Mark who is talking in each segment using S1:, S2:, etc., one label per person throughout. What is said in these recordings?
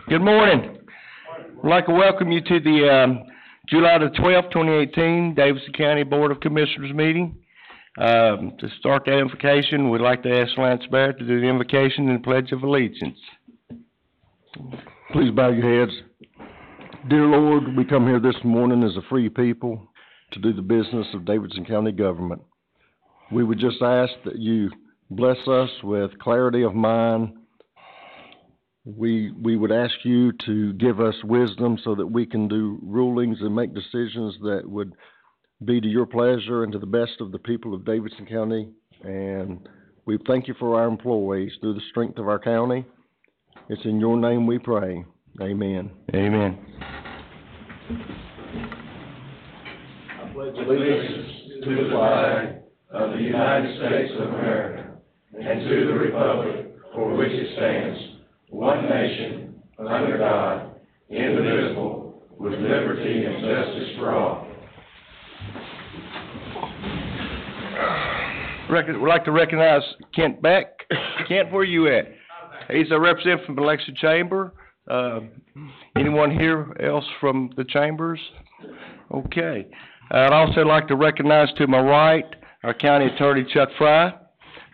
S1: Good morning. I'd like to welcome you to the July the 12th, 2018 Davidson County Board of Commissioners meeting. To start the invocation, we'd like to ask Lance Barrett to do the invocation and the Pledge of Allegiance.
S2: Please bow your heads. Dear Lord, we come here this morning as a free people to do the business of Davidson County government. We would just ask that you bless us with clarity of mind. We would ask you to give us wisdom so that we can do rulings and make decisions that would be to your pleasure and to the best of the people of Davidson County. And we thank you for our employees through the strength of our county. It's in your name we pray. Amen.
S1: Amen.
S3: I pledge allegiance to the flag of the United States of America and to the republic for which it stands, one nation, under God, indivisible, with liberty and justice for all.
S1: We'd like to recognize Kent Beck. Kent, where are you at? He's a representative from the election chamber. Anyone here else from the chambers? Okay. I'd also like to recognize to my right our county attorney Chuck Fry,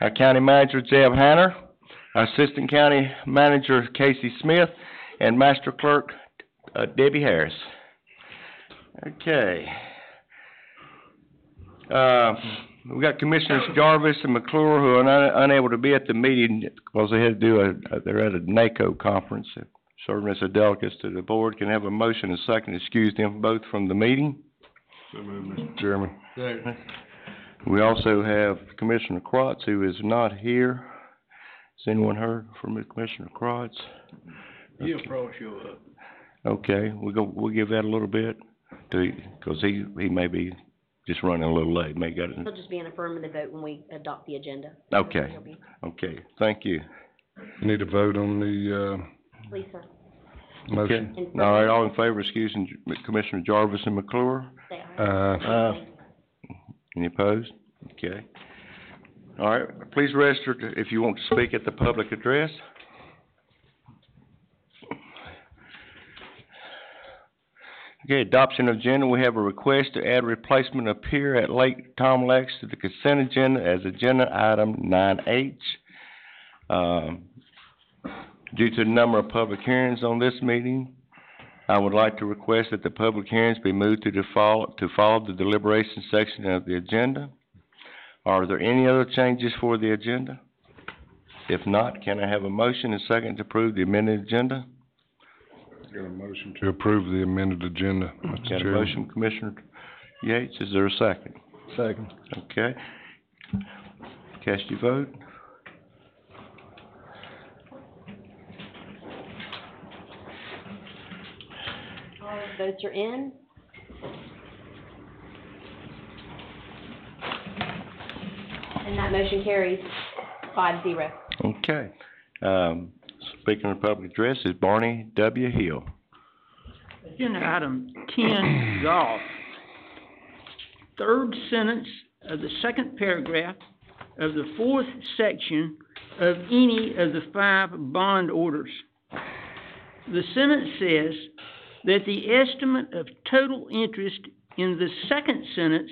S1: our county manager Zeb Hanner, our assistant county manager Casey Smith, and master clerk Debbie Harris. Okay. We got Commissioners Jarvis and McClure who are unable to be at the meeting because they had to do they're at a NACO conference serving as a delegates to the board. Can I have a motion and a second to excuse them both from the meeting?
S2: So moved, Mr. Chairman.
S1: We also have Commissioner Crotts, who is not here. Has anyone heard from Commissioner Crotts?
S4: He'll probably show up.
S1: Okay, we'll give that a little bit because he may be just running a little late.
S5: It'll just be an affirmative vote when we adopt the agenda.
S1: Okay. Okay. Thank you.
S2: You need to vote on the
S5: Lisa.
S2: motion.
S1: Okay. All right. All in favor of excusing Commissioner Jarvis and McClure?
S5: Say aye.
S1: Any opposed? Okay. All right. Please register if you want to speak at the public address. Okay, adoption of agenda. We have a request to add replacement of pier at Lake Tom Lex to the consent agenda as agenda item 9H. Due to the number of public hearings on this meeting, I would like to request that the public hearings be moved to follow the deliberation section of the agenda. Are there any other changes for the agenda? If not, can I have a motion and second to approve the amended agenda?
S2: Got a motion to approve the amended agenda, Mr.
S1: Got a
S2: Chairman.
S1: motion, Commissioner Yates. Is there a second?
S2: Second.
S1: Okay. Cast your vote.
S5: All the votes are in. And that motion carries 5-0.
S1: Okay. Speaking of public address is Barney W. Hill.
S4: Agenda item 10, golf. Third sentence of the second paragraph of the fourth section of any of the 5 bond orders. The sentence says that the estimate of total interest in the second sentence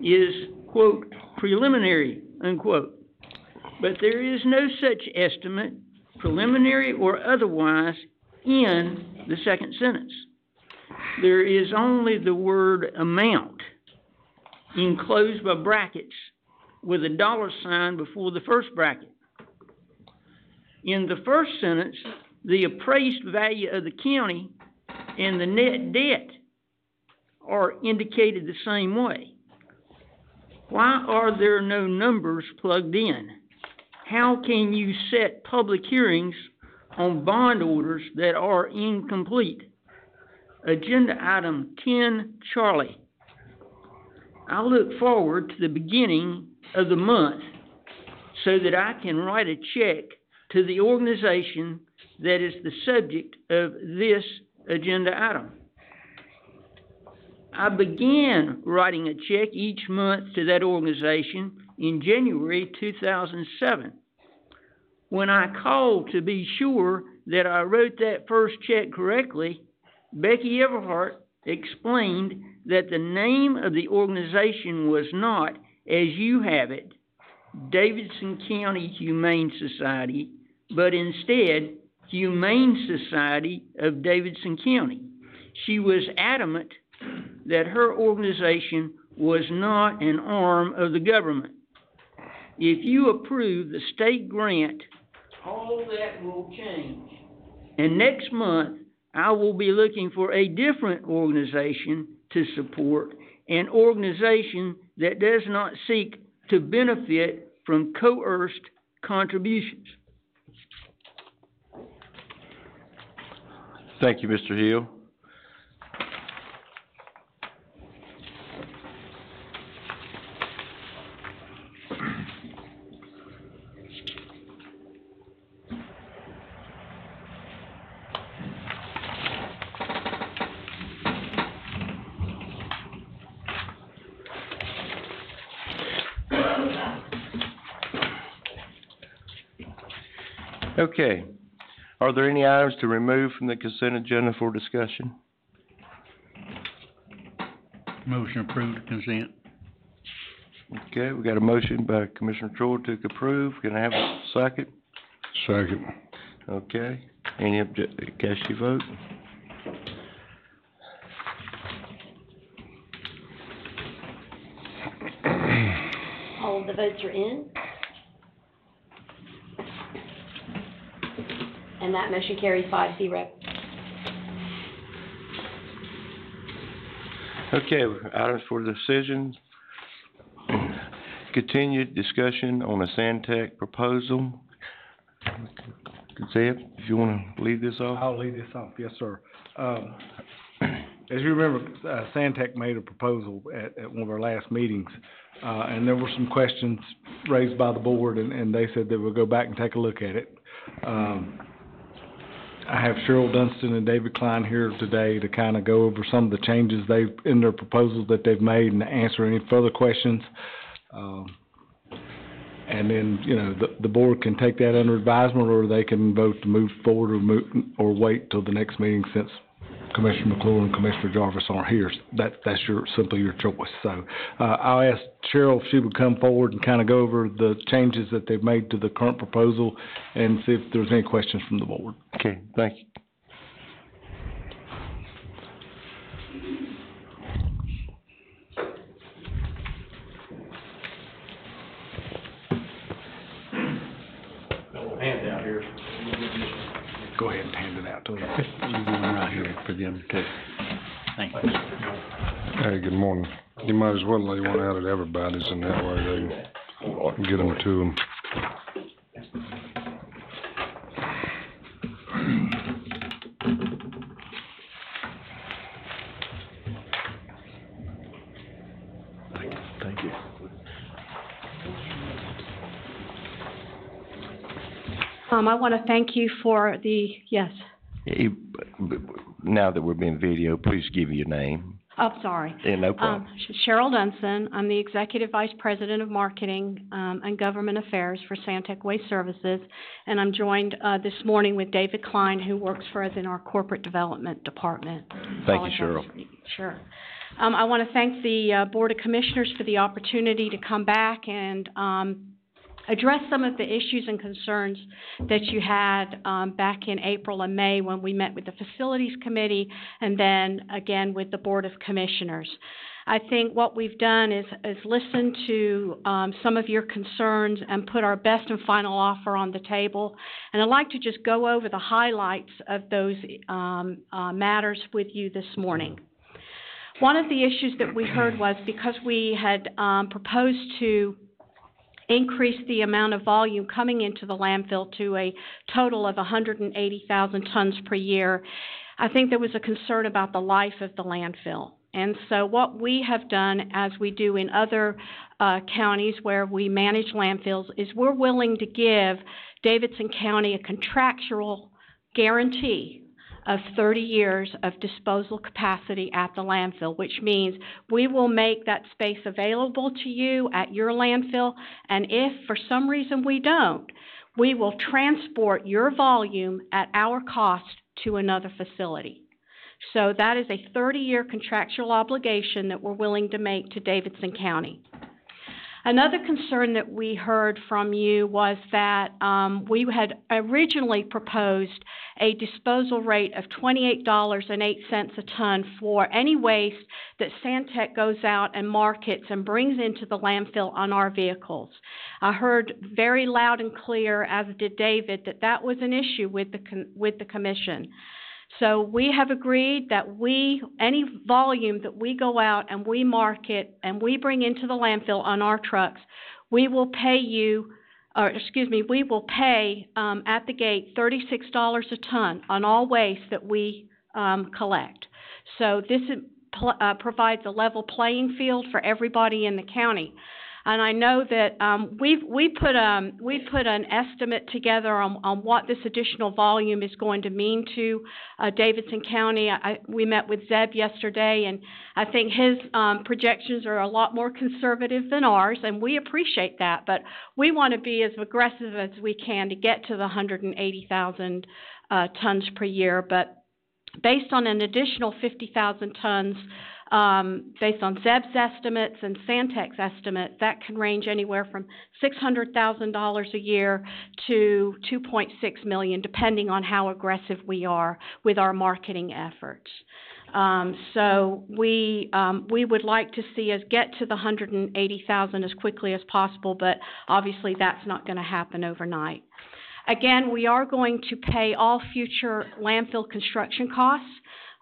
S4: is, quote, preliminary, unquote. But there is no such estimate, preliminary or otherwise, in the second sentence. There is only the word amount enclosed by brackets with a $sign before the first bracket. In the first sentence, the appraised value of the county and the net debt are indicated the same way. Why are there no numbers plugged in? How can you set public hearings on bond orders that are incomplete? Agenda item 10, Charlie. I look forward to the beginning of the month so that I can write a check to the organization that is the subject of this agenda item. I began writing a check each month to that organization in January 2007. When I called to be sure that I wrote that first check correctly, Becky Everhart explained that the name of the organization was not, as you have it, Davidson County Humane Society, but instead Humane Society of Davidson County. She was adamant that her organization was not an arm of the government. If you approve the state grant, all that will change. And next month, I will be looking for a different organization to support, an organization that does not seek to benefit from coerced contributions.
S1: Thank you, Mr. Hill. Okay. Are there any items to remove from the consent agenda for discussion?
S6: Motion approved, consent.
S1: Okay, we got a motion by Commissioner Troy to approve. Can I have a second?
S2: Second.
S1: Okay. Any cast your vote?
S5: All of the votes are in. And that motion carries 5-0.
S1: Okay, items for decisions. Continued discussion on a Santec proposal. Zeb, if you wanna lead this off?
S7: I'll lead this off, yes, sir. As you remember, Santec made a proposal at one of our last meetings, and there were some questions raised by the board, and they said they would go back and take a look at it. I have Cheryl Dunston and David Klein here today to kind of go over some of the changes in their proposals that they've made and answer any further questions. And then, the board can take that under advisement, or they can vote to move forward or wait till the next meeting, since Commissioner McClure and Commissioner Jarvis aren't here. That's simply your choice. So, I'll ask Cheryl if she would come forward and kind of go over the changes that they've made to the current proposal and see if there's any questions from the board.
S1: Okay, thank you.
S3: Handout here.
S7: Go ahead and hand it out to them.
S6: There's one right here for them too. Thank you.
S8: Hey, good morning. You might as well lay one out at everybody's, and that way they can get them to them.
S1: Thank you.
S9: I want to thank you for yes.
S1: Now that we're being video, please give your name.
S9: Oh, sorry.
S1: Yeah, no problem.
S9: Cheryl Dunson. I'm the Executive Vice President of Marketing and Government Affairs for Santec Waste Services, and I'm joined this morning with David Klein, who works for us in our Corporate Development Department.
S1: Thank you, Cheryl.
S9: Sure. I want to thank the Board of Commissioners for the opportunity to come back and address some of the issues and concerns that you had back in April and May when we met with the Facilities Committee and then again with the Board of Commissioners. I think what we've done is listen to some of your concerns and put our best and final offer on the table. And I'd like to just go over the highlights of those matters with you this morning. One of the issues that we heard was because we had proposed to increase the amount of volume coming into the landfill to a total of 180,000 tons per year, I think there was a concern about the life of the landfill. And so what we have done, as we do in other counties where we manage landfills, is we're willing to give Davidson County a contractual guarantee of 30 years of disposal capacity at the landfill, which means we will make that space available to you at your landfill, and if for some reason we don't, we will transport your volume at our cost to another facility. So that is a 30-year contractual obligation that we're willing to make to Davidson County. Another concern that we heard from you was that we had originally proposed a disposal rate of $28.08 a ton for any waste that Santec goes out and markets and brings into the landfill on our vehicles. I heard very loud and clear, as did David, that that was an issue with the commission. So we have agreed that any volume that we go out and we market and we bring into the landfill on our trucks, we will pay we will pay at the gate $36 a ton on all waste that we collect. So this provides a level playing field for everybody in the county. And I know that we put an estimate together on what this additional volume is going to mean to Davidson County. We met with Zeb yesterday, and I think his projections are a lot more conservative than ours, and we appreciate that. But we want to be as aggressive as we can to get to the 180,000 tons per year. But based on an additional 50,000 tons, based on Zeb's estimates and Santec's estimates, that can range anywhere from $600,000 a year to $2.6 million, depending on how aggressive we are with our marketing efforts. So we would like to see us get to the 180,000 as quickly as possible, but obviously that's not going to happen overnight. Again, we are going to pay all future landfill construction costs.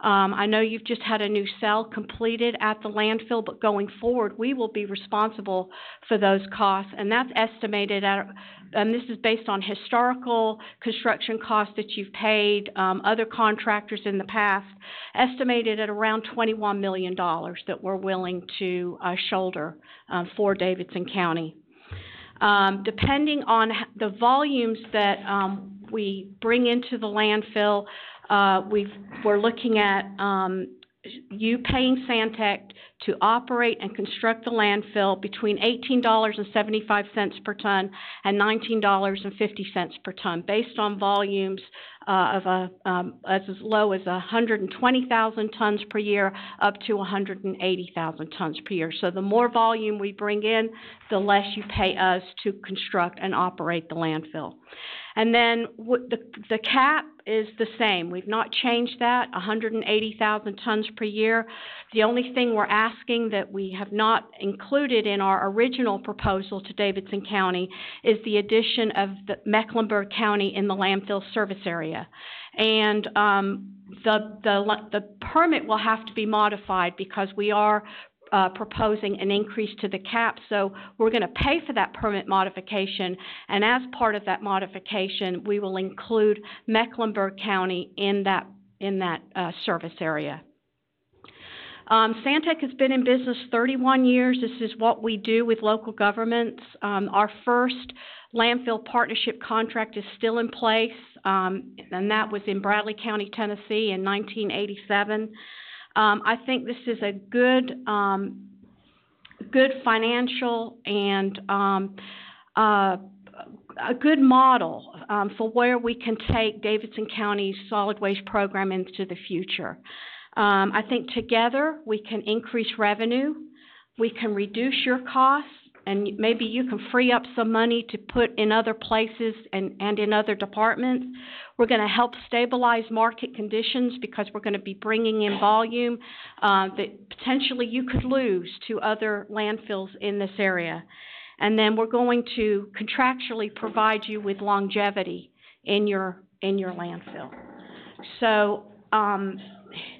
S9: I know you've just had a new cell completed at the landfill, but going forward, we will be responsible for those costs, and that's estimated at, and this is based on historical construction costs that you've paid other contractors in the past, estimated at around $21 million that we're willing to shoulder for Davidson County. Depending on the volumes that we bring into the landfill, we're looking at you paying Santec to operate and construct the landfill between $18.75 per ton and $19.50 per ton, based on volumes of as low as 120,000 tons per year up to 180,000 tons per year. So the more volume we bring in, the less you pay us to construct and operate the landfill. And then the cap is the same. We've not changed that, 180,000 tons per year. The only thing we're asking that we have not included in our original proposal to Davidson County is the addition of the Mecklenburg County in the landfill service area. And the permit will have to be modified because we are proposing an increase to the cap, so we're going to pay for that permit modification, and as part of that modification, we will include Mecklenburg County in that service area. Santec has been in business 31 years. This is what we do with local governments. Our first landfill partnership contract is still in place, and that was in Bradley County, Tennessee in 1987. I think this is a good financial and a good model for where we can take Davidson County's solid waste program into the future. I think together we can increase revenue, we can reduce your costs, and maybe you can free up some money to put in other places and in other departments. We're going to help stabilize market conditions because we're going to be bringing in volume that potentially you could lose to other landfills in this area. And then we're going to contractually provide you with longevity in your landfill. So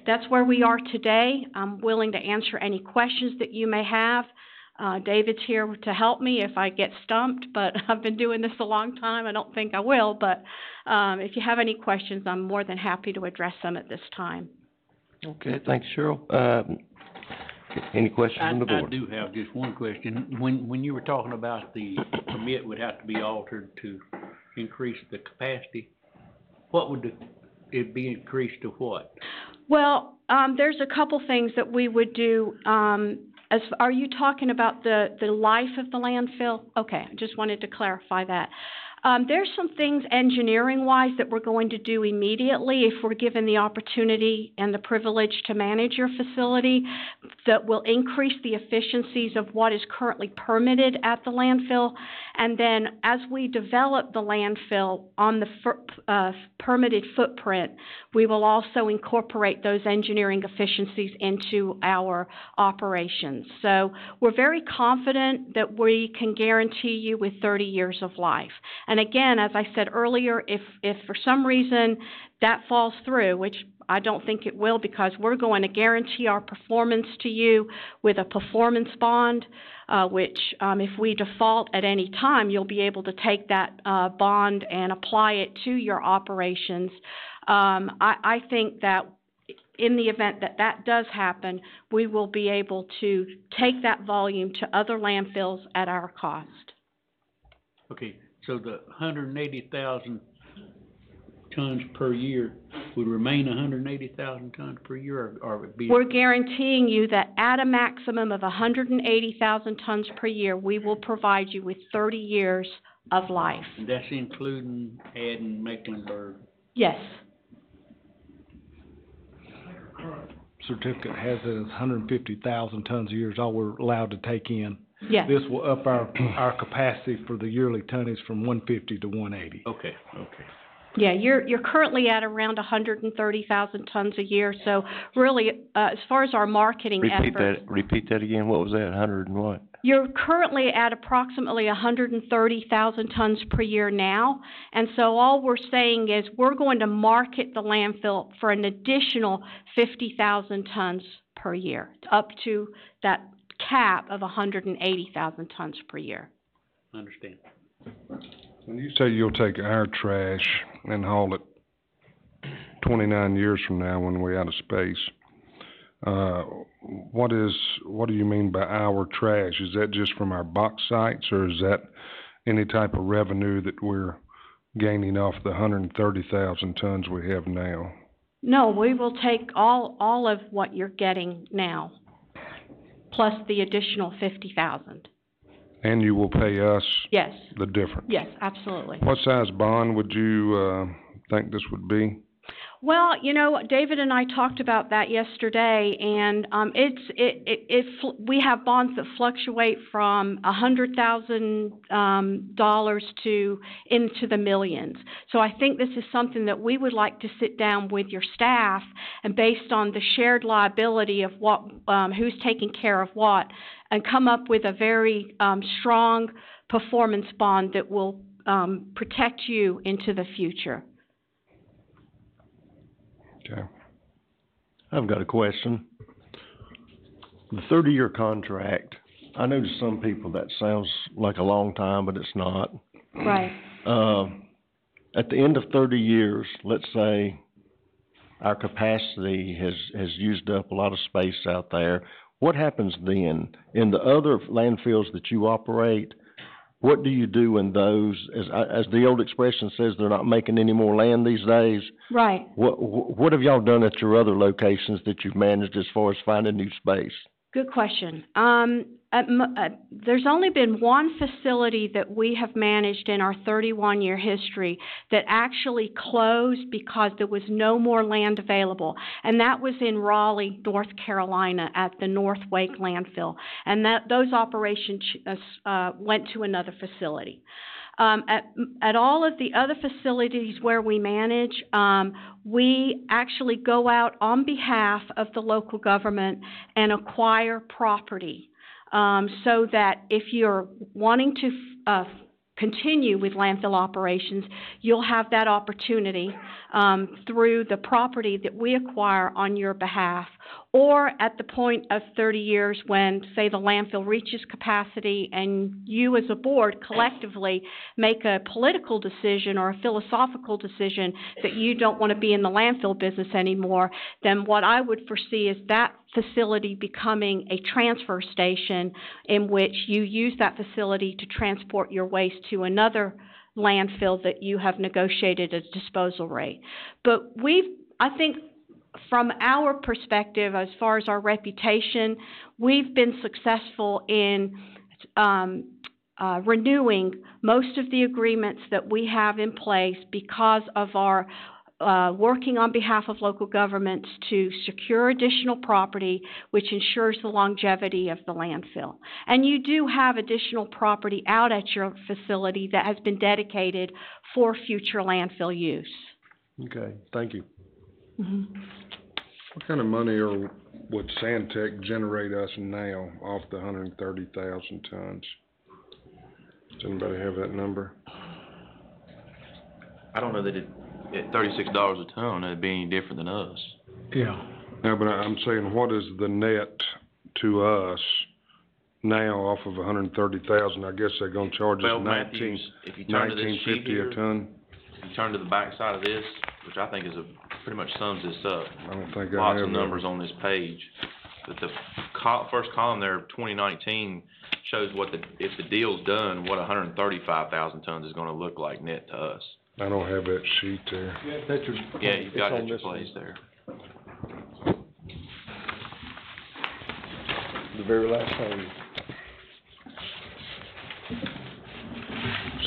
S9: that's where we are today. I'm willing to answer any questions that you may have. David's here to help me if I get stumped, but I've been doing this a long time. I don't think I will, but if you have any questions, I'm more than happy to address them at this time.
S1: Okay, thanks, Cheryl. Any questions from the board?
S6: I do have just one question. When you were talking about the permit would have to be altered to increase the capacity, what would it be increased to what?
S9: Well, there's a couple things that we would do. Are you talking about the life of the landfill? Okay, I just wanted to clarify that. There's some things engineering-wise that we're going to do immediately if we're given the opportunity and the privilege to manage your facility that will increase the efficiencies of what is currently permitted at the landfill. And then as we develop the landfill on the permitted footprint, we will also incorporate those engineering efficiencies into our operations. So we're very confident that we can guarantee you with 30 years of life. And again, as I said earlier, if for some reason that falls through, which I don't think it will, because we're going to guarantee our performance to you with a performance bond, which if we default at any time, you'll be able to take that bond and apply it to your operations. I think that in the event that that does happen, we will be able to take that volume to other landfills at our cost.
S6: Okay, so the 180,000 tons per year would remain 180,000 tons per year, or would be?
S9: We're guaranteeing you that at a maximum of 180,000 tons per year, we will provide you with 30 years of life.
S6: And that's including adding Mecklenburg?
S9: Yes.
S7: Certificate has it as 150,000 tons a year is all we're allowed to take in.
S9: Yes.
S7: This will up our capacity for the yearly tonnage from 150 to 180.
S6: Okay.
S9: Yeah, you're currently at around 130,000 tons a year. So really, as far as our marketing efforts,
S1: Repeat that again. What was that? 100 and what?
S9: You're currently at approximately 130,000 tons per year now. And so all we're saying is we're going to market the landfill for an additional 50,000 tons per year, up to that cap of 180,000 tons per year.
S6: Understand.
S8: When you say you'll take our trash and haul it 29 years from now when we're out of space, what do you mean by our trash? Is that just from our box sites, or is that any type of revenue that we're gaining off the 130,000 tons we have now?
S9: No, we will take all of what you're getting now, plus the additional 50,000.
S8: And you will pay us?
S9: Yes.
S8: The difference?
S9: Yes, absolutely.
S8: What size bond would you think this would be?
S9: Well, you know, David and I talked about that yesterday, and we have bonds that fluctuate from $100,000 to into the millions. So I think this is something that we would like to sit down with your staff, and based on the shared liability of what who's taking care of what, and come up with a very strong performance bond that will protect you into the future.
S8: Okay.
S2: I've got a question. The 30-year contract, I know to some people that sounds like a long time, but it's not.
S9: Right.
S2: At the end of 30 years, let's say our capacity has used up a lot of space out there. What happens then? In the other landfills that you operate, what do you do in those? As the old expression says, they're not making any more land these days.
S9: Right.
S2: What have y'all done at your other locations that you've managed as far as finding new space?
S9: Good question. There's only been one facility that we have managed in our 31-year history that actually closed because there was no more land available, and that was in Raleigh, North Carolina, at the North Wake landfill. And those operations went to another facility. At all of the other facilities where we manage, we actually go out on behalf of the local government and acquire property, so that if you're wanting to continue with landfill operations, you'll have that opportunity through the property that we acquire on your behalf, or at the point of 30 years when, say, the landfill reaches capacity and you as a board collectively make a political decision or a philosophical decision that you don't want to be in the landfill business anymore, then what I would foresee is that facility becoming a transfer station in which you use that facility to transport your waste to another landfill that you have negotiated a disposal rate. But I think from our perspective, as far as our reputation, we've been successful in renewing most of the agreements that we have in place because of our working on behalf of local governments to secure additional property, which ensures the longevity of the landfill. And you do have additional property out at your facility that has been dedicated for future landfill use.
S2: Okay, thank you.
S8: What kind of money would Santec generate us now off the 130,000 tons? Does anybody have that number?
S3: I don't know that at $36 a ton, it'd be any different than us.
S7: Yeah.
S8: No, but I'm saying, what is the net to us now off of 130,000? I guess they're gonna charge us
S3: Well, Matthews, if you turn to this sheet
S8: $19.50
S3: here,
S8: a ton.
S3: if you turn to the back side of this, which I think is pretty much sums this up.
S8: I don't think I
S3: Lots
S8: have
S3: of
S8: that.
S3: numbers on this page. But the first column there, 2019, shows if the deal's done, what 135,000 tons is gonna look like net to us.
S8: I don't have that sheet there.
S2: That's your.
S3: Yeah, you've got it
S2: it's
S3: at your
S2: on
S3: place
S2: this
S3: there.
S2: one, the very last page.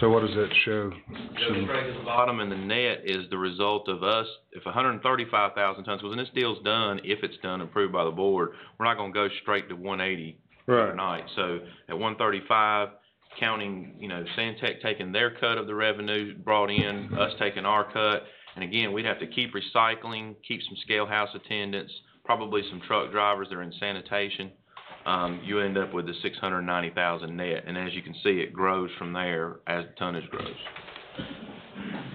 S8: So what does that show?
S3: Goes straight to the bottom, and the net is the result of us, if 135,000 tons, because when this deal's done, if it's done, approved by the board, we're not gonna go straight to 180
S8: Right.
S3: overnight. So at 135, counting, Santec taking their cut of the revenue brought in, us taking our cut, and again, we'd have to keep recycling, keep some scale house attendants, probably some truck drivers that are in sanitation. You end up with the 690,000 net, and as you can see, it grows from there as the tonnage grows.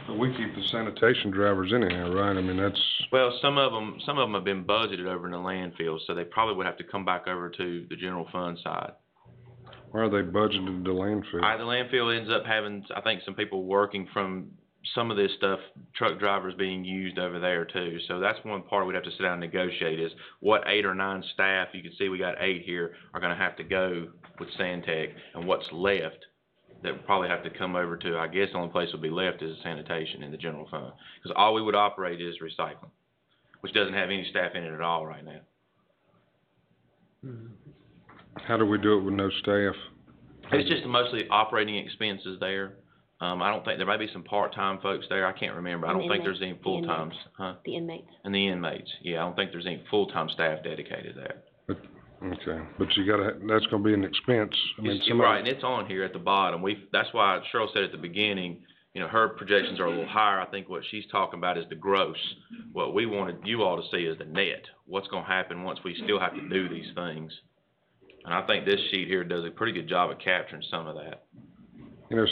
S8: But we keep the sanitation drivers anyhow, right? I mean, that's,
S3: Well, some of them have been budgeted over in the landfill, so they probably would have to come back over to the general fund side.
S8: why are they budgeted to landfill?
S3: The landfill ends up having, I think, some people working from some of this stuff, truck drivers being used over there too. So that's one part we'd have to sit down and negotiate is what 8 or 9 staff, you can see we got 8 here, are gonna have to go with Santec, and what's left that would probably have to come over to, I guess the only place would be left is sanitation in the general fund. Because all we would operate is recycling, which doesn't have any staff in it at all right now.
S8: How do we do it with no staff?
S3: It's just mostly operating expenses there. I don't think, there might be some part-time folks there, I can't remember. I
S5: And
S3: don't think
S5: inmates.
S3: there's any
S5: The
S3: full-times,
S5: inmates.
S3: huh?
S5: The inmates.
S3: And the inmates, yeah, I don't think there's any full-time staff dedicated there.
S8: Okay, but you gotta, that's gonna be an expense. I mean,
S3: You're right, and it's on here at the bottom. That's why Cheryl said at the beginning, her projections are a little higher. I think what she's talking about is the gross. What we wanted you all to see is the net. What's gonna happen once we still have to do these things? And I think this sheet here does a pretty good job of capturing some of that.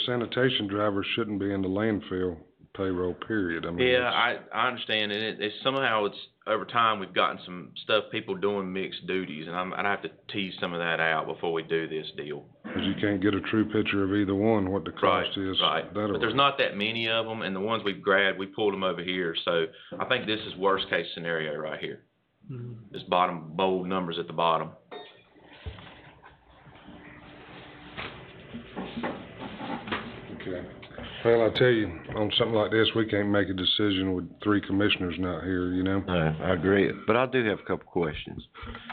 S8: Sanitation drivers shouldn't be in the landfill payroll, period. I mean,
S3: Yeah, I understand, and it's somehow over time we've gotten some stuff, people doing mixed duties, and I'd have to tease some of that out before we do this deal.
S8: 'cause you can't get a true picture of either one, what the cost is.
S3: Right, but there's not that many of them, and the ones we've grabbed, we pulled them over here, so I think this is worst case scenario right here. This bottom bold numbers at the bottom.
S8: Okay. Well, I tell you, on something like this, we can't make a decision with 3 commissioners not here,
S1: I agree, but I do have a couple questions.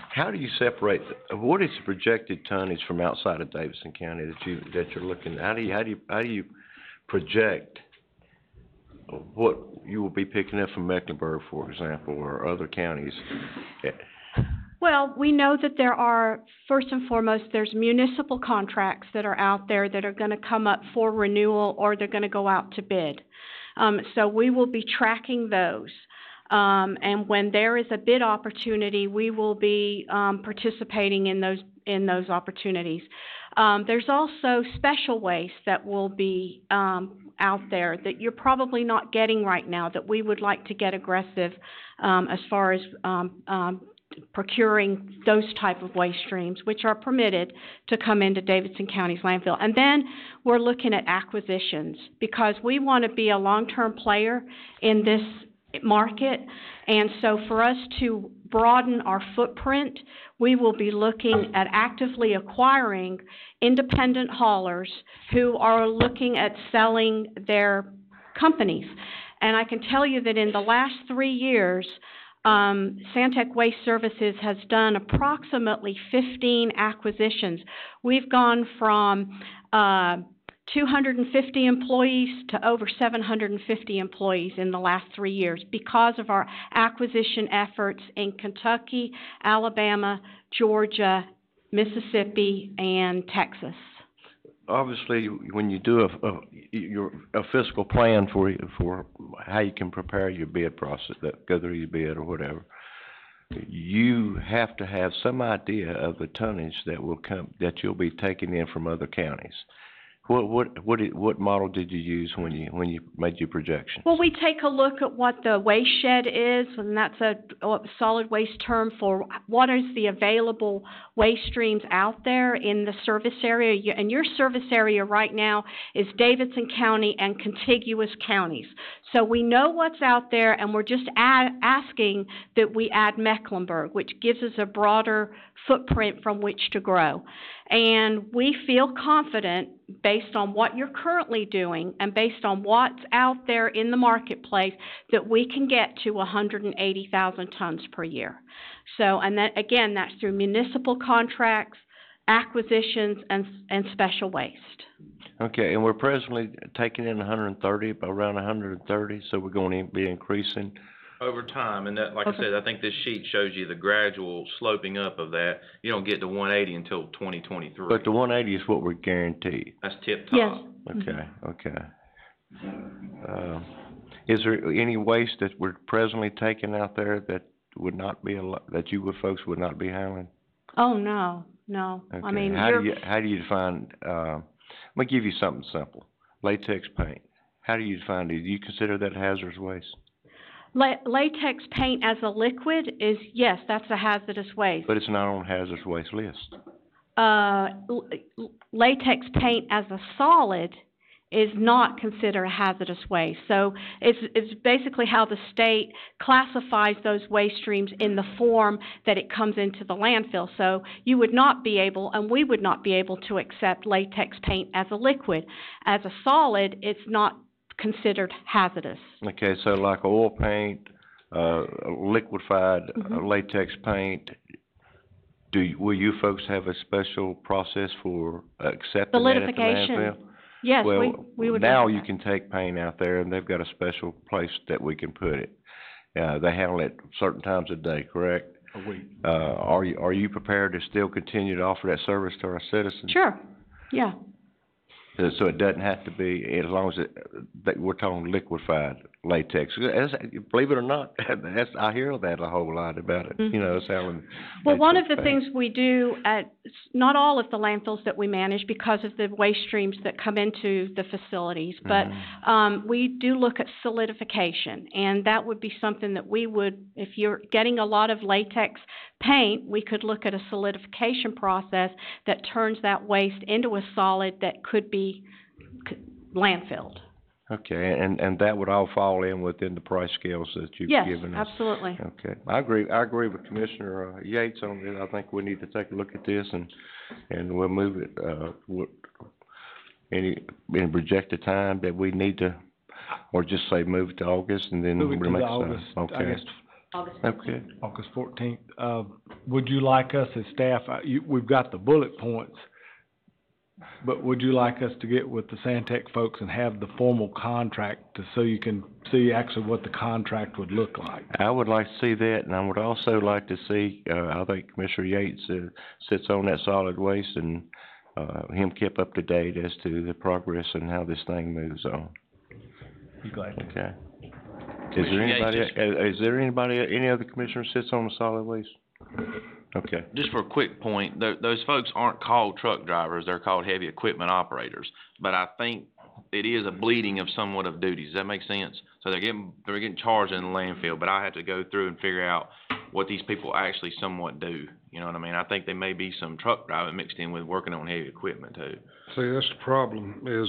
S1: How do you separate, what is the projected tonnage from outside of Davidson County that you're looking at? How do you project what you will be picking up from Mecklenburg, for example, or other counties?
S9: Well, we know that there are, first and foremost, there's municipal contracts that are out there that are gonna come up for renewal or they're gonna go out to bid. So we will be tracking those. And when there is a bid opportunity, we will be, participating in those opportunities. There's also special waste that will be, out there that you're probably not getting right now that we would like to get aggressive, as far as, procuring those type of waste streams, which are permitted to come into Davidson County's landfill. And then we're looking at acquisitions because we want to be a long-term player in this market. And so for us to broaden our footprint, we will be looking at actively acquiring independent haulers who are looking at selling their companies. And I can tell you that in the last 3 years, Santec Waste Services has done approximately 15 acquisitions. We've gone from 250 employees to over 750 employees in the last 3 years because of our acquisition efforts in Kentucky, Alabama, Georgia, Mississippi, and Texas.
S1: Obviously, when you do a fiscal plan for how you can prepare your bid process, go through your bid or whatever, you have to have some idea of the tonnage that you'll be taking in from other counties. What model did you use when you made your projection?
S9: Well, we take a look at what the waste shed is, and that's a solid waste term for what is the available waste streams out there in the service area. And your service area right now is Davidson County and contiguous counties. So we know what's out there, and we're just asking that we add Mecklenburg, which gives us a broader footprint from which to grow. And we feel confident, based on what you're currently doing and based on what's out there in the marketplace, that we can get to 180,000 tons per year. So, and that, again, that's through municipal contracts, acquisitions, and special waste.
S1: Okay, and we're presently taking in 130, around 130, so we're going to be increasing
S3: over time, and that, like I said, I think this sheet shows you the gradual sloping up of that. You don't get to 180 until 2023.
S1: But the 180 is what we're guaranteed.
S3: That's tip top.
S9: Yes.
S1: Okay. Is there any waste that we're presently taking out there that would not be that you folks would not be handling?
S9: Oh, no.
S1: Okay.
S9: I mean,
S1: how do you define? Let me give you something simple. Latex paint. How do you define it? Do you consider that hazardous waste?
S9: Latex paint as a liquid is, yes, that's a hazardous waste.
S1: But it's not on hazardous waste list.
S9: Latex paint as a solid is not considered a hazardous waste. So it's basically how the state classifies those waste streams in the form that it comes into the landfill. So you would not be able, and we would not be able to accept latex paint as a liquid. As a solid, it's not considered hazardous.
S1: Okay, so like oil paint, liquefied latex paint, will you folks have a special process for accepting that at the landfill?
S9: Yes,
S1: well,
S9: we would.
S1: Now you can take paint out there, and they've got a special place that we can put it. They handle it certain times a day, correct?
S7: A week.
S1: Are you prepared to still continue to offer that service to our citizens?
S9: Sure. Yeah.
S1: So it doesn't have to be, as long as we're talking liquefied latex. Believe it or not, I hear that a whole lot about it. You know, selling.
S9: Well, one of the things we do at not all of the landfills that we manage because of the waste streams that come into the facilities, but we do look at solidification, and that would be something that we would, if you're getting a lot of latex paint, we could look at a solidification process that turns that waste into a solid that could be landfilled.
S1: Okay, and that would all fall in within the price scales that you've given us?
S9: Yes, absolutely.
S1: Okay, I agree with Commissioner Yates on this. I think we need to take a look at this and we'll move it, any projected time that we need to, or just say move it to August and then
S7: Move it to
S1: remix
S7: August,
S1: okay.
S7: I guess,
S1: Okay.
S7: August 14th. Would you like us as staff, we've got the bullet points, but would you like us to get with the Santec folks and have the formal contract so you can see actually what the contract would look like?
S1: I would like to see that, and I would also like to see, I think Commissioner Yates sits on that solid waste, and him kept up to date as to the progress and how this thing moves on.
S7: Be glad to.
S1: Okay. Is there anybody, any other commissioner sits on the solid waste? Okay.
S3: Just for a quick point, those folks aren't called truck drivers, they're called heavy equipment operators. But I think it is a bleeding of somewhat of duties. Does that make sense? So they're getting charged in the landfill, but I have to go through and figure out what these people actually somewhat do. You know what I mean? I think there may be some truck driving mixed in with working on heavy equipment too.
S8: See, that's the problem is,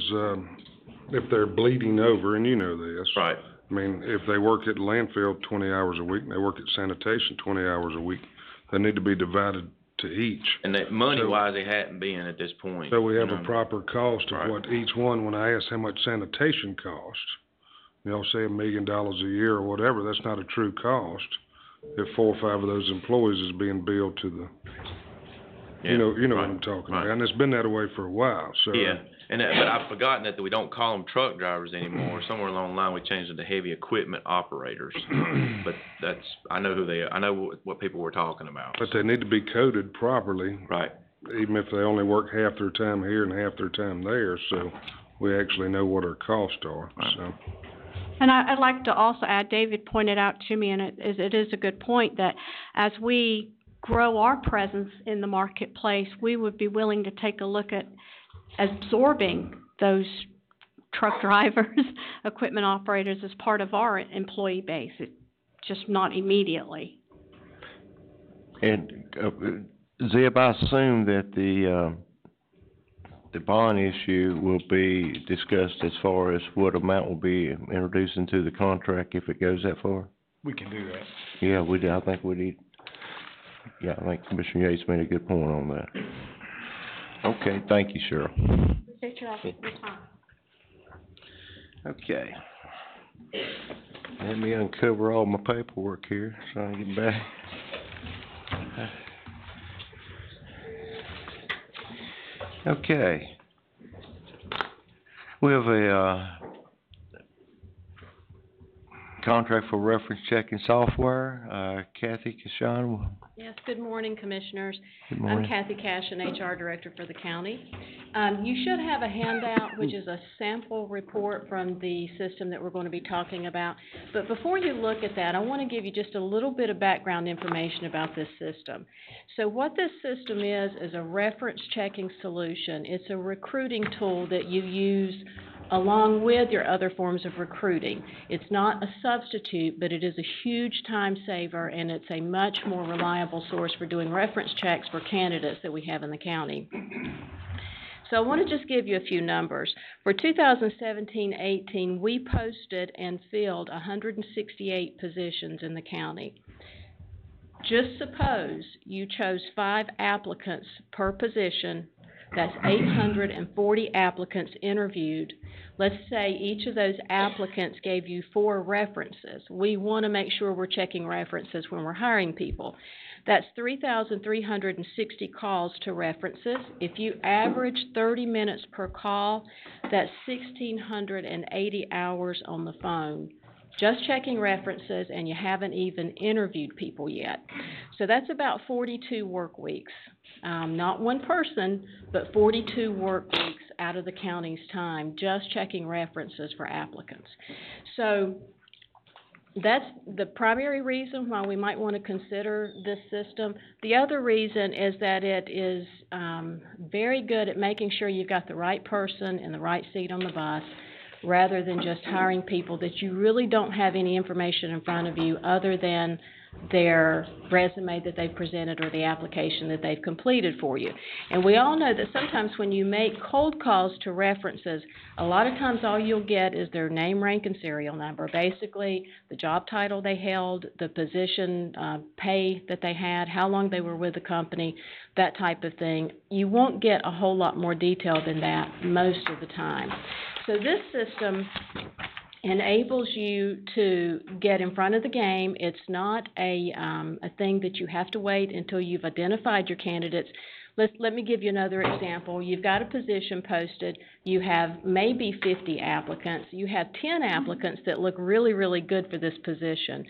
S8: if they're bleeding over, and you know this.
S3: Right.
S8: I mean, if they work at landfill 20 hours a week and they work at sanitation 20 hours a week, they need to be divided to each.
S3: And that money-wise, they hadn't been at this point.
S8: So we have a proper cost of
S3: Right.
S8: what each one, when I ask how much sanitation costs, say $1 million a year or whatever, that's not a true cost. if 4 or 5 of those employees is being billed to the, you know what
S3: right,
S8: I'm talking
S3: right.
S8: about, and it's been that way for a while, so.
S3: Yeah, and but I've forgotten that we don't call them truck drivers anymore. Somewhere along the line, we changed it to heavy equipment operators. But I know who they are. I know what people were talking about.
S8: But they need to be coded properly,
S3: Right.
S8: even if they only work half their time here and half their time there, so we actually know what our costs are, so.
S9: And I'd like to also add, David pointed out to me, and it is a good point, that as we grow our presence in the marketplace, we would be willing to take a look at absorbing those truck drivers, equipment operators as part of our employee base, just not immediately.
S1: And, Zeb, I assume that the bond issue will be discussed as far as what amount will be introduced into the contract if it goes that far?
S7: We can do that.
S1: Yeah, we do. I think we need, I think Commissioner Yates made a good point on that. Okay, thank you, Cheryl.
S9: Appreciate your time.
S1: Okay. Let me uncover all my paperwork here, trying to get back. Okay. We have a, contract for reference checking software. Kathy Cashan.
S10: Yes, good morning, Commissioners.
S1: Good morning.
S10: I'm Kathy Cashin, HR Director for the county. You should have a handout, which is a sample report from the system that we're going to be talking about. But before you look at that, I want to give you just a little bit of background information about this system. So what this system is a reference checking solution. It's a recruiting tool that you use along with your other forms of recruiting. It's not a substitute, but it is a huge time saver, and it's a much more reliable source for doing reference checks for candidates that we have in the county. So I want to just give you a few numbers. For 2017-18, we posted and filled 168 positions in the county. Just suppose you chose 5 applicants per position. That's 840 applicants interviewed. Let's say each of those applicants gave you 4 references. We want to make sure we're checking references when we're hiring people. That's 3,360 calls to references. If you average 30 minutes per call, that's 1,680 hours on the phone. Just checking references, and you haven't even interviewed people yet. So that's about 42 work weeks. Not one person, but 42 work weeks out of the county's time just checking references for applicants. So that's the primary reason why we might want to consider this system. The other reason is that it is very good at making sure you've got the right person in the right seat on the bus, rather than just hiring people that you really don't have any information in front of you other than their resume that they've presented or the application that they've completed for you. And we all know that sometimes when you make cold calls to references, a lot of times all you'll get is their name, rank, and serial number. Basically, the job title they held, the position, pay that they had, how long they were with the company, that type of thing. You won't get a whole lot more detail than that most of the time. So this system enables you to get in front of the game. It's not a thing that you have to wait until you've identified your candidates. Let me give you another example. You've got a position posted. You have maybe 50 applicants. You have 10 applicants that look really, really good for this position.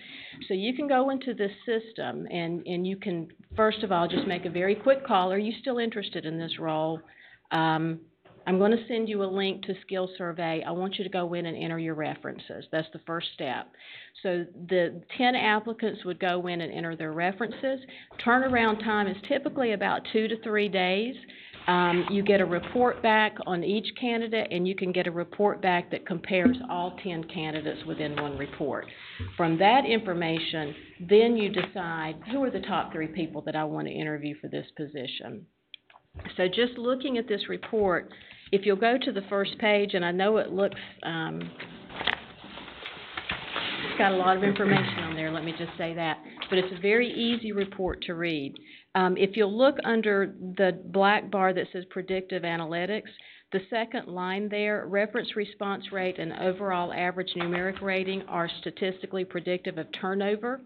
S10: So you can go into this system and you can, first of all, just make a very quick call. Are you still interested in this role? I'm going to send you a link to Skill Survey. I want you to go in and enter your references. That's the first step. So the 10 applicants would go in and enter their references. Turnaround time is typically about 2 to 3 days. You get a report back on each candidate, and you can get a report back that compares all 10 candidates within one report. From that information, then you decide who are the top 3 people that I want to interview for this position. So just looking at this report, if you'll go to the first page, and I know it looks, it's got a lot of information on there, let me just say that, but it's a very easy report to read. If you'll look under the black bar that says Predictive Analytics, the second line there, reference response rate and overall average numeric rating are statistically predictive of turnover.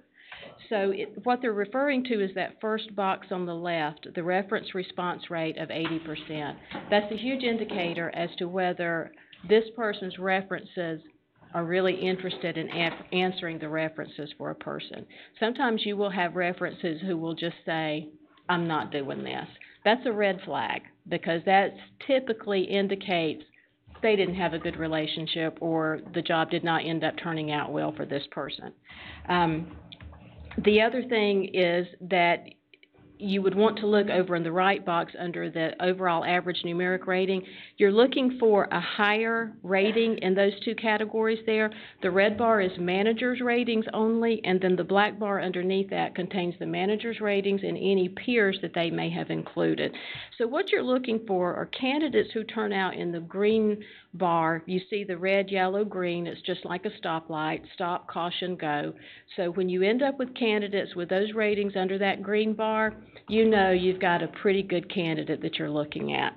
S10: So what they're referring to is that first box on the left, the reference response rate of 80%. That's a huge indicator as to whether this person's references are really interested in answering the references for a person. Sometimes you will have references who will just say, I'm not doing this. That's a red flag, because that typically indicates they didn't have a good relationship or the job did not end up turning out well for this person. The other thing is that you would want to look over in the right box under the overall average numeric rating. You're looking for a higher rating in those two categories there. The red bar is managers' ratings only, and then the black bar underneath that contains the managers' ratings and any peers that they may have included. So what you're looking for are candidates who turn out in the green bar. You see the red, yellow, green. It's just like a stoplight: stop, caution, go. So when you end up with candidates with those ratings under that green bar, you know you've got a pretty good candidate that you're looking at.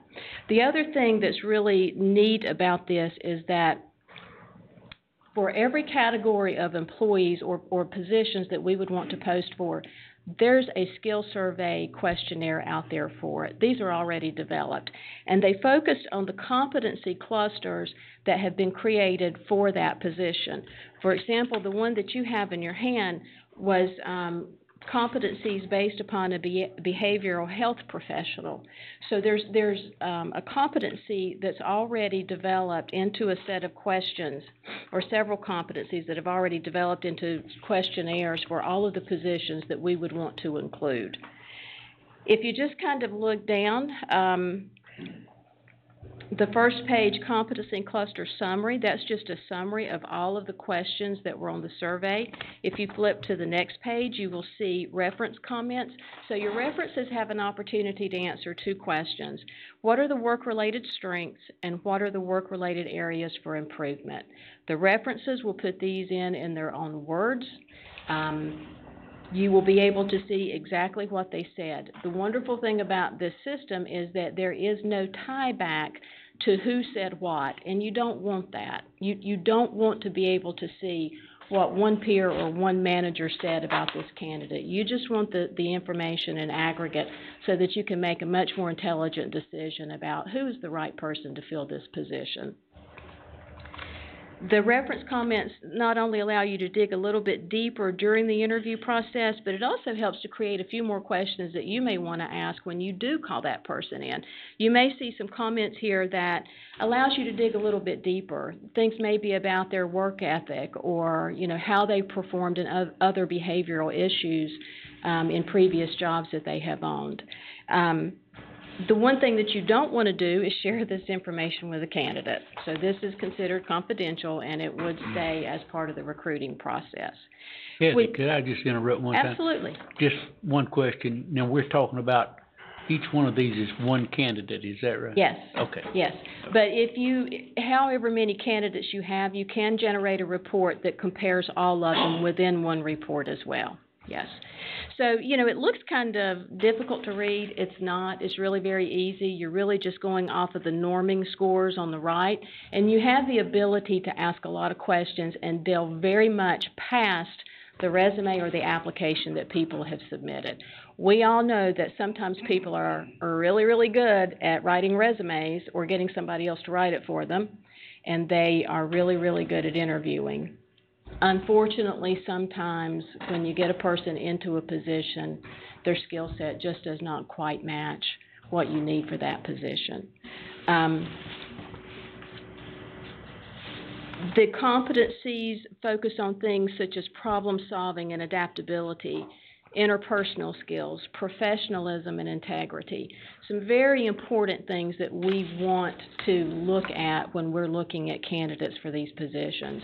S10: The other thing that's really neat about this is that for every category of employees or positions that we would want to post for, there's a skill survey questionnaire out there for it. These are already developed, and they focused on the competency clusters that have been created for that position. For example, the one that you have in your hand was competencies based upon a behavioral health professional. So there's a competency that's already developed into a set of questions, or several competencies that have already developed into questionnaires for all of the positions that we would want to include. If you just kind of look down, the first page, competency cluster summary, that's just a summary of all of the questions that were on the survey. If you flip to the next page, you will see reference comments. So your references have an opportunity to answer two questions. What are the work-related strengths, and what are the work-related areas for improvement? The references will put these in their own words. You will be able to see exactly what they said. The wonderful thing about this system is that there is no tie back to who said what, and you don't want that. You don't want to be able to see what one peer or one manager said about this candidate. You just want the information in aggregate so that you can make a much more intelligent decision about who is the right person to fill this position. The reference comments not only allow you to dig a little bit deeper during the interview process, but it also helps to create a few more questions that you may want to ask when you do call that person in. You may see some comments here that allows you to dig a little bit deeper. Things may be about their work ethic, or how they performed in other behavioral issues in previous jobs that they have owned. The one thing that you don't want to do is share this information with a candidate. So this is considered confidential, and it would stay as part of the recruiting process.
S6: Kathy, could I just interrupt one time?
S10: Absolutely.
S6: Just one question. Now, we're talking about each one of these is one candidate, is that right?
S10: Yes.
S6: Okay.
S10: Yes. But however many candidates you have, you can generate a report that compares all of them within one report as well. Yes. So, it looks kind of difficult to read. It's not. It's really very easy. You're really just going off of the norming scores on the right, and you have the ability to ask a lot of questions and delve very much past the resume or the application that people have submitted. We all know that sometimes people are really, really good at writing resumes or getting somebody else to write it for them, and they are really, really good at interviewing. Unfortunately, sometimes when you get a person into a position, their skill set just does not quite match what you need for that position. The competencies focus on things such as problem solving and adaptability, interpersonal skills, professionalism, and integrity. Some very important things that we want to look at when we're looking at candidates for these positions.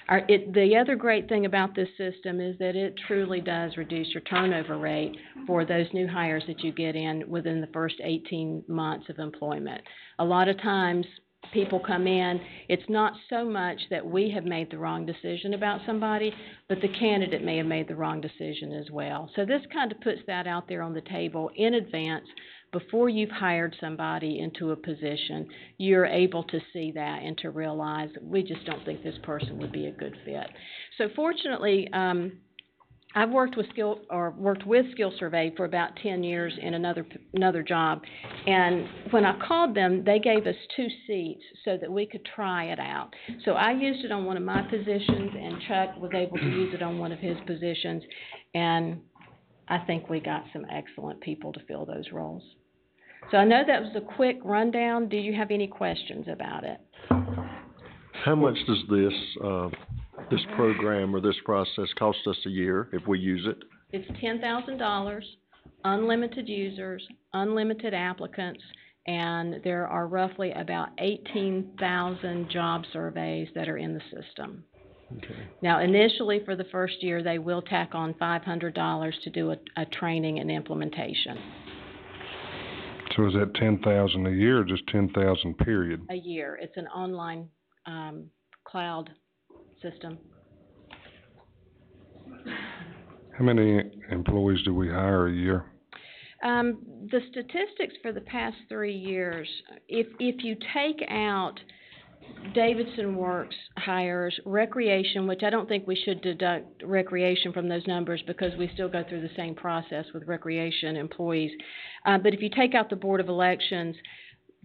S10: The other great thing about this system is that it truly does reduce your turnover rate for those new hires that you get in within the first 18 months of employment. A lot of times people come in, it's not so much that we have made the wrong decision about somebody, but the candidate may have made the wrong decision as well. So this kind of puts that out there on the table in advance. Before you've hired somebody into a position, you're able to see that and to realize we just don't think this person would be a good fit. So fortunately, I've worked with Skill Survey for about 10 years in another job. And when I called them, they gave us 2 seats so that we could try it out. So I used it on one of my positions, and Chuck was able to use it on one of his positions. And I think we got some excellent people to fill those roles. So I know that was a quick rundown. Do you have any questions about it?
S2: How much does this program or this process cost us a year if we use it?
S10: It's $10,000, unlimited users, unlimited applicants, and there are roughly about 18,000 job surveys that are in the system.
S2: Okay.
S10: Now, initially for the first year, they will tack on $500 to do a training and implementation.
S8: So is that 10,000 a year or just 10,000 period?
S10: A year. It's an online cloud system.
S8: How many employees do we hire a year?
S10: The statistics for the past 3 years, if you take out Davidson Works hires, recreation, which I don't think we should deduct recreation from those numbers because we still go through the same process with recreation employees. But if you take out the Board of Elections,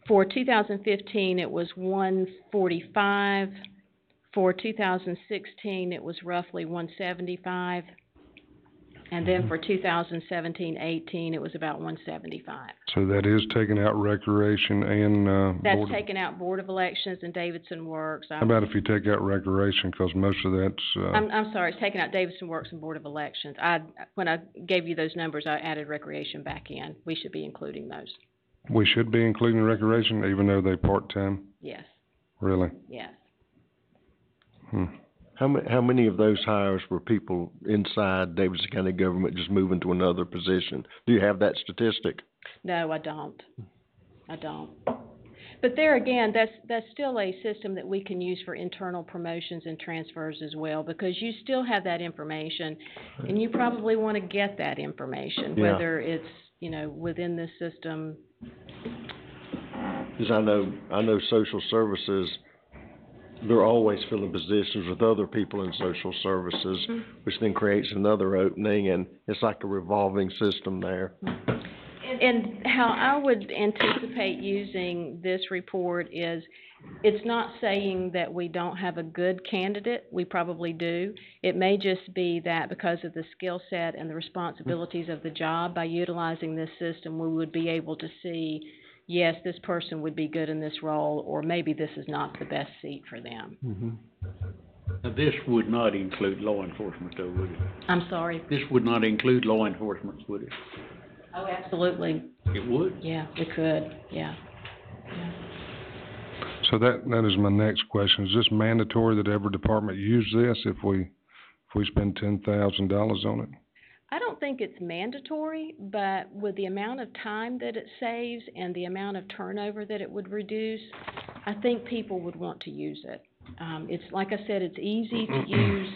S10: for 2015 it was 145. For 2016 it was roughly 175. And then for 2017-18 it was about 175.
S8: So that is taking out recreation and
S10: That's taking out Board of Elections and Davidson Works.
S8: How about if you take out recreation, because most of that's...
S10: I'm sorry, it's taking out Davidson Works and Board of Elections. When I gave you those numbers, I added recreation back in. We should be including those.
S8: We should be including recreation even though they're part-time?
S10: Yes.
S8: Really?
S10: Yes.
S2: How many of those hires were people inside Davidson County government just moving to another position? Do you have that statistic?
S10: No, I don't. But there again, that's still a system that we can use for internal promotions and transfers as well, because you still have that information, and you probably want to get that information, whether it's, within this system.
S2: Because I know social services, they're always filling positions with other people in social services, which then creates another opening, and it's like a revolving system there.
S10: And how I would anticipate using this report is, it's not saying that we don't have a good candidate. We probably do. It may just be that because of the skill set and the responsibilities of the job, by utilizing this system, we would be able to see, yes, this person would be good in this role, or maybe this is not the best seat for them.
S6: Now, this would not include law enforcement, though, would it?
S10: I'm sorry?
S6: This would not include law enforcement, would it?
S10: Oh, absolutely.
S6: It would?
S10: Yeah, it could, yeah.
S8: So that is my next question. Is this mandatory that every department use this if we spend $10,000 on it?
S10: I don't think it's mandatory, but with the amount of time that it saves and the amount of turnover that it would reduce, I think people would want to use it. It's, like I said, it's easy to use.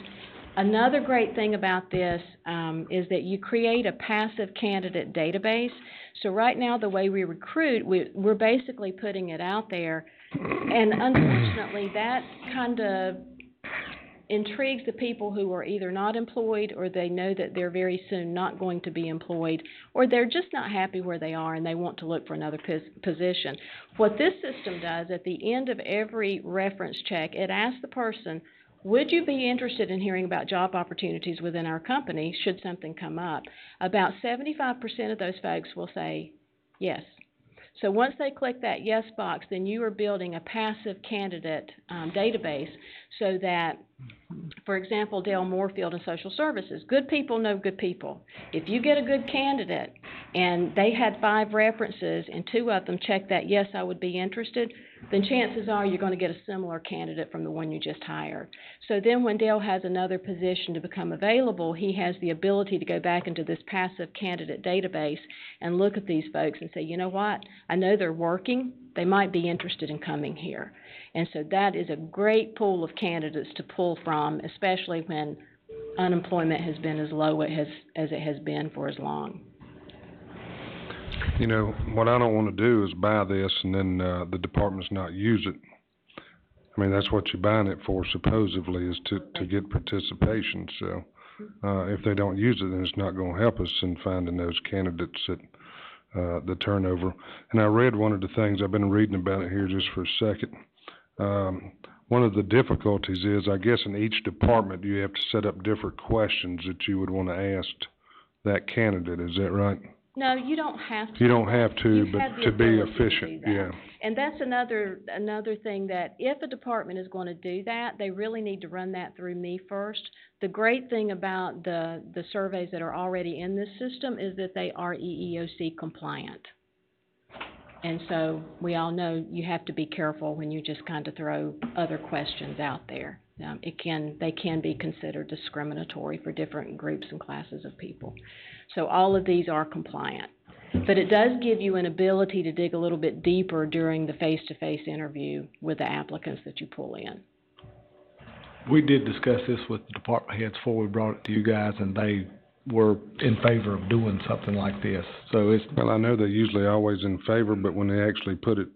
S10: Another great thing about this is that you create a passive candidate database. So right now, the way we recruit, we're basically putting it out there, and unfortunately, that kind of intrigues the people who are either not employed, or they know that they're very soon not going to be employed, or they're just not happy where they are and they want to look for another position. What this system does, at the end of every reference check, it asks the person, would you be interested in hearing about job opportunities within our company should something come up? About 75% of those folks will say yes. So once they click that yes box, then you are building a passive candidate database so that, for example, Dale Moorfield in Social Services, good people know good people. If you get a good candidate and they had 5 references and 2 of them check that yes, I would be interested, then chances are you're going to get a similar candidate from the one you just hired. So then when Dale has another position to become available, he has the ability to go back into this passive candidate database and look at these folks and say, you know what, I know they're working, they might be interested in coming here. And so that is a great pool of candidates to pull from, especially when unemployment has been as low as it has been for as long.
S8: You know, what I don't want to do is buy this and then the department's not use it. I mean, that's what you're buying it for, supposedly, is to get participation. So If they don't use it, then it's not gonna help us in finding those candidates that, the turnover. And I read one of the things, I've been reading about it here just for a second. One of the difficulties is, I guess in each department, you have to set up different questions that you would wanna ask that candidate, is that right?
S10: No, you don't have to.
S8: You don't have to,
S10: You
S8: but
S10: have the
S8: to be
S10: ability to do
S8: efficient,
S10: that.
S8: yeah.
S10: And that's another thing, that if a department is gonna do that, they really need to run that through me first. The great thing about the surveys that are already in this system is that they are EEOC compliant. And so, we all know you have to be careful when you just kind of throw other questions out there. They can be considered discriminatory for different groups and classes of people. So all of these are compliant. But it does give you an ability to dig a little bit deeper during the face-to-face interview with the applicants that you pull in.
S7: We did discuss this with the department heads before we brought it to you guys, and they were in favor of doing something like this. So it's.
S8: Well, I know they're usually always in favor, but when they actually put it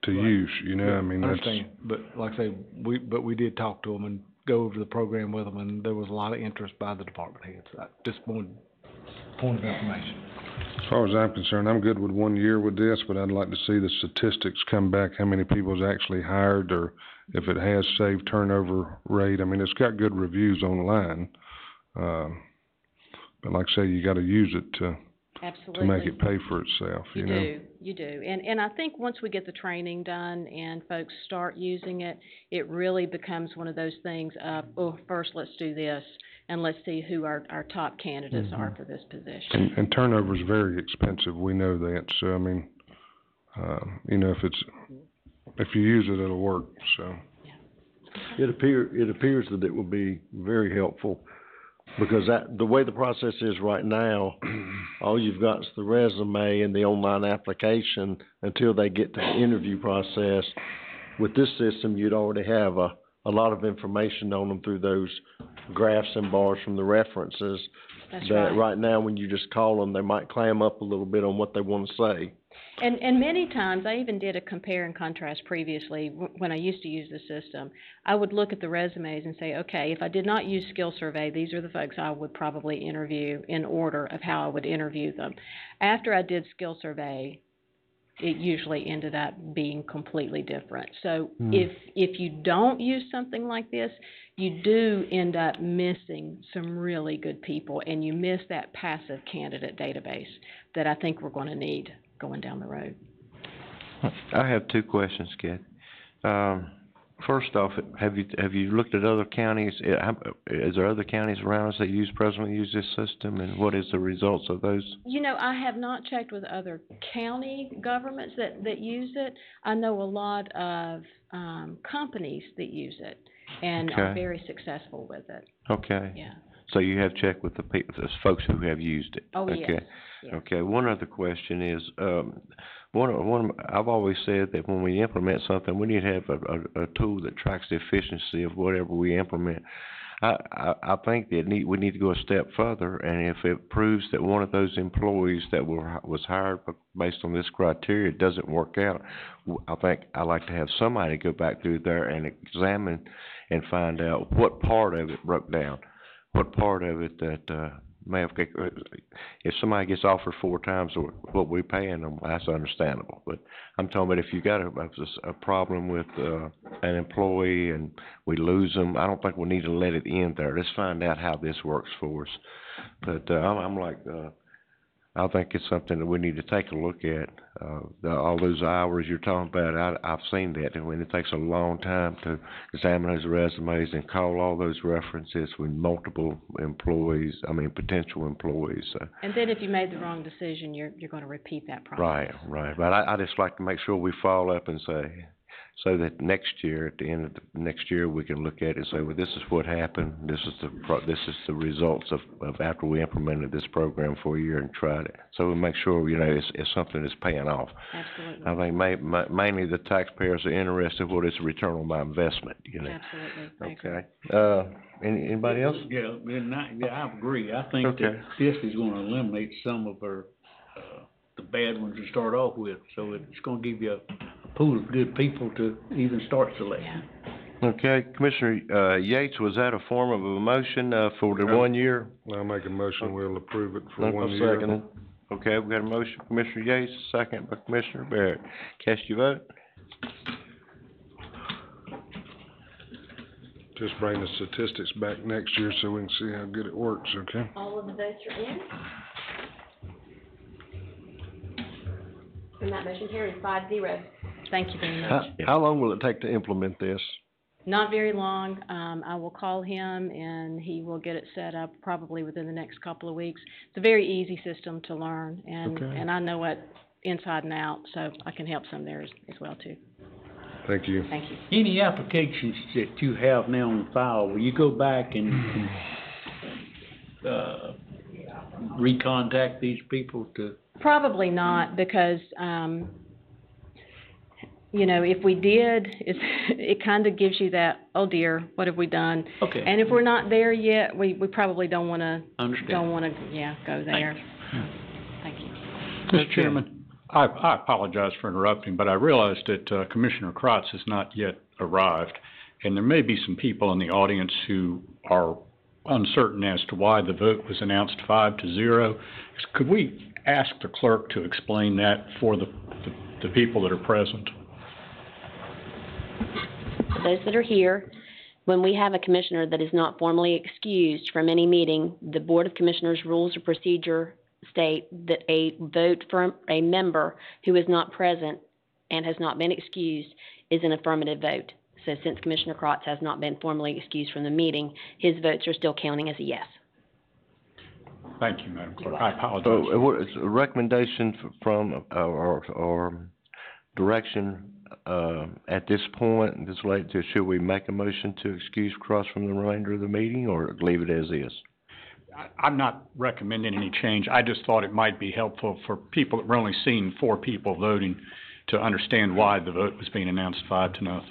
S8: to use, you know, I mean,
S7: I
S8: that's.
S7: understand, but like I say, we did talk to them and go over the program with them, and there was a lot of interest by the department heads. Just one point of information.
S8: As far as I'm concerned, I'm good with 1 year with this, but I'd like to see the statistics come back, how many people's actually hired, or if it has saved turnover rate. I mean, it's got good reviews online. But like I say, you gotta use it to
S10: Absolutely.
S8: make it pay for itself, you know?
S10: You do. And I think once we get the training done and folks start using it, it really becomes one of those things of, first let's do this, and let's see who our top candidates are for this position.
S8: And turnover is very expensive, we know that, so I mean, you know, if you use it, it'll work, so.
S2: It appears that it will be very helpful, because the way the process is right now, all you've got is the resume and the online application until they get to the interview process. With this system, you'd already have a lot of information on them through those graphs and bars from the references.
S10: That's
S2: that right now, when you just call them, they might clam up a little bit on what they want to say.
S10: And many times, I even did a compare and contrast previously, when I used to use the system. I would look at the resumes and say, okay, if I did not use Skill Survey, these are the folks I would probably interview in order of how I would interview them. After I did Skill Survey, it usually ended up being completely different. So if you don't use something like this, you do end up missing some really good people, and you miss that passive candidate database that I think we're going to need going down the road.
S1: I have two questions, Kathy. First off, have you looked at other counties? Is there other counties around us that presently use this system, and what is the results of those?
S10: You know, I have not checked with other county governments that use it. I know a lot of companies that use it and are very successful with it.
S1: Okay.
S10: Yeah.
S1: So you have checked with the folks who have used it?
S10: Oh,
S1: okay.
S10: Yes.
S1: Okay, one other question is, I've always said that when we implement something, we need to have a tool that tracks the efficiency of whatever we implement. I think that we need to go a step further, and if it proves that one of those employees that was hired based on this criteria doesn't work out, I think I'd like to have somebody go back through there and examine and find out what part of it broke down, what part of it that may have, if somebody gets offered 4 times what we're paying them, that's understandable. But I'm talking about if you got a problem with an employee and we lose them, I don't think we need to let it end there. Let's find out how this works for us. But I think it's something that we need to take a look at. All those hours you're talking about, I've seen that, and when it takes a long time to examine those resumes and call all those references with multiple potential employees.
S10: And then if you made the wrong decision, you're going to repeat that process.
S1: Right. But I just like to make sure we follow up and say, so that next year, at the end of the next year, we can look at it and say, well, this is what happened. This is the results of after we implemented this program for a year and tried it. So we make sure, it's something that's paying off.
S10: Absolutely.
S1: I think mainly the taxpayers are interested in what is the return on my investment,
S10: Absolutely.
S1: Okay. Anybody else?
S6: Yeah, I agree. I think that this is going to eliminate some of the bad ones to start off with. So it's going to give you a pool of good people to even start selecting.
S1: Okay, Commissioner, Yates, was that a form of a motion, for the 1 year?
S8: I'll make a motion, we'll approve it for
S1: I'll
S8: 1 year.
S1: second it. Okay, we got a motion, Commissioner Yates, second by Commissioner Barrett. Cast your vote.
S8: Just bring the statistics back next year so we can see how good it works, okay?
S5: All of the votes are in. And that motion carries 5-0.
S10: Thank you very much.
S2: How long will it take to implement this?
S10: Not very long. I will call him and he will get it set up probably within the next couple of weeks. It's a very easy system to learn
S2: Okay.
S10: and I know it inside and out, so I can help some there as well too.
S8: Thank you.
S10: Thank you.
S6: Any applications that you have now on file, will you go back and recontact these people to?
S10: Probably not, because, you know, if we did, it kind of gives you that, oh dear, what have we done?
S6: Okay.
S10: And if we're not there yet, we probably don't wanna,
S6: Understand.
S10: go there. Thank you.
S7: Mr. Chairman, I apologize for interrupting, but I realized that Commissioner Kratz has not yet arrived, and there may be some people in the audience who are uncertain as to why the vote was announced 5-0. Could we ask the clerk to explain that for the people that are present?
S5: For those that are here, when we have a commissioner that is not formally excused from any meeting, the Board of Commissioners Rules of Procedure state that a vote from a member who is not present and has not been excused is an affirmative vote. So since Commissioner Kratz has not been formally excused from the meeting, his votes are still counting as a yes.
S7: Thank you, Madam Clerk. I apologize.
S1: So, what is a recommendation from, or direction, at this point, this late, should we make a motion to excuse Cross from the remainder of the meeting, or leave it as is?
S7: I'm not recommending any change. I just thought it might be helpful for people that were only seeing 4 people voting to understand why the vote was being announced 5-0.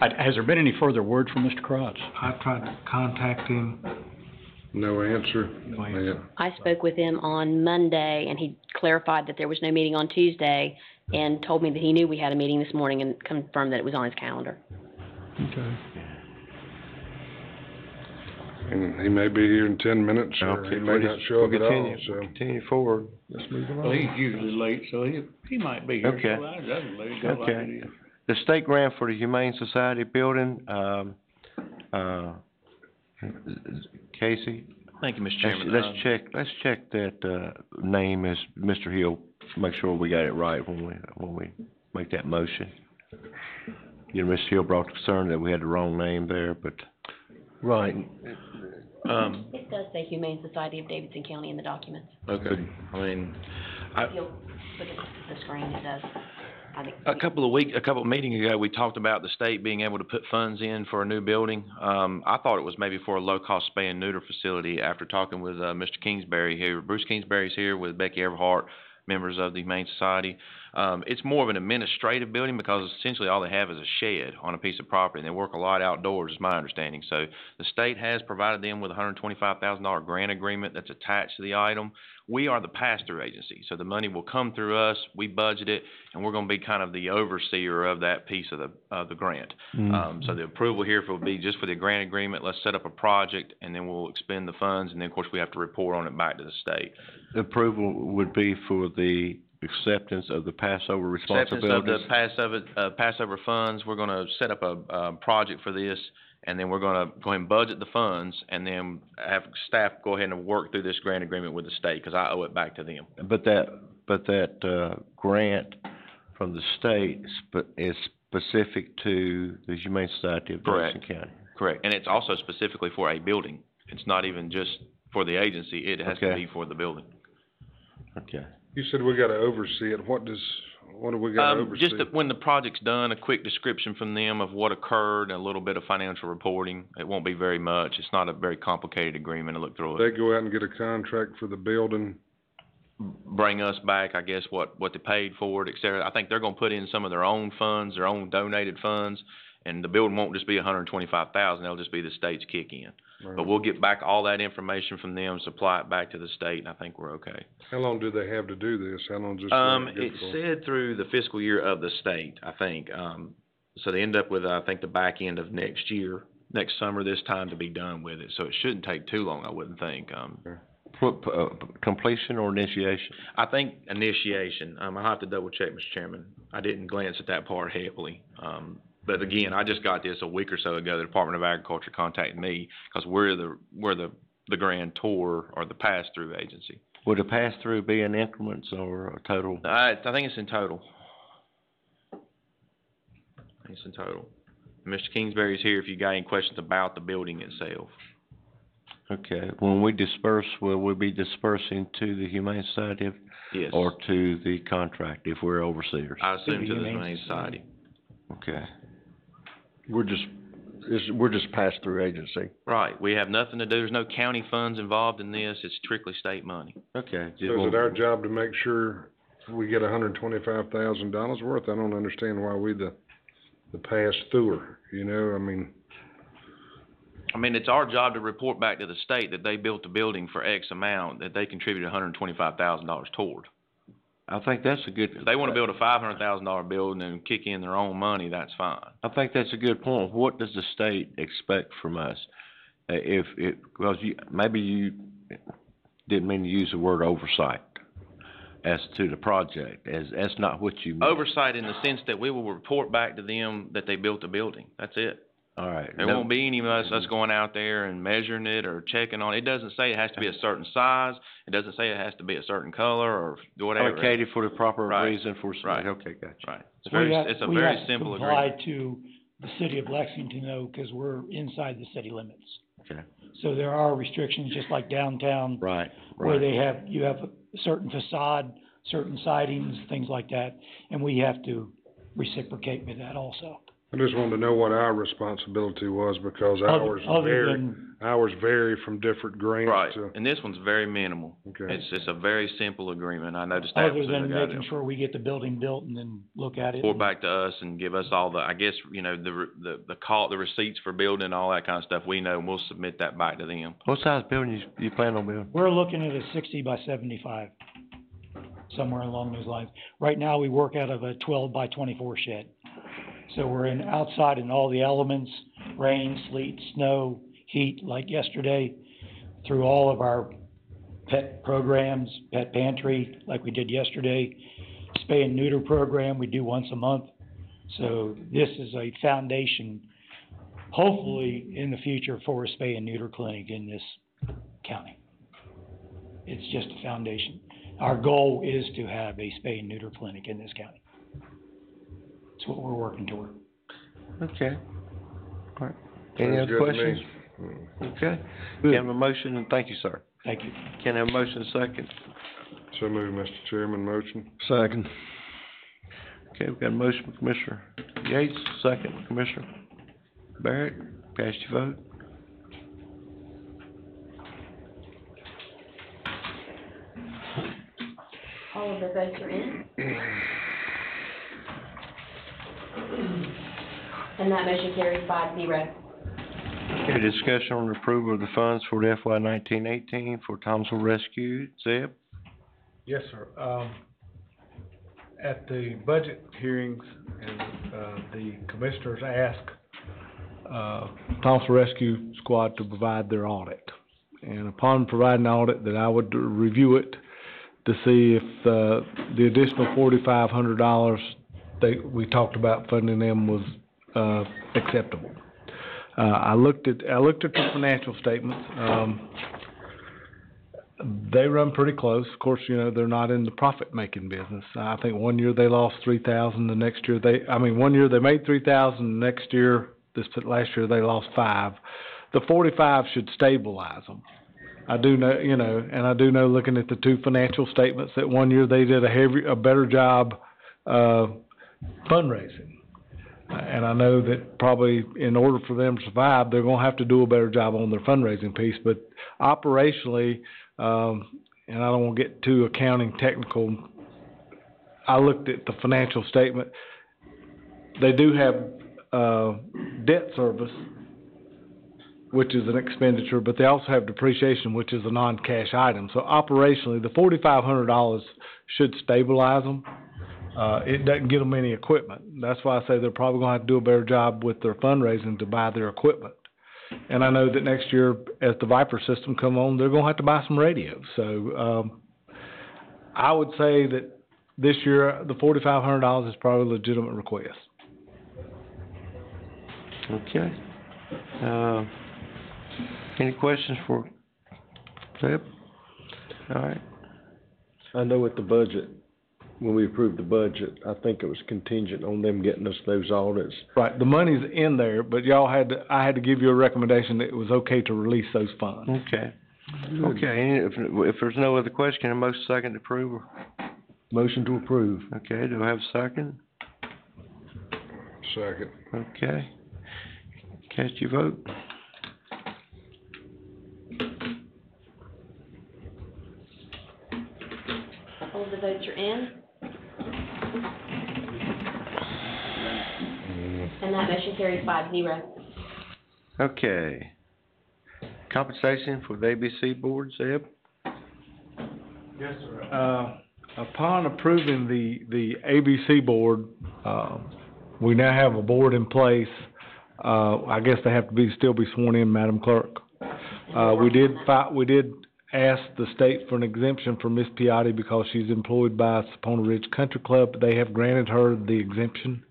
S7: Has there been any further word from Mr. Kratz?
S11: I've tried to contact him.
S8: No answer?
S11: No answer.
S5: I spoke with him on Monday, and he clarified that there was no meeting on Tuesday, and told me that he knew we had a meeting this morning and confirmed that it was on his calendar.
S2: Okay.
S8: And he may be here in 10 minutes, or he may not show up at all, so.
S1: Continue forward.
S2: Let's move
S6: Well,
S2: along.
S6: he's usually late, so he might be here,
S1: Okay.
S6: so I doesn't let it go like
S1: Okay.
S6: it is.
S1: The state grant for the Humane Society building, Casey?
S12: Thank you, Mr. Chairman.
S1: Let's check that, name as Mr. Hill, make sure we got it right when we make that motion. You know, Mr. Hill brought concern that we had the wrong name there, but.
S2: Right.
S5: It does say Humane Society of Davidson County in the documents.
S12: Okay, I mean,
S5: If you'll look at the screen, it does. I think
S12: a couple of meetings ago, we talked about the state being able to put funds in for a new building. I thought it was maybe for a low-cost spay and neuter facility after talking with, Mr. Kingsbury here. Bruce Kingsbury's here with Becky Everhart, members of the Humane Society. It's more of an administrative building because essentially all they have is a shed on a piece of property, and they work a lot outdoors, is my understanding. So the state has provided them with a $125,000 grant agreement that's attached to the item. We are the pass-through agency, so the money will come through us, we budget it, and we're gonna be kind of the overseer of that piece of the grant. So the approval here will be just for the grant agreement. Let's set up a project, and then we'll expend the funds, and then, of course, we have to report on it back to the state.
S1: The approval would be for the acceptance of the Passover responsibilities?
S12: Acceptance of the Passover funds. We're gonna set up a project for this, and then we're gonna go ahead and budget the funds, and then have staff go ahead and work through this grant agreement with the state, because I owe it back to them.
S1: But that grant from the state is specific to the Humane Society of Davidson County?
S12: Correct, and it's also specifically for a building. It's not even just for the agency, it has to be for the building.
S1: Okay.
S8: You said we gotta oversee it. What do we gotta oversee?
S12: Just when the project's done, a quick description from them of what occurred, and a little bit of financial reporting. It won't be very much. It's not a very complicated agreement to look through it.
S8: They go out and get a contract for the building.
S12: Bring us back, I guess, what they paid for it, et cetera. I think they're gonna put in some of their own funds, their own donated funds, and the building won't just be $125,000, it'll just be the state's kick in.
S8: Right.
S12: But we'll get back all that information from them, supply it back to the state, and I think we're okay.
S8: How long do they have to do this? How long does this
S12: It said through the fiscal year of the state, I think. So they end up with, I think, the back end of next year, next summer this time to be done with it. So it shouldn't take too long, I wouldn't think.
S1: Completion or initiation?
S12: I think initiation. I'll have to double check, Mr. Chairman. I didn't glance at that part heavily. But again, I just got this a week or so ago. The Department of Agriculture contacted me because we're the grantor or the pass-through agency.
S1: Would a pass-through be in increments or a total?
S12: I think it's in total. It's in total. Mr. Kingsbury's here if you got any questions about the building itself.
S1: Okay, when we disperse, will we be dispersing to the Humane Society
S12: Yes.
S1: or to the contract if we're overseers?
S12: I assume to the Humane Society.
S1: Okay.
S2: We're just pass-through agency.
S12: Right. We have nothing to do. There's no county funds involved in this. It's strictly state money.
S1: Okay.
S8: So is it our job to make sure we get $125,000 worth? I don't understand why we the pass-througher, you know, I mean,
S12: it's our job to report back to the state that they built the building for X amount, that they contributed $125,000 toward.
S1: I think that's a good.
S12: If they want to build a $500,000 building and kick in their own money, that's fine.
S1: I think that's a good point. What does the state expect from us? Maybe you didn't mean to use the word oversight as to the project, that's not what you mean.
S12: Oversight in the sense that we will report back to them that they built the building. That's it.
S1: All right.
S12: There won't be any of us going out there and measuring it or checking on it. It doesn't say it has to be a certain size. It doesn't say it has to be a certain color or whatever.
S1: Allocated for the proper
S12: Right.
S1: reason for.
S12: Right.
S1: Okay, gotcha.
S12: Right. It's a very simple agreement.
S13: We have to comply to the city of Lexington though, because we're inside the city limits.
S1: Okay.
S13: So there are restrictions, just like downtown.
S1: Right.
S13: Where you have a certain facade, certain sidings, things like that, and we have to reciprocate with that also.
S8: I just wanted to know what our responsibility was because ours vary from different grants.
S12: Right, and this one's very minimal.
S8: Okay.
S12: It's a very simple agreement. I know the staff
S13: Other
S12: was
S13: than making sure we get the building built and then look at it.
S12: report back to us and give us all the, I guess, you know, the receipts for building, all that kind of stuff. We know, and we'll submit that back to them.
S1: What size building you plan on building?
S13: We're looking at a 60 by 75, somewhere along those lines. Right now, we work out of a 12 by 24 shed. So we're outside in all the elements, rain, sleet, snow, heat, like yesterday, through all of our pet programs, pet pantry, like we did yesterday, spay and neuter program we do once a month. So this is a foundation, hopefully in the future, for a spay and neuter clinic in this county. It's just a foundation. Our goal is to have a spay and neuter clinic in this county. That's what we're working toward.
S1: Okay. All right. Any
S8: Sounds
S1: other
S8: good to
S1: questions?
S8: me.
S1: Okay. Can I have a motion, and thank you, sir.
S13: Thank you.
S1: Can I have a motion second?
S8: So moved, Mr. Chairman, motion.
S2: Second.
S1: Okay, we've got a motion from Commissioner Yates, second from Commissioner Barrett. Cast your vote.
S5: All of the votes are in. And that motion carries 5-0.
S1: Okay, discussion on the approval of the funds for the FY 1918 for Thomasville Rescue. Zeb?
S11: Yes, sir. At the budget hearings, and, the commissioners asked,
S7: Thomasville Rescue Squad to provide their audit. And upon providing the audit, that I would review it to see if, the additional $4,500 we talked about funding them was, acceptable. I looked at the financial statements. They run pretty close. Of course, you know, they're not in the profit-making business. I think one year they lost $3,000, the next year one year they made $3,000, the next year, last year they lost $5,000. The 45 should stabilize them. I do know, you know, and I do know looking at the two financial statements that one year they did a better job, fundraising. And I know that probably in order for them to survive, they're gonna have to do a better job on their fundraising piece, but operationally, and I don't wanna get too accounting technical, I looked at the financial statement. They do have, debt service, which is an expenditure, but they also have depreciation, which is a non-cash item. So operationally, the $4,500 should stabilize them. it doesn't get them any equipment. That's why I say they're probably gonna have to do a better job with their fundraising to buy their equipment. And I know that next year, as the Viper system come on, they're gonna have to buy some radios. So, I would say that this year, the $4,500 is probably a legitimate request.
S1: Okay. Any questions for Zeb? All right.
S2: I know with the budget, when we approved the budget, I think it was contingent on them getting us those audits.
S7: Right, the money's in there, but I had to give you a recommendation that it was okay to release those funds.
S1: Okay. Okay, if there's no other question, a motion second to approve.
S2: Motion to approve.
S1: Okay, do I have a second?
S8: Second.
S1: Okay. Cast your vote.
S5: All of the votes are in. And that motion carries 5-0.
S1: Okay. Compensation for the ABC board, Zeb?
S7: Yes, sir. Upon approving the ABC board, we now have a board in place. I guess they have to still be sworn in, Madam Clerk. We did ask the state for an exemption for Miss Piatti because she's employed by Sapona Ridge Country Club. They have granted her the exemption.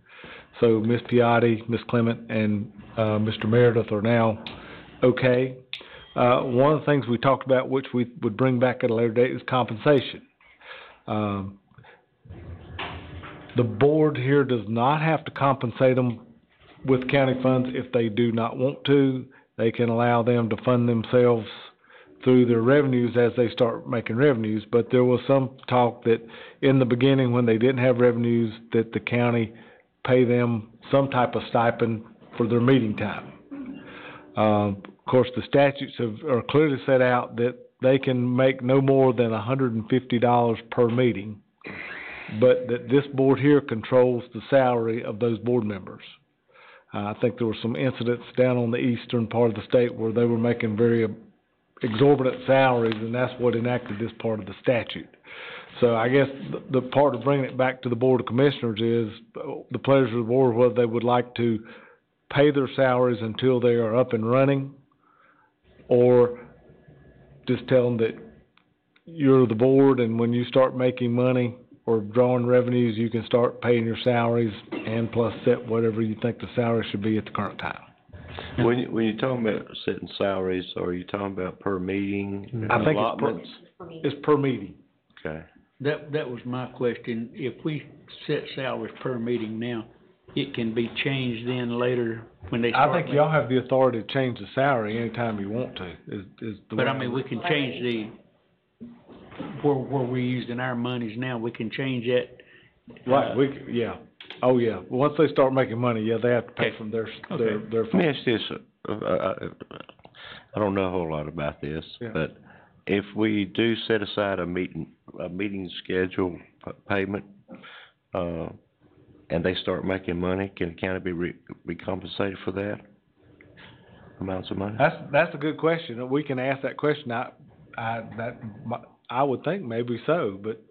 S7: So Miss Piatti, Miss Clement, and Mr. Meredith are now okay. One of the things we talked about, which we would bring back at a later date, is compensation. The board here does not have to compensate them with county funds if they do not want to. They can allow them to fund themselves through their revenues as they start making revenues. But there was some talk that in the beginning, when they didn't have revenues, that the county pay them some type of stipend for their meeting time. Of course, the statutes are clearly set out that they can make no more than $150 per meeting, but that this board here controls the salary of those board members. I think there were some incidents down on the eastern part of the state where they were making very exorbitant salaries, and that's what enacted this part of the statute. So I guess the part of bringing it back to the Board of Commissioners is the pleasure of the board, whether they would like to pay their salaries until they are up and running, or just tell them that you're the board, and when you start making money or drawing revenues, you can start paying your salaries and plus set whatever you think the salary should be at the current time.
S1: When you're talking about setting salaries, are you talking about per meeting?
S7: I think
S1: allotments?
S7: it's per meeting.
S1: Okay.
S6: That was my question. If we set salaries per meeting now, it can be changed then later when they start.
S7: I think y'all have the authority to change the salary anytime you want to,
S6: But I mean, we can change where we're using our monies now, we can change that.
S1: Right,
S7: yeah. Oh, yeah. Once they start making money, yeah, they have to pay from their
S1: Let me ask this, I don't know a whole lot about this, but if we do set aside a meeting schedule payment, and they start making money, can the county be compensated for that? Amounts of money?
S7: That's a good question. We can ask that question. I would think maybe so, but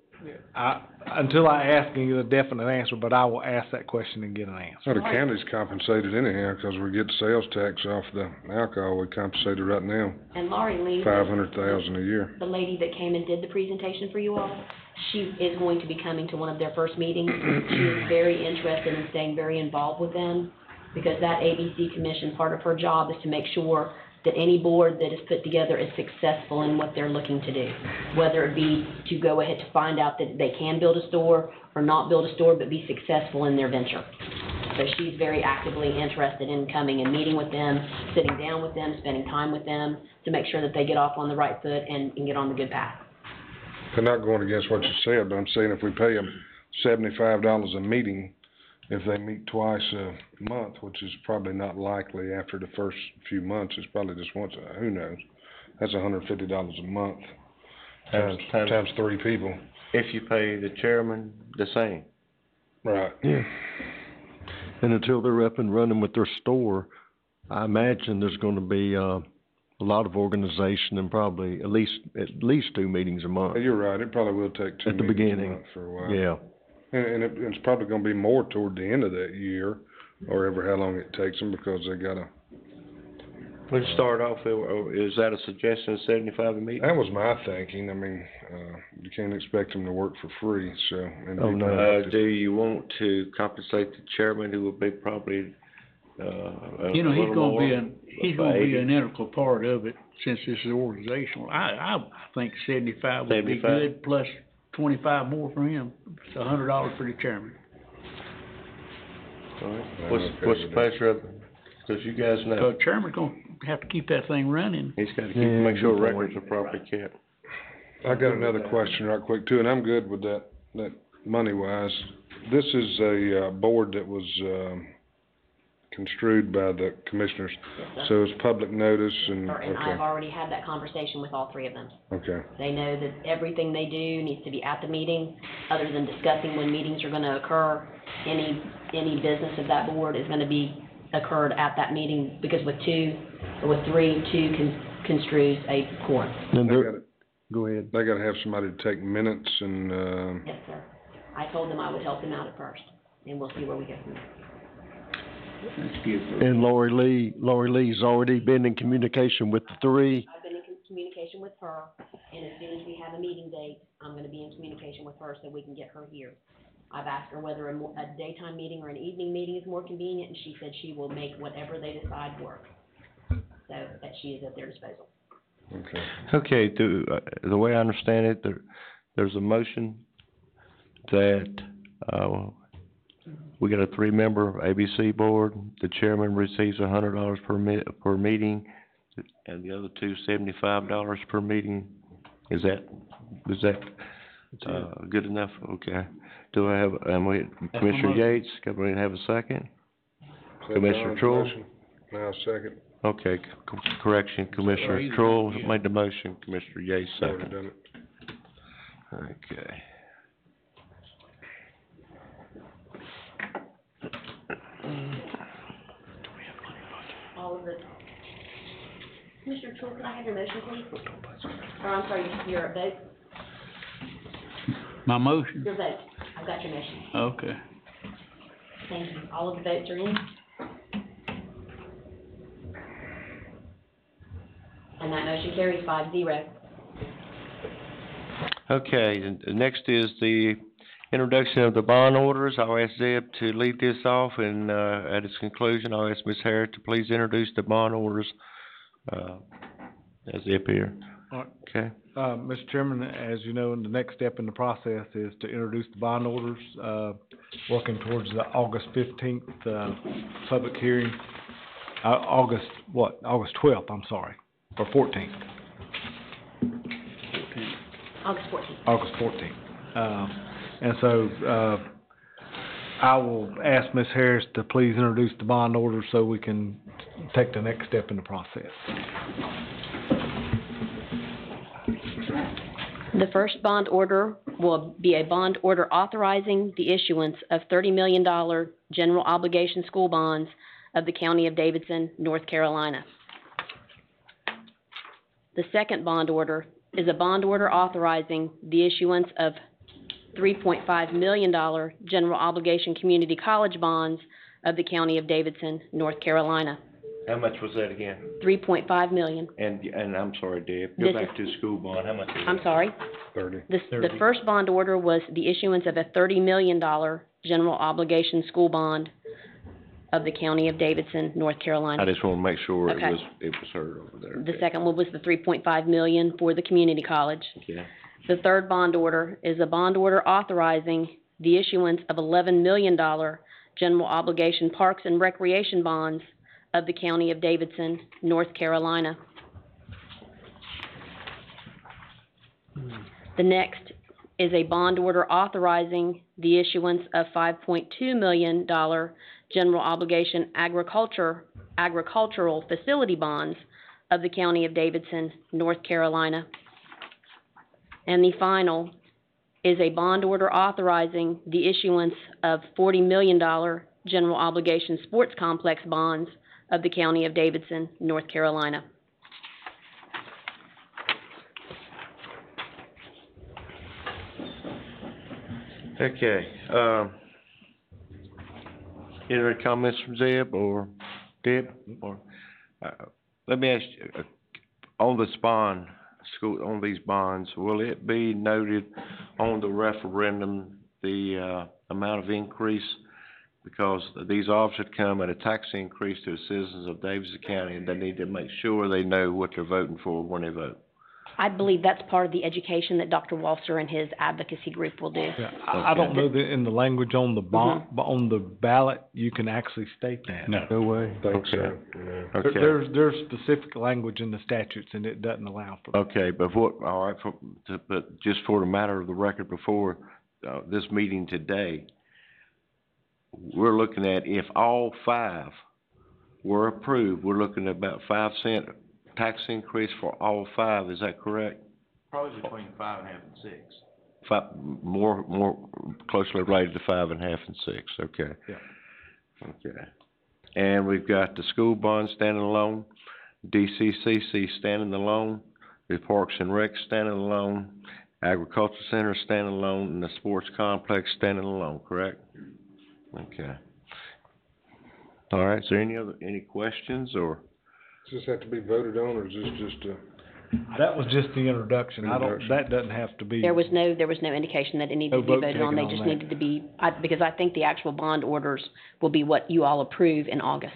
S7: until I ask and get a definite answer, but I will ask that question and get an answer.
S8: Well, the county's compensated anyhow, because we get sales tax off the alcohol, we compensated right now.
S5: And Laurie Lee,
S8: $500,000 a year.
S5: the lady that came and did the presentation for you all, she is going to be coming to one of their first meetings. She is very interested in staying very involved with them, because that ABC commission, part of her job is to make sure that any board that is put together is successful in what they're looking to do. Whether it be to go ahead to find out that they can build a store or not build a store, but be successful in their venture. So she's very actively interested in coming and meeting with them, sitting down with them, spending time with them to make sure that they get off on the right foot and get on the good path.
S8: I'm not going against what you said, but I'm saying if we pay them $75 a meeting, if they meet twice a month, which is probably not likely after the first few months, it's probably just once, who knows? That's $150 a month, times 3 people.
S1: If you pay the chairman the same.
S8: Right.
S2: Yeah. And until they're up and running with their store, I imagine there's gonna be, a lot of organization and probably at least 2 meetings a month.
S8: You're right, it probably will take 2
S2: at the
S8: meetings a
S2: beginning.
S8: month for a while.
S2: Yeah.
S8: And it's probably gonna be more toward the end of that year, or ever how long it takes them, because they gotta,
S1: Let's start off, is that a suggestion of 75 a meeting?
S8: that was my thinking. I mean, you can't expect them to work for free, so. and
S2: Oh,
S8: be
S2: no.
S8: productive.
S1: Do you want to compensate the chairman, who will be probably,
S6: You know, he's gonna be
S1: he's
S6: an integral part of it, since this is organizational. I think 75 would be
S1: 75?
S6: good, plus 25 more for him. It's $100 for the chairman.
S1: All right.
S8: I'm
S1: What's
S8: okay
S1: the
S8: with
S1: pleasure of, because you guys know,
S6: So the chairman's gonna have to keep that thing running.
S1: he's gotta
S2: Yeah,
S1: make sure
S2: good point.
S1: records are properly kept.
S8: I got another question right quick too, and I'm good with that money wise. This is a, board that was, construed by the commissioners, so it's public notice and,
S5: And I've
S8: okay,
S5: already had that conversation with all three of them.
S8: okay.
S5: They know that everything they do needs to be at the meeting, other than discussing when meetings are gonna occur. Any business of that board is gonna be occurred at that meeting, because with two construes a quorum.
S2: And
S8: They
S2: there,
S8: gotta,
S2: go ahead.
S8: they gotta have somebody to take minutes and,
S5: Yes, sir. I told them I would help them out at first, and we'll see where we go from there.
S6: Let's give her.
S2: And Lori Lee's already been in communication with the three.
S5: I've been in communication with her, and as soon as we have a meeting date, I'm gonna be in communication with her so we can get her here. I've asked her whether a daytime meeting or an evening meeting is more convenient, and she said she will make whatever they decide work. So, that she is at their disposal.
S8: okay.
S1: Okay, the way I understand it, there's a motion that, we got a 3-member ABC board. The chairman receives $100 per meeting, and the other two $75 per meeting. Is that good enough? Okay. Do I have, Commissioner
S6: motion.
S1: Yates, can we have a second?
S8: Is that
S1: Commissioner
S8: Don's
S1: Troll?
S8: motion? Now, second.
S1: Okay, correction, Commissioner
S6: either
S1: Troll
S6: one, yeah.
S1: made the motion, Commissioner Yates
S8: Already
S1: second.
S8: done it.
S1: Okay.
S5: All of the, Commissioner Troy, could I have your motion, please? Or, I'm sorry, your vote,
S6: My motion?
S5: your vote. I've got your motion.
S6: Okay.
S5: Thank you. All of the votes are in. And that motion carries 5-0.
S1: Okay, and next is the introduction of the bond orders. I'll ask Zeb to lead this off, and, at its conclusion, I'll ask Ms. Harris to please introduce the bond orders, as they appear.
S11: All right.
S1: Okay?
S11: Mr. Chairman, as you know, the next step in the process is to introduce the bond orders, working towards the August 15th, public hearing. August 12th, I'm sorry, or 14th.
S5: August 14th.
S11: August 14th. And so, I will ask Ms. Harris to please introduce the bond order so we can take the next step in the process.
S5: The first bond order will be a bond order authorizing the issuance of $30 million general obligation school bonds of the County of Davidson, North Carolina. The second bond order is a bond order authorizing the issuance of $3.5 million general obligation community college bonds of the County of Davidson, North Carolina.
S1: How much was that again?
S5: $3.5 million.
S1: And I'm sorry, Deb,
S5: This
S1: go back
S5: is-
S1: to the school bond, how much is
S5: I'm
S1: it?
S5: sorry.
S8: 30.
S5: The first bond order was the issuance of a $30 million general obligation school bond of the County of Davidson, North Carolina.
S1: I just wanna make sure it
S5: Okay.
S1: was heard over there.
S5: The second one was the $3.5 million for the community college.
S1: Okay.
S5: The third bond order is a bond order authorizing the issuance of $11 million general obligation parks and recreation bonds of the County of Davidson, North Carolina. The next is a bond order authorizing the issuance of $5.2 million general obligation agricultural facility bonds of the County of Davidson, North Carolina. And the final is a bond order authorizing the issuance of $40 million general obligation sports complex bonds of the County of Davidson, North Carolina.
S1: Okay, any other comments from Zeb or Deb, or, let me ask you, on this bond, on these bonds, will it be noted on the referendum, the, amount of increase? Because these officers come at a tax increase to the citizens of Davidson County, and they need to make sure they know what they're voting for when they vote.
S5: I believe that's part of the education that Dr. Walser and his advocacy group will do.
S11: Yeah, I don't know that in the language on the bond, on the ballot, you can actually state that.
S8: No way. Think so,
S1: Okay.
S8: yeah.
S1: Okay.
S11: There's specific language in the statutes, and it doesn't allow for.
S1: Okay, but all right, but just for the matter of the record before, this meeting today, we're looking at, if all 5 were approved, we're looking at about 5-cent tax increase for all 5, is that correct?
S12: Probably between 5.5 and 6.
S1: More closely related to 5.5 and 6, okay.
S11: Yeah.
S1: Okay. And we've got the school bond standing alone, DCCC standing alone, the Parks and Rec standing alone, Agricultural Center standing alone, and the sports complex standing alone, correct? Okay. All right, is there any questions, or?
S8: Does this have to be voted on, or is this just a?
S11: That was just the introduction. That doesn't have to be.
S5: There was no indication that it needed to be
S11: vote
S5: voted on,
S11: taken
S5: they
S11: on
S5: just
S11: that.
S5: needed to be, because I think the actual bond orders will be what you all approve in August.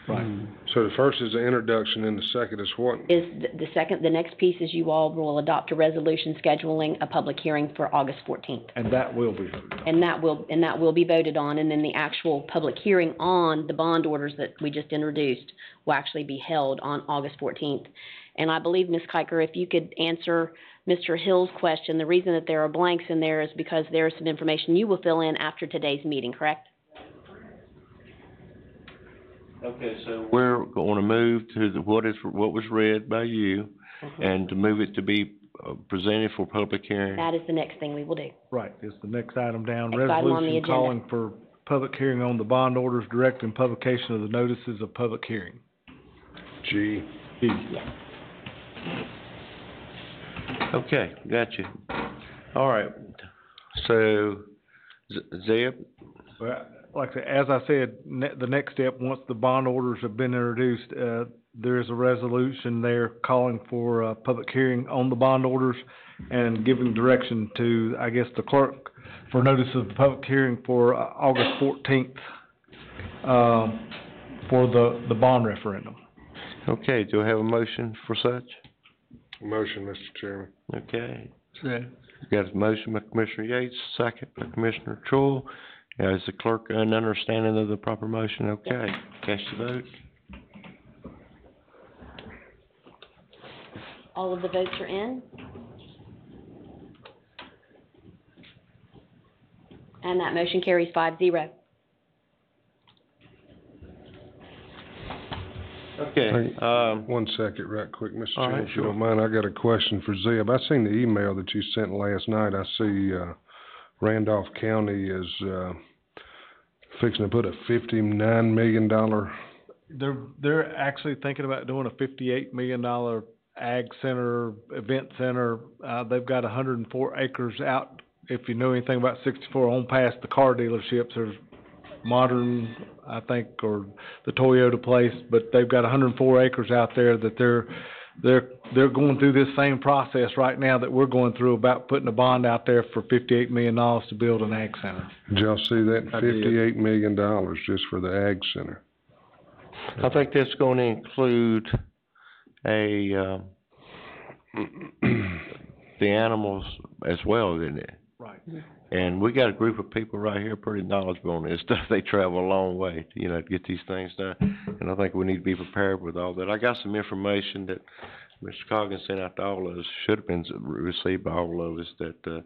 S11: Right.
S8: So the first is the introduction, and the second is what?
S5: Is the next piece is you all will adopt a resolution scheduling a public hearing for August 14th.
S11: And that will be voted on.
S5: And that will be voted on, and then the actual public hearing on the bond orders that we just introduced will actually be held on August 14th. And I believe, Ms. Kiker, if you could answer Mr. Hill's question, the reason that there are blanks in there is because there is some information you will fill in after today's meeting, correct?
S1: Okay, so we're going to move to what was read by you, and to move it to be presented for public hearing.
S5: That is the next thing we will do.
S11: Right, it's the next item down.
S5: Next item on the
S11: Resolution
S5: agenda.
S11: calling for public hearing on the bond orders, directing publication of the notices of public hearing.
S8: G.
S5: Yes.
S1: Okay, gotcha. All right, so, Zeb?
S11: Well, like, as I said, the next step, once the bond orders have been introduced, there is a resolution there calling for a public hearing on the bond orders and giving direction to, I guess, the clerk for notice of the public hearing for August 14th, for the bond referendum.
S1: Okay, do I have a motion for such?
S8: Motion, Mr. Chairman.
S1: Okay. Got a motion by Commissioner Yates, second by Commissioner Troy. Is the clerk an understanding of the proper motion? Okay, cast your vote.
S5: All of the votes are in. And that motion carries 5-0.
S1: Okay,
S8: One second, right quick, Mr.
S1: All right,
S8: Chairman, if you
S1: sure.
S8: don't mind, I got a question for Zeb. I seen the email that you sent last night. I see, Randolph County is, fixing to put a $59 million.
S11: They're actually thinking about doing a $58 million ag center, event center. They've got 104 acres out. If you know anything about 64, on past the car dealerships, there's Modern, I think, or the Toyota place, but they've got 104 acres out there that they're going through this same process right now that we're going through about putting a bond out there for $58 million to build an ag center.
S8: Did y'all see that?
S11: I did.
S8: $58 million just for the ag center.
S1: I think that's going to include the animals as well, isn't it?
S11: Right.
S1: And we got a group of people right here pretty knowledgeable on this stuff. They travel a long way, to get these things done. And I think we need to be prepared with all that. I got some information that Mr. Coggins sent out to all of us, should have been received by all of us, that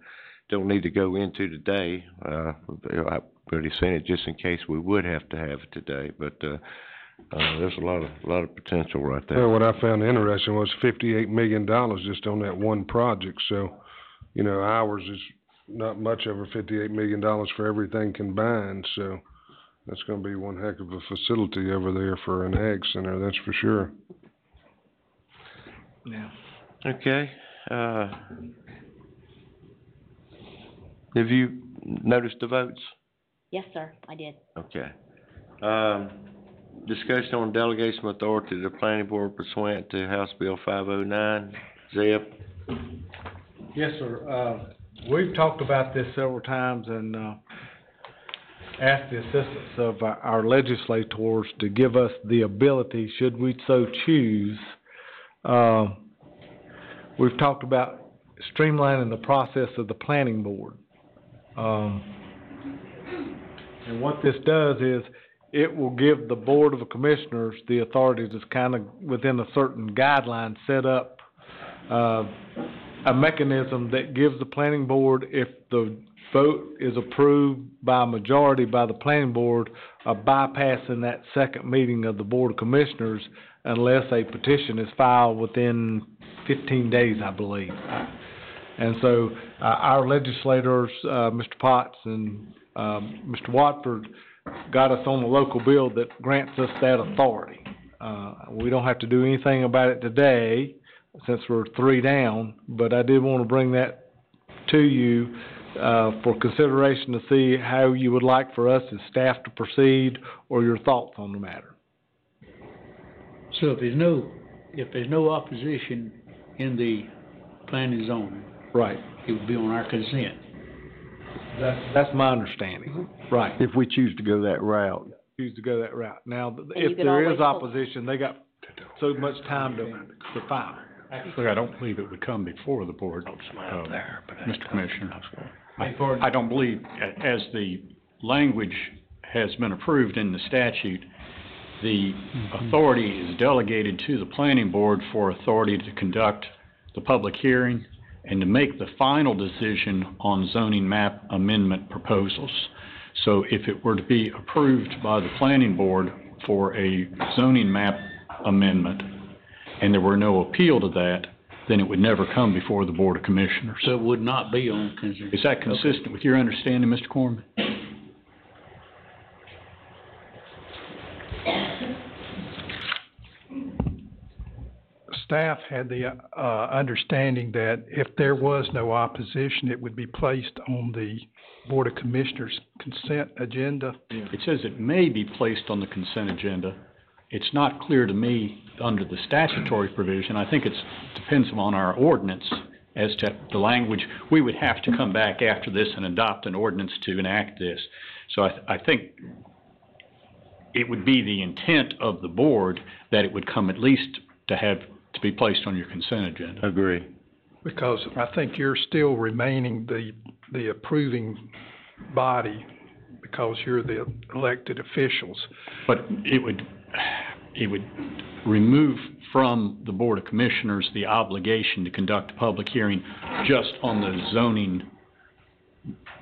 S1: don't need to go into today. I've already seen it just in case we would have to have it today. But there's a lot of potential right there.
S8: Well, what I found interesting was $58 million just on that one project. So, ours is not much over $58 million for everything combined. So that's going to be one heck of a facility over there for an ag center, that's for sure.
S11: Yeah.
S1: Okay. Have you notice the votes?
S5: Yes, sir, I did.
S1: Okay. Discussion on delegation of authority to the planning board pursuant to House Bill 509. Zeb?
S11: Yes, sir. We've talked about this several times and, asked the assistance of our legislators to give us the ability, should we so choose. We've talked about streamlining the process of the planning board. And what this does is, it will give the Board of Commissioners the authority to kind of, within a certain guideline, set up a mechanism that gives the planning board, if the vote is approved by a majority by the planning board, bypassing that second meeting of the Board of Commissioners unless a petition is filed within 15 days, I believe. And so, our legislators, Mr. Potts and, Mr. Watford, got us on a local bill that grants us that authority. We don't have to do anything about it today, since we're 3 down, but I did want to bring that to you, for consideration to see how you would like for us as staff to proceed, or your thoughts on the matter.
S6: So if there's no opposition in the planning and zoning,
S11: Right.
S6: it would be on our consent.
S11: That's my understanding. Right.
S2: If we choose to go that route.
S11: Choose to go that route. Now,
S5: you
S11: if
S5: could
S11: there
S5: always
S11: is
S5: pull-
S11: opposition, they got so much time to file.
S14: Actually, I don't believe it would come before the board, Mr. Commissioner. I don't believe, as the language has been approved in the statute, the authority is delegated to the planning board for authority to conduct the public hearing and to make the final decision on zoning map amendment proposals. So if it were to be approved by the planning board for a zoning map amendment and there were no appeal to that, then it would never come before the Board of Commissioners.
S6: So it would not be on consent.
S14: Is that consistent with your understanding, Mr. Corman?
S15: Staff had the understanding that if there was no opposition, it would be placed on the Board of Commissioners consent agenda.
S14: It says it may be placed on the consent agenda. It's not clear to me under the statutory provision. I think it depends on our ordinance as to the language. We would have to come back after this and adopt an ordinance to enact this. So I think it would be the intent of the board that it would come at least to be placed on your consent agenda.
S1: Agree.
S15: Because I think you're still remaining the approving body because you're the elected officials.
S14: But it would remove from the Board of Commissioners the obligation to conduct a public hearing just on the zoning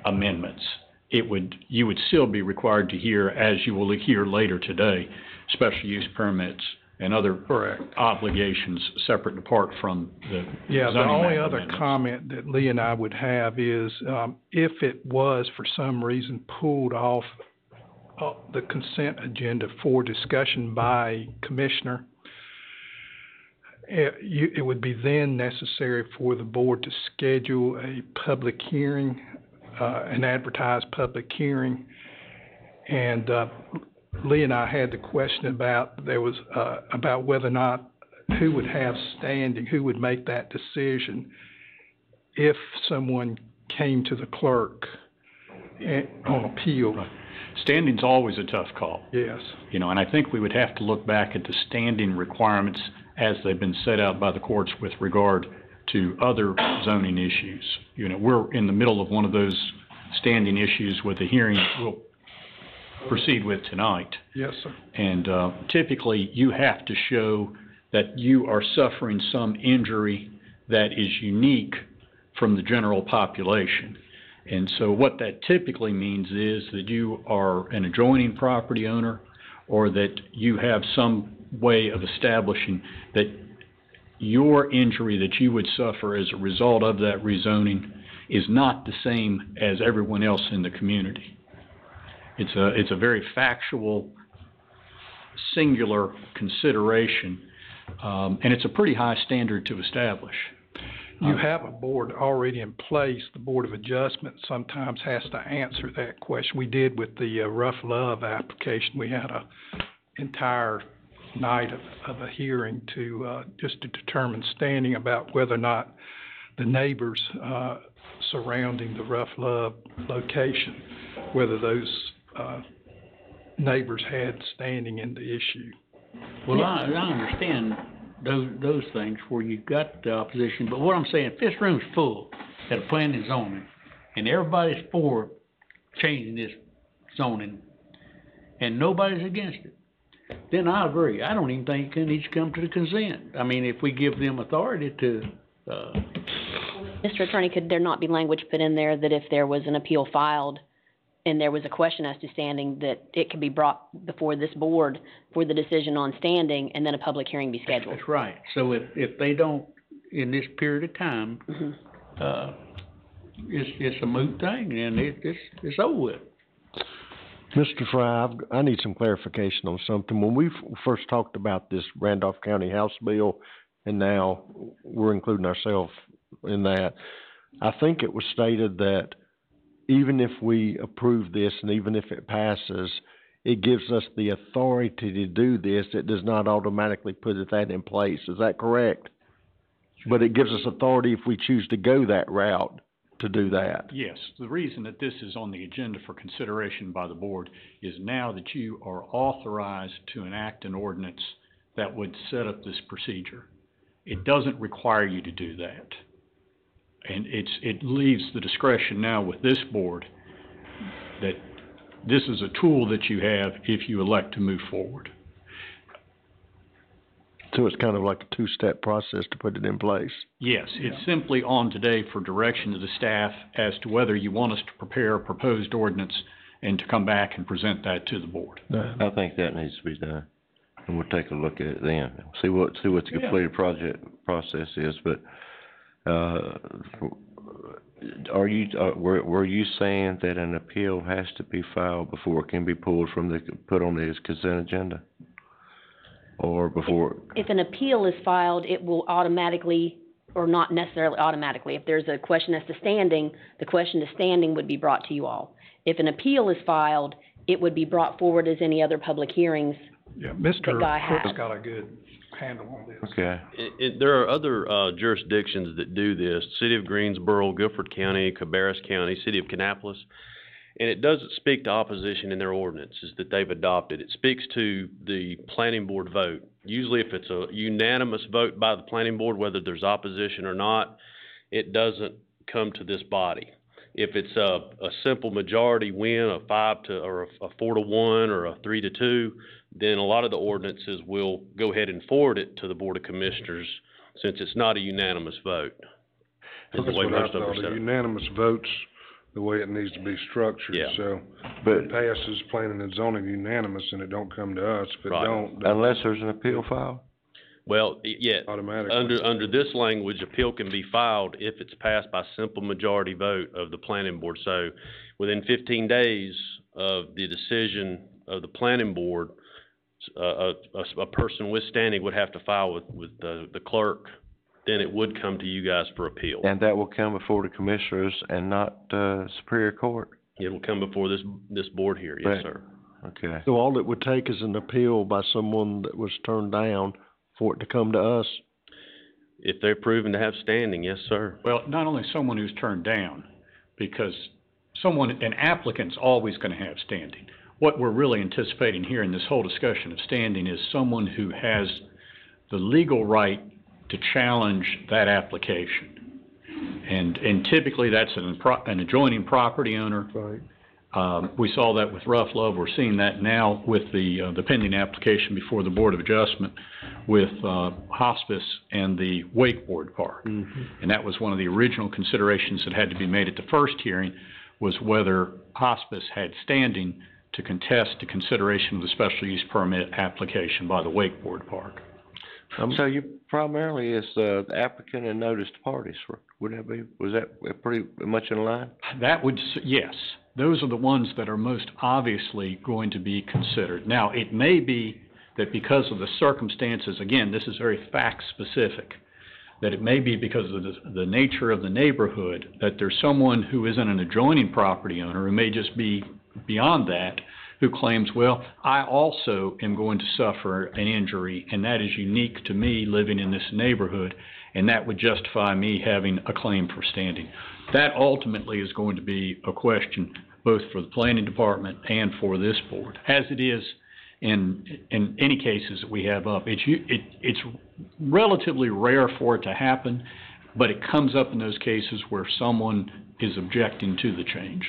S14: amendments. You would still be required to hear, as you will hear later today, special use permits and other obligations separate and apart from the zoning
S15: the only
S14: map
S15: other
S14: amendments.
S15: comment that Lee and I would have is, if it was for some reason pulled off the consent agenda for discussion by commissioner, it would be then necessary for the board to schedule a public hearing, an advertised public hearing. And Lee and I had the question about whether or not who would have standing, who would make that decision if someone came to the clerk on appeal.
S14: Right. Standing's always a tough call.
S15: Yes.
S14: And I think we would have to look back at the standing requirements as they've been set out by the courts with regard to other zoning issues. We're in the middle of one of those standing issues with the hearing we'll proceed with tonight.
S15: Yes, sir.
S14: And typically, you have to show that you are suffering some injury that is unique from the general population. And so what that typically means is that you are an adjoining property owner, or that you have some way of establishing that your injury that you would suffer as a result of that rezoning is not the same as everyone else in the community. It's a very factual, singular consideration, and it's a pretty high standard to establish.
S15: you have a board already in place. The Board of Adjustment sometimes has to answer that question. We did with the Rough Love application. We had a entire night of a hearing to just to determine standing about whether or not the neighbors surrounding the Rough Love location, whether those neighbors had standing in the issue.
S6: Well, I understand those things where you've got the opposition, but what I'm saying, if this room's full at a planning and zoning, and everybody's for changing this zoning, and nobody's against it, then I agree. I don't even think it needs to come to the consent. I mean, if we give them authority to,
S5: Mr. Attorney, could there not be language put in there that if there was an appeal filed and there was a question as to standing, that it could be brought before this board for the decision on standing and then a public hearing be scheduled?
S6: That's right. So if they don't, in this period of time, it's a moot thing, and it's over with.
S2: Mr. Fry, I need some clarification on something. When we first talked about this Randolph County House bill, and now we're including ourselves in that, I think it was stated that even if we approve this and even if it passes, it gives us the authority to do this. It does not automatically put that in place. Is that correct? But it gives us authority if we choose to go that route to do that.
S14: Yes, the reason that this is on the agenda for consideration by the board is now that you are authorized to enact an ordinance that would set up this procedure. It doesn't require you to do that. And it leaves the discretion now with this board that this is a tool that you have if you elect to move forward.
S2: So it's kind of like a two-step process to put it in place.
S14: Yes, it's simply on today for direction to the staff as to whether you want us to prepare a proposed ordinance and to come back and present that to the board.
S3: I think that needs to be done, and we'll take a look at it then, see what the completed process is. But were you saying that an appeal has to be filed before it can be put on the consent agenda? Or before?
S5: If an appeal is filed, it will automatically, or not necessarily automatically, if there's a question as to standing, the question to standing would be brought to you all. If an appeal is filed, it would be brought forward as any other public hearings.
S15: Yeah, Mr.
S5: Guy has.
S15: Cook's got a good handle on this.
S3: Okay.
S16: There are other jurisdictions that do this. City of Greensboro, Guilford County, Cabarrus County, City of Kannapolis. And it doesn't speak to opposition in their ordinances that they've adopted. It speaks to the planning board vote. Usually if it's a unanimous vote by the planning board, whether there's opposition or not, it doesn't come to this body. If it's a simple majority win, a 4 to 1 or a 3 to 2, then a lot of the ordinances will go ahead and forward it to the Board of Commissioners since it's not a unanimous vote.
S8: That's what I thought, a unanimous vote's the way it needs to be structured, so
S3: but
S8: it passes planning and zoning unanimous and it don't come to us. If it don't,
S3: unless there's an appeal filed?
S16: Well, yeah,
S8: automatically.
S16: Under this language, appeal can be filed if it's passed by simple majority vote of the planning board. So within 15 days of the decision of the planning board, a person with standing would have to file with the clerk. Then it would come to you guys for appeal.
S3: And that will come before the commissioners and not Superior Court?
S16: It will come before this board here, yes, sir.
S3: Okay.
S2: So all it would take is an appeal by someone that was turned down for it to come to us?
S16: If they're proven to have standing, yes, sir.
S14: Well, not only someone who's turned down, because an applicant's always going to have standing. What we're really anticipating here in this whole discussion of standing is someone who has the legal right to challenge that application. And typically that's an adjoining property owner.
S2: Right.
S14: We saw that with Rough Love. We're seeing that now with the pending application before the Board of Adjustment with Hospice and the Wakeboard Park.
S2: Mm-hmm.
S14: And that was one of the original considerations that had to be made at the first hearing, was whether Hospice had standing to contest the consideration of the special use permit application by the Wakeboard Park.
S3: So you primarily is the applicant and noticed parties, would that be, was that pretty much in line?
S14: That would, yes. Those are the ones that are most obviously going to be considered. Now, it may be that because of the circumstances, again, this is very fact specific, that it may be because of the nature of the neighborhood, that there's someone who isn't an adjoining property owner, who may just be beyond that, who claims, well, I also am going to suffer an injury, and that is unique to me living in this neighborhood, and that would justify me having a claim for standing. That ultimately is going to be a question both for the planning department and for this board, as it is in any cases that we have up. It's relatively rare for it to happen, but it comes up in those cases where someone is objecting to the change.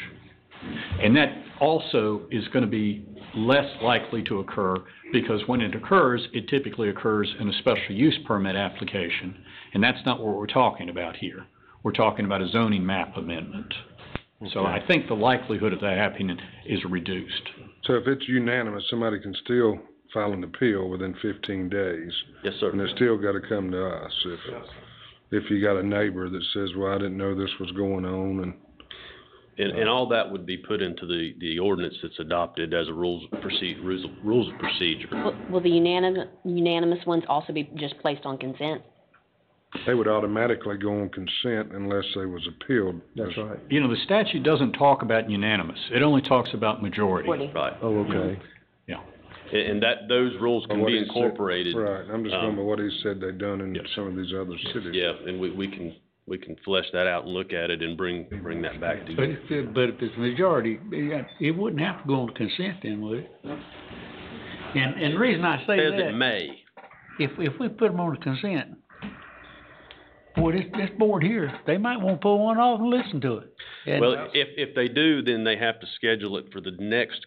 S14: And that also is going to be less likely to occur because when it occurs, it typically occurs in a special use permit application, and that's not what we're talking about here. We're talking about a zoning map amendment. So I think the likelihood of that happening is reduced.
S8: So if it's unanimous, somebody can still file an appeal within 15 days.
S16: Yes, sir.
S8: And they still got to come to us if you got a neighbor that says, well, I didn't know this was going on,
S16: And all that would be put into the ordinance that's adopted as a rules of procedure.
S5: Will the unanimous ones also be just placed on consent?
S8: They would automatically go on consent unless they was appealed.
S2: That's right.
S14: You know, the statute doesn't talk about unanimous. It only talks about majority.
S16: Right.
S2: Oh, okay.
S14: Yeah.
S16: And those rules can be incorporated.
S8: Right, I'm just going by what he said they've done in some of these other cities.
S16: Yeah, and we can flesh that out and look at it and bring that back to you.
S6: But if it's majority, it wouldn't have to go on consent then, would it? And the reason I say
S16: Says
S6: that.
S16: it may.
S6: If we put them on the consent, boy, this board here, they might want to pull one off and listen to it. And
S16: Well, if they do, then they have to schedule it for the next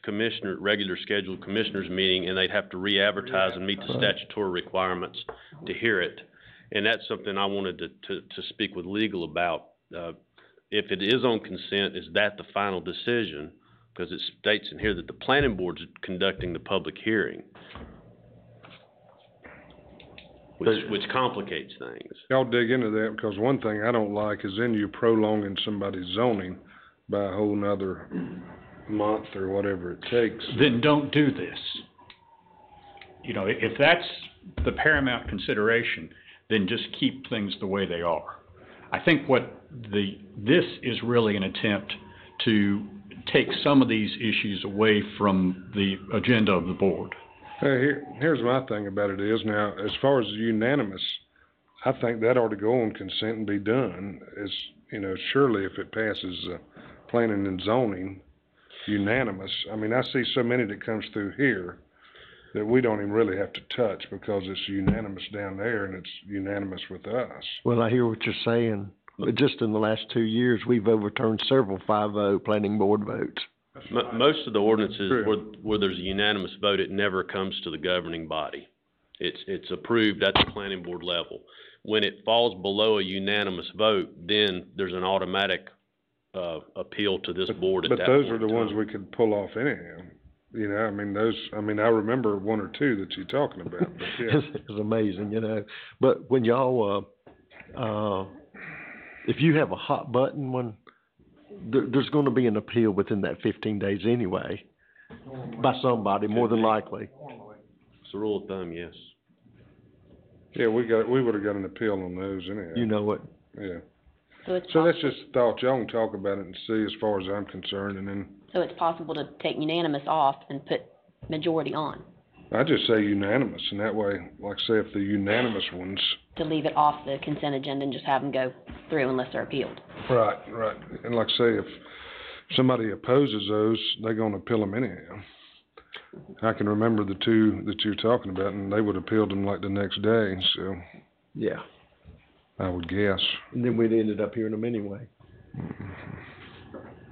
S16: regular scheduled commissioners meeting, and they'd have to re-advertise and meet the statutory requirements to hear it. And that's something I wanted to speak with legal about. If it is on consent, is that the final decision? Because it states in here that the planning board's conducting the public hearing, which complicates things.
S8: Y'all dig into that, because one thing I don't like is then you prolonging somebody's zoning by a whole nother month or whatever it takes.
S14: Then don't do this. You know, if that's the paramount consideration, then just keep things the way they are. I think this is really an attempt to take some of these issues away from the agenda of the board.
S8: Here's my thing about it is now, as far as unanimous, I think that ought to go on consent and be done. As you know, surely if it passes planning and zoning unanimous, I mean, I see so many that comes through here that we don't even really have to touch because it's unanimous down there and it's unanimous with us.
S2: Well, I hear what you're saying. But just in the last 2 years, we've overturned several 5-0 planning board votes.
S16: Most of the ordinances where there's a unanimous vote, it never comes to the governing body. It's approved at the planning board level. When it falls below a unanimous vote, then there's an automatic appeal to this board at that point.
S8: But those are the ones we could pull off anyhow. You know, I remember one or two that you're talking about, but yeah.
S2: It's amazing, you know. But when y'all, if you have a hot button one, there's going to be an appeal within that 15 days anyway, by somebody, more than likely.
S16: It's a rule of thumb, yes.
S8: Yeah, we would have got an appeal on those anyhow.
S2: You know what?
S8: Yeah.
S5: So
S8: that's just a thought. Y'all can talk about it and see as far as I'm concerned, and then.
S5: So it's possible to take unanimous off and put majority on?
S8: I just say unanimous, and that way, like say if the unanimous ones.
S5: To leave it off the consent agenda and just have them go through unless they're appealed?
S8: Right. And like say if somebody opposes those, they're going to appeal them anyhow. I can remember the two that you're talking about, and they would have appealed them like the next day, so.
S2: Yeah.
S8: I would guess.
S2: And then we'd ended up hearing them anyway.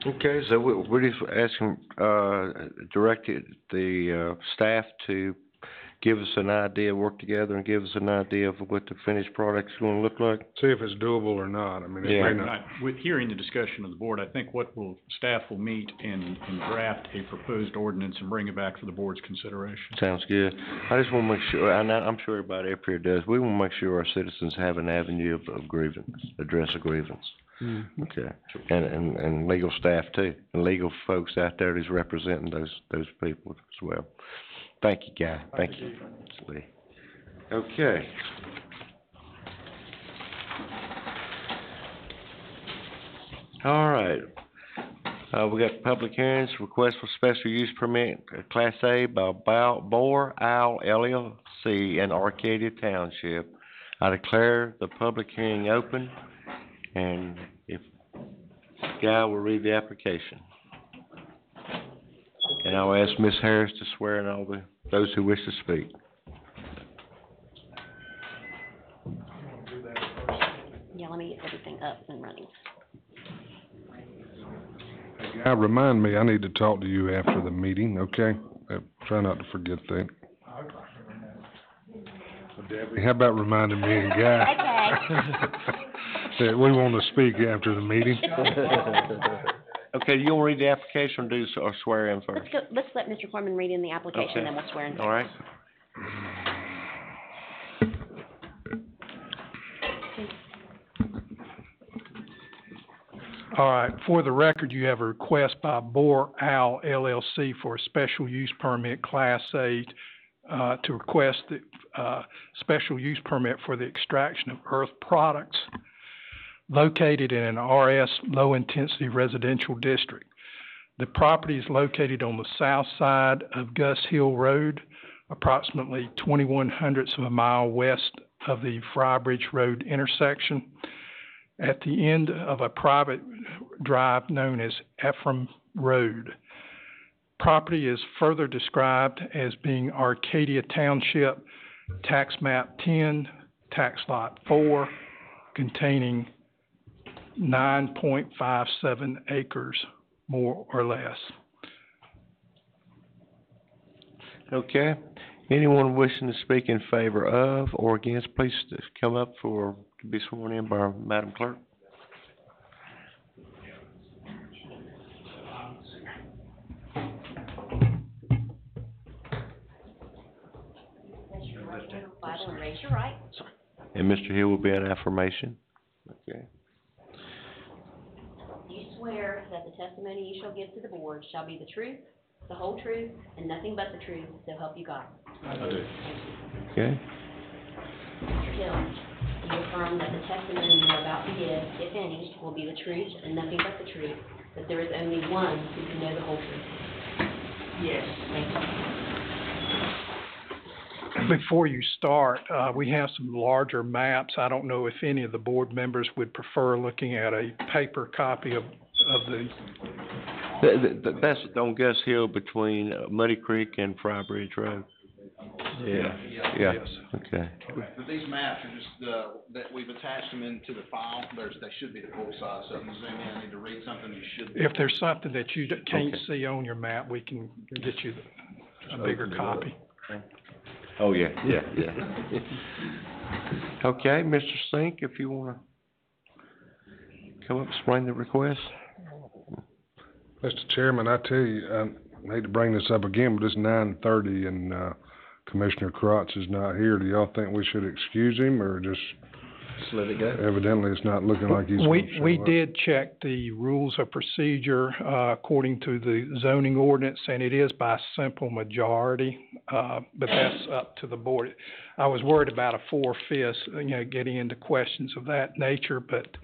S1: Okay, so we're just asking, directed the staff to give us an idea, work together and give us an idea of what the finished product's gonna look like?
S8: See if it's doable or not. I mean, it may not.
S14: With hearing the discussion of the board, I think staff will meet and draft a proposed ordinance and bring it back for the board's consideration.
S1: Sounds good. I just wanna make sure, and I'm sure everybody up here does, we wanna make sure our citizens have an avenue of grievance, address a grievance. Okay, and legal staff too, and legal folks out there who's representing those people as well. Thank you, Guy. Thank you. Okay. All right. We got public hearings, request for special use permit, Class A by Boar Owl LLC in Arcadia Township. I declare the public hearing open, and if Guy will read the application. And I'll ask Ms. Harris to swear in all those who wish to speak.
S5: Yeah, let me get everything up and running.
S8: Guy, remind me, I need to talk to you after the meeting, okay? Try not to forget that. Debbie, how about reminding me and Guy? That we want to speak after the meeting.
S1: Okay, you want to read the application or swear in first?
S5: Let's let Mr. Corman read in the application,
S1: Okay.
S5: then we'll swear in.
S1: All right.
S15: All right, for the record, you have a request by Boar Owl LLC for a special use permit, Class A, to request the, special use permit for the extraction of earth products located in an RS low-intensity residential district. The property is located on the south side of Gus Hill Road, approximately 0.21 of a mile west of the Frybridge Road intersection, at the end of a private drive known as Ephraim Road. Property is further described as being Arcadia Township, tax map 10, tax lot 4, containing 9.57 acres, more or less.
S1: Okay. Anyone wishing to speak in favor of or against, please come up to be sworn in by Madam Clerk.
S5: Bible and raise your right.
S1: And Mr. Hill will be an affirmation. Okay.
S5: You swear that the testimony you shall give to the board shall be the truth, the whole truth, and nothing but the truth, so help you God.
S14: I do.
S1: Okay.
S5: Mr. Hill, you affirm that the testimony you are about to give, if any, will be the truth and nothing but the truth, that there is only one who can know the whole truth.
S4: Yes.
S5: Thank you.
S15: Before you start, we have some larger maps. I don't know if any of the board members would prefer looking at a paper copy of the...
S1: That's on Gus Hill between Muddy Creek and Frybridge Road. Yeah.
S15: Yes.
S1: Okay.
S17: But these maps are just, that we've attached them into the file, they should be the full size, so if you zoom in, I need to read something, you should.
S15: If there's something that you can't
S1: Okay.
S15: see on your map, we can get you a bigger copy.
S1: Oh, yeah. Okay, Mr. Sink, if you wanna come up and explain the request.
S8: Mr. Chairman, I tell you, I hate to bring this up again, but it's 9:30 and, Commissioner Crotts is not here. Do y'all think we should excuse him or just
S2: let it go?
S8: Evidently, it's not looking like he's gonna show
S15: We
S8: up.
S15: did check the rules of procedure, according to the zoning ordinance, and it is by simple majority, but that's up to the board. I was worried about a 4/5, getting into questions of that nature, but,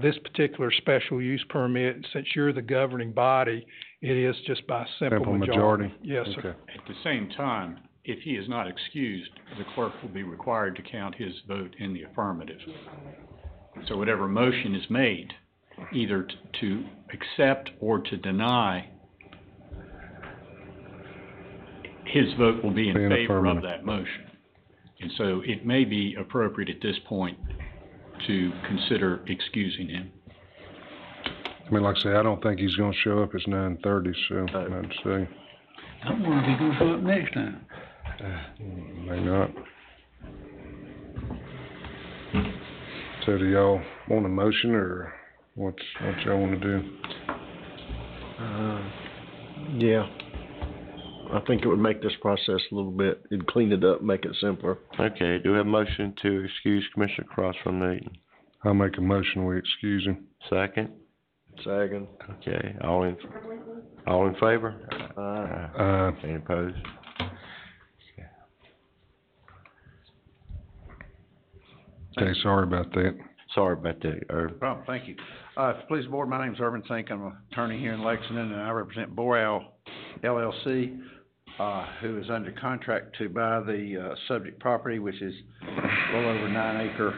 S15: this particular special use permit, since you're the governing body, it is just by simple majority. Yes, sir.
S8: Okay.
S14: At the same time, if he is not excused, the clerk will be required to count his vote in the affirmative. So whatever motion is made, either to accept or to deny, his vote will be in
S8: Be an
S14: favor of
S8: affirmative.
S14: that motion. And so it may be appropriate at this point to consider excusing him.
S8: I mean, like I say, I don't think he's gonna show up. It's 9:30, so I'd say,
S6: I wonder if he's gonna show up next time.
S8: may not. So do y'all want a motion or what y'all wanna do?
S2: Yeah. I think it would make this process a little bit, it'd clean it up, make it simpler.
S1: Okay, do we have a motion to excuse Commissioner Cross from the meeting?
S8: I'll make a motion, we excuse him.
S1: Second?
S2: Second.
S1: Okay, all in favor? Any opposed?
S8: Okay, sorry about that.
S2: Sorry about that, Irv.
S18: No problem, thank you. If it pleases the board, my name's Irvin Sink, I'm an attorney here in Lexington, and I represent Boral LLC, who is under contract to buy the, subject property, which is a little over 9 acre,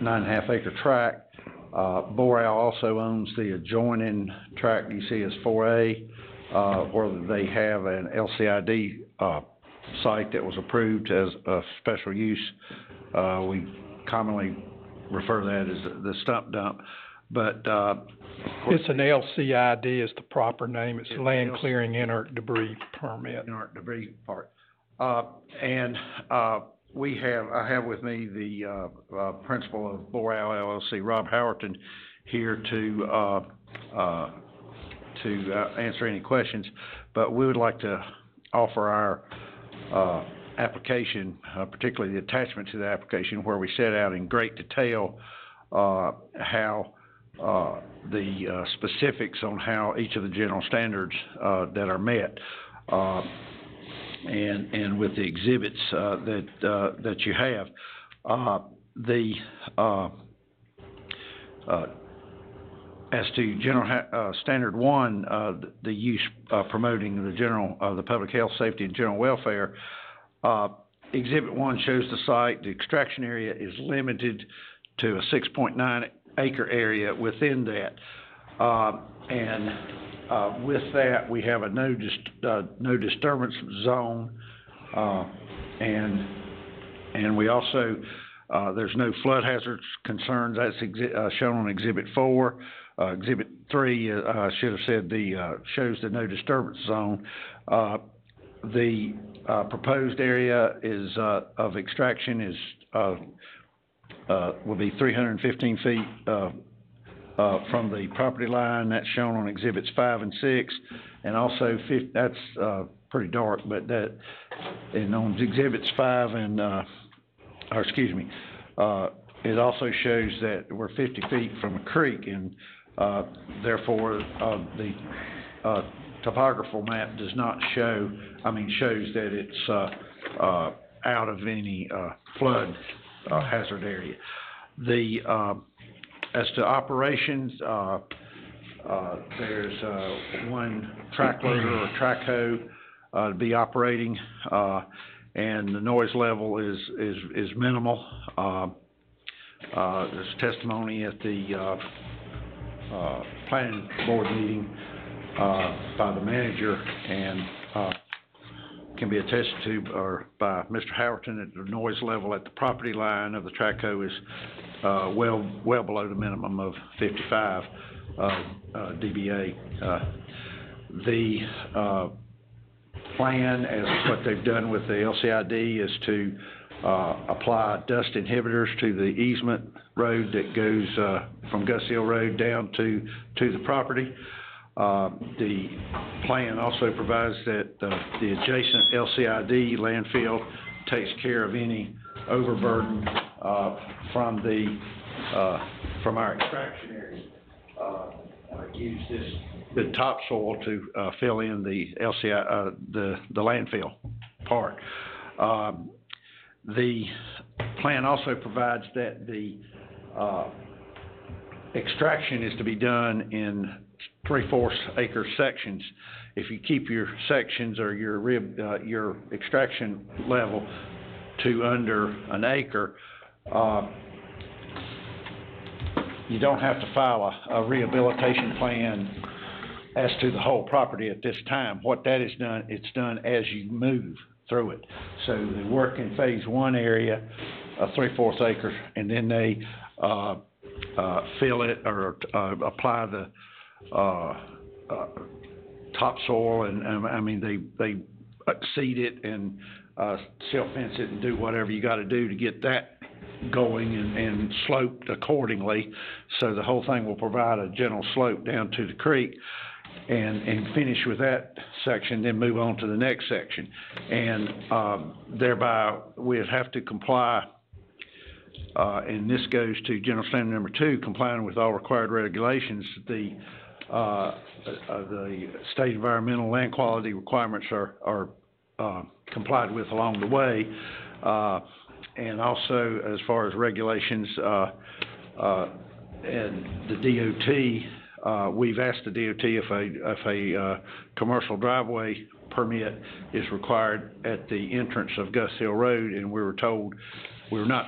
S18: 9.5 acre tract. Boral also owns the adjoining tract you see as 4A, where they have an LCID, site that was approved as a special use. We commonly refer to that as the stump dump, but,
S15: It's an LCID is the proper name. It's Land Clearing Inert Debris Permit.
S18: Inert debris part. I have with me the, principal of Boral LLC, Rob Howerton, here to answer any questions, but we would like to offer our, application, particularly the attachment to the application, where we set out in great detail, how, the, specifics on how each of the general standards, that are met, and with the exhibits, that you have. As to general standard 1, the use promoting the general, the public health, safety, and general welfare, Exhibit 1 shows the site. The extraction area is limited to a 6.9 acre area within that. With that, we have a no disturbance zone, and we also, there's no flood hazards concerns. That's shown on Exhibit 4. Exhibit 3, should have said shows the no disturbance zone. The proposed area is of extraction is will be 315 feet from the property line. That's shown on Exhibits 5 and 6, and also that's pretty dark, but that, and on Exhibits 5 and it also shows that we're 50 feet from a creek, and therefore the topographical map does not show, shows that it's out of any flood hazard area. As to operations, there's one track loader or track hoe to be operating, and the noise level is minimal. There's testimony at the planning board meeting by the manager, and can be attested to or by Mr. Howerton that the noise level at the property line of the track hoe is well below the minimum of 55 dBA. The plan, as what they've done with the LCID, is to apply dust inhibitors to the easement road that goes from Gus Hill Road down to the property. The plan also provides that the adjacent LCID landfill takes care of any overburden from our extraction area. Use the topsoil to fill in the LCI, the landfill part. The plan also provides that the extraction is to be done in 3/4 acre sections. If you keep your sections or your extraction level to under an acre, you don't have to file a rehabilitation plan as to the whole property at this time. What that is done, it's done as you move through it. So they work in phase 1 area, 3/4 acres, and then they fill it or apply the topsoil, and they seed it and silt fence it and do whatever you got to do to get that going and sloped accordingly. So the whole thing will provide a general slope down to the creek, and finish with that section, then move on to the next section. And thereby we'd have to comply, and this goes to general standard number 2, complying with all required regulations. The state environmental land quality requirements are complied with along the way. and also as far as regulations, and the DOT, we've asked the DOT if a commercial driveway permit is required at the entrance of Gus Hill Road, and we were told that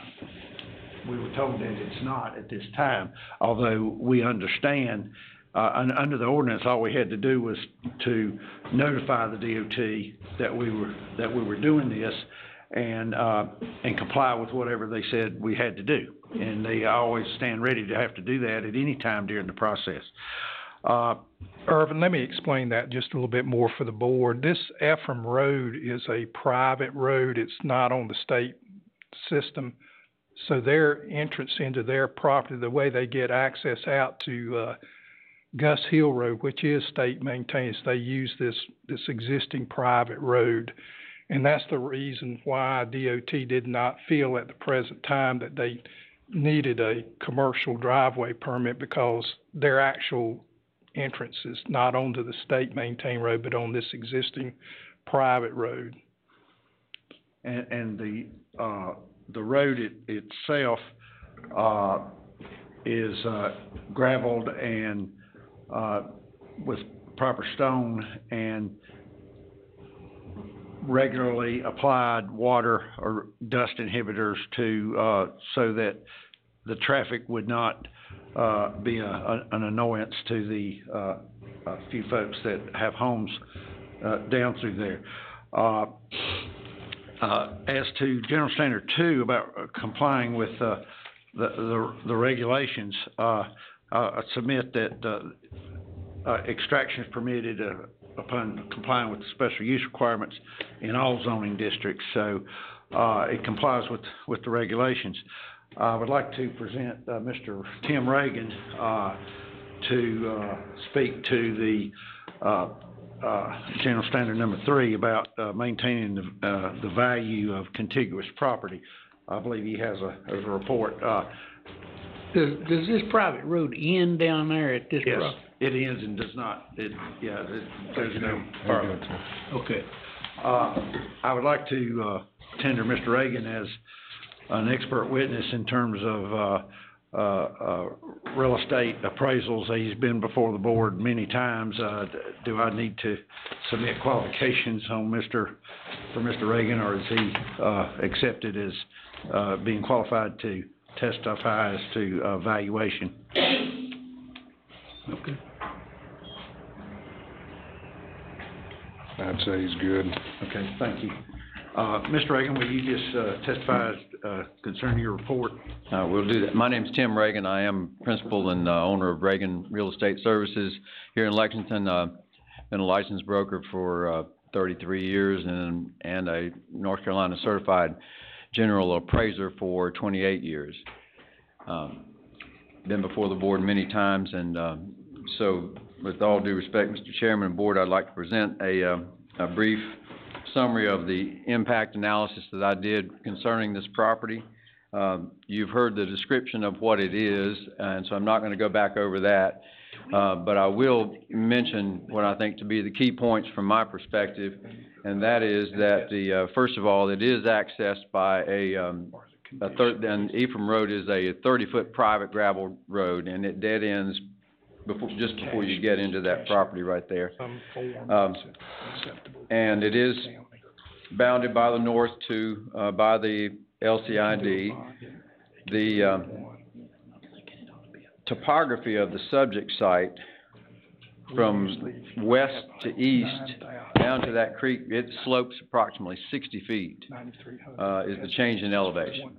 S18: it's not at this time, although we understand, under the ordinance, all we had to do was to notify the DOT that we were doing this and comply with whatever they said we had to do. And they always stand ready to have to do that at any time during the process.
S15: Irvin, let me explain that just a little bit more for the board. This Ephraim Road is a private road. It's not on the state system. So their entrance into their property, the way they get access out to Gus Hill Road, which is state maintained, they use this existing private road. And that's the reason why DOT did not feel at the present time that they needed a commercial driveway permit, because their actual entrance is not onto the state maintained road, but on this existing private road.
S18: And the road itself is gravelled and with proper stone and regularly applied water or dust inhibitors to so that the traffic would not be an annoyance to the few folks that have homes down through there. As to General Standard 2 about complying with the regulations, I submit that extraction is permitted upon complying with the special use requirements in all zoning districts, so it complies with the regulations. I would like to present Mr. Tim Reagan to speak to the General Standard number 3 about maintaining the value of contiguous property. I believe he has a report.
S6: Does this private road end down there at this
S18: Yes,
S6: property?
S18: it ends and does not, there's no further.
S6: Okay.
S18: I would like to tender Mr. Reagan as an expert witness in terms of real estate appraisals. He's been before the board many times. Do I need to submit qualifications on for Mr. Reagan, or is he accepted as being qualified to testify as to valuation?
S6: Okay.
S8: I'd say he's good.
S18: Okay, thank you. Mr. Reagan, will you just testify concerning your report?
S19: We'll do that. My name's Tim Reagan. I am principal and owner of Reagan Real Estate Services here in Lexington. Been a licensed broker for 33 years and a North Carolina certified general appraiser for 28 years. Been before the board many times, and so with all due respect, Mr. Chairman and board, I'd like to present a brief summary of the impact analysis that I did concerning this property. You've heard the description of what it is, and so I'm not going to go back over that, but I will mention what I think to be the key points from my perspective, and that is that first of all, it is accessed by and Ephraim Road is a 30-foot private gravel road, and it dead ends just before you get into that property right there. And it is bounded by the north by the LCID. The topography of the subject site from west to east down to that creek, it slopes approximately 60 feet is the change in elevation.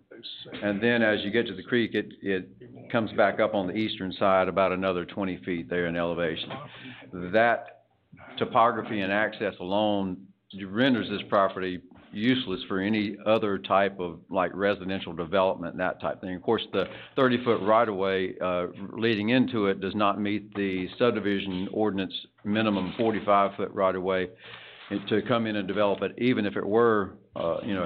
S19: And then as you get to the creek, it comes back up on the eastern side about another 20 feet there in elevation. That topography and access alone renders this property useless for any other type of like residential development and that type thing. Of course, the 30-foot right-of-way leading into it does not meet the subdivision ordinance minimum 45-foot right-of-way to come in and develop it, even if it were,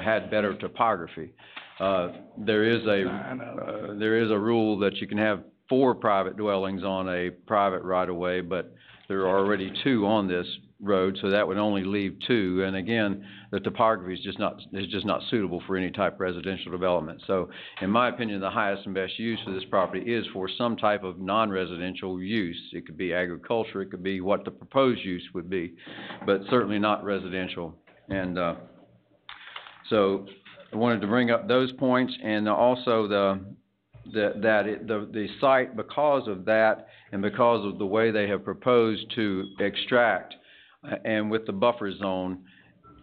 S19: had better topography. There is a rule that you can have 4 private dwellings on a private right-of-way, but there are already 2 on this road, so that would only leave 2. And again, the topography is just not suitable for any type of residential development. So in my opinion, the highest and best use for this property is for some type of non-residential use. It could be agriculture, it could be what the proposed use would be, but certainly not residential. And so I wanted to bring up those points, and also the site, because of that and because of the way they have proposed to extract, and with the buffer zone,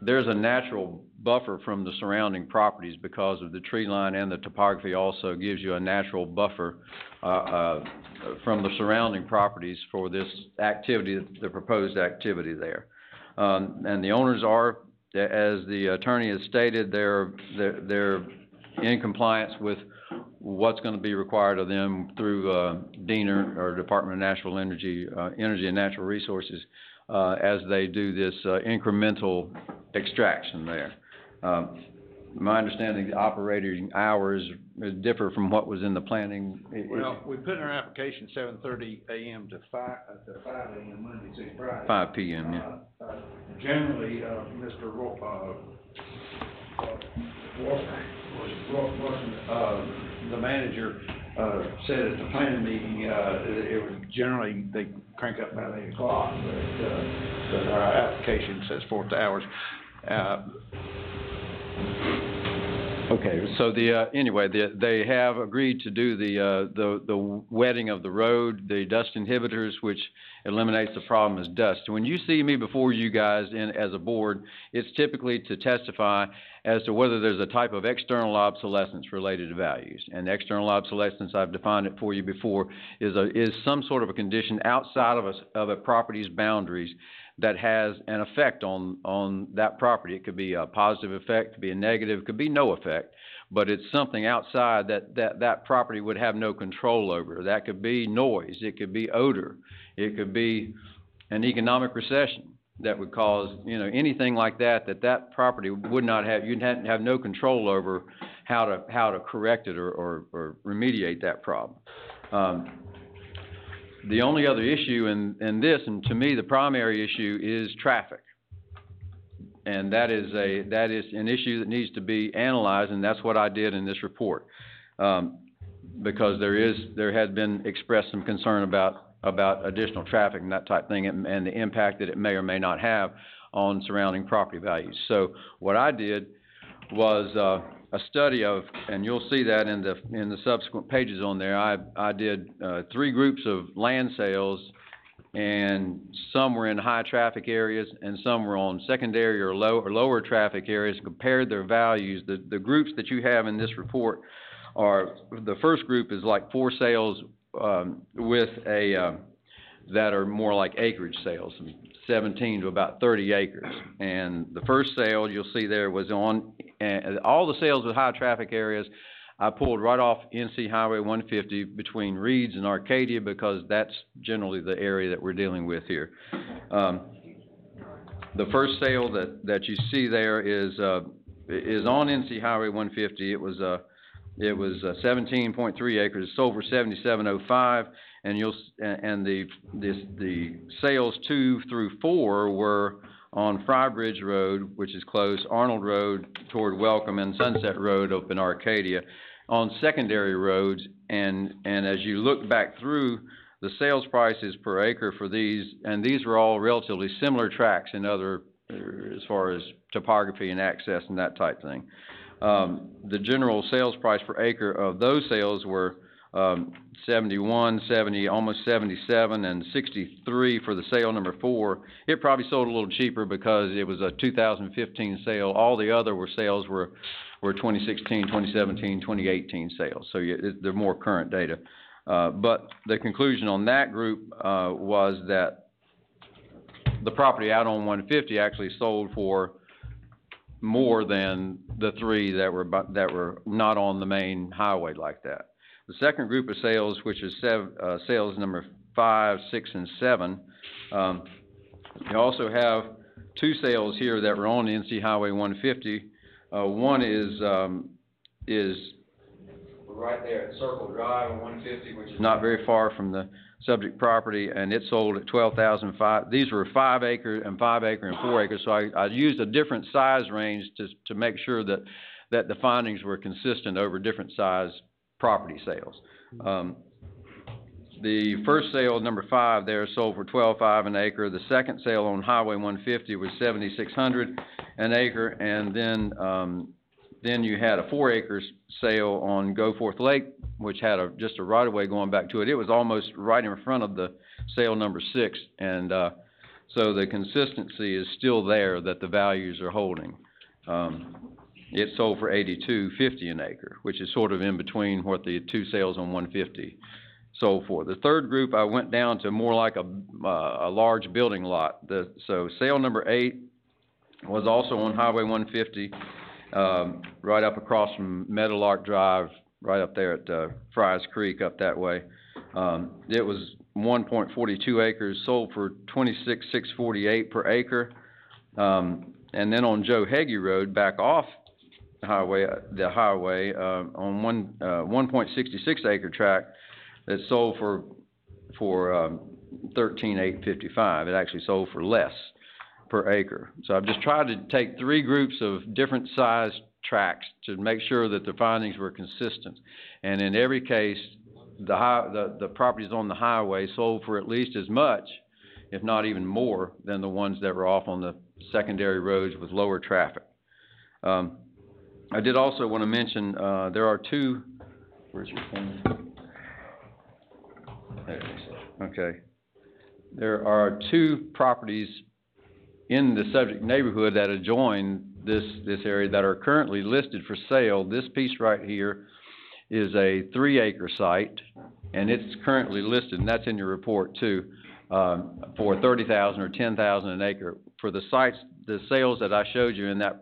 S19: there's a natural buffer from the surrounding properties because of the tree line, and the topography also gives you a natural buffer from the surrounding properties for this activity, the proposed activity there. And the owners are, as the attorney has stated, they're in compliance with what's going to be required of them through DENR, or Department of Natural Energy, Energy and Natural Resources, as they do this incremental extraction there. My understanding, the operating hours differ from what was in the planning.
S18: Well, we put in our application 7:30 a.m. to 5 a.m. Monday through Friday.
S19: 5 p.m., yeah.
S18: Generally, Mr. The manager said at the planning meeting, it was generally, they crank up about 8 o'clock, but our application sets forth the hours.
S19: Okay, so anyway, they have agreed to do the wetting of the road, the dust inhibitors, which eliminates the problem as dust. When you see me before you guys as a board, it's typically to testify as to whether there's a type of external obsolescence related to values. And external obsolescence, I've defined it for you before, is some sort of a condition outside of a property's boundaries that has an effect on that property. It could be a positive effect, it could be a negative, it could be no effect, but it's something outside that property would have no control over. That could be noise, it could be odor, it could be an economic recession that would cause, anything like that property would not have, you'd have no control over how to correct it or remediate that problem. The only other issue in this, and to me the primary issue, is traffic. And that is an issue that needs to be analyzed, and that's what I did in this report. Because there has been expressed some concern about additional traffic and that type of thing, and the impact that it may or may not have on surrounding property values. So what I did was a study of, and you'll see that in the subsequent pages on there. I did 3 groups of land sales, and some were in high traffic areas and some were on secondary or lower traffic areas, compared their values. The groups that you have in this report are, the first group is like 4 sales that are more like acreage sales, 17 to about 30 acres. And the first sale you'll see there was on, all the sales with high traffic areas, I pulled right off NC Highway 150 between Reeds and Arcadia, because that's generally the area that we're dealing with here. The first sale that you see there is on NC Highway 150. It was 17.3 acres. It sold for $77.05, and the sales 2 through 4 were on Frybridge Road, which is close, Arnold Road toward Welcome, and Sunset Road up in Arcadia, on secondary roads. And as you look back through, the sales prices per acre for these, and these were all relatively similar tracks in other, as far as topography and access and that type thing. The general sales price per acre of those sales were 71, 70, almost 77, and 63 for the sale number 4. It probably sold a little cheaper because it was a 2015 sale. All the other sales were 2016, 2017, 2018 sales. So they're more current data. But the conclusion on that group was that the property out on 150 actually sold for more than the 3 that were not on the main highway like that. The second group of sales, which is sales number 5, 6, and 7, you also have 2 sales here that were on NC Highway 150. One is right there at Circle Drive on 150, which is not very far from the subject property, and it sold at 12,005. These were 5 acre and 5 acre and 4 acres, so I used a different size range to make sure that the findings were consistent over different size property sales. The first sale, number 5 there, sold for $12,500 an acre. The second sale on Highway 150 was $7,600 an acre, and then you had a 4 acre sale on Goforth Lake, which had just a right-of-way going back to it. It was almost right in front of the sale number 6, and so the consistency is still there that the values are holding. It sold for $82.50 an acre, which is sort of in between what the 2 sales on 150 sold for. The third group, I went down to more like a large building lot. So sale number 8 was also on Highway 150, right up across from Meadowlark Drive, right up there at Fry's Creek, up that way. It was 1.42 acres, sold for $26,648 per acre. And then on Joe Heggie Road, back off the highway on 1.66 acre tract, that sold for $13,855. It actually sold for less per acre. So I've just tried to take 3 groups of different size tracts to make sure that the findings were consistent. And in every case, the properties on the highway sold for at least as much, if not even more, than the ones that were off on the secondary roads with lower traffic. I did also want to mention there are 2. Where's your phone? There it is. Okay. There are 2 properties in the subject neighborhood that adjoin this area that are currently listed for sale. This piece right here is a 3 acre site, and it's currently listed, and that's in your report too, for $30,000 or $10,000 an acre. For the sites, the sales that I showed you in that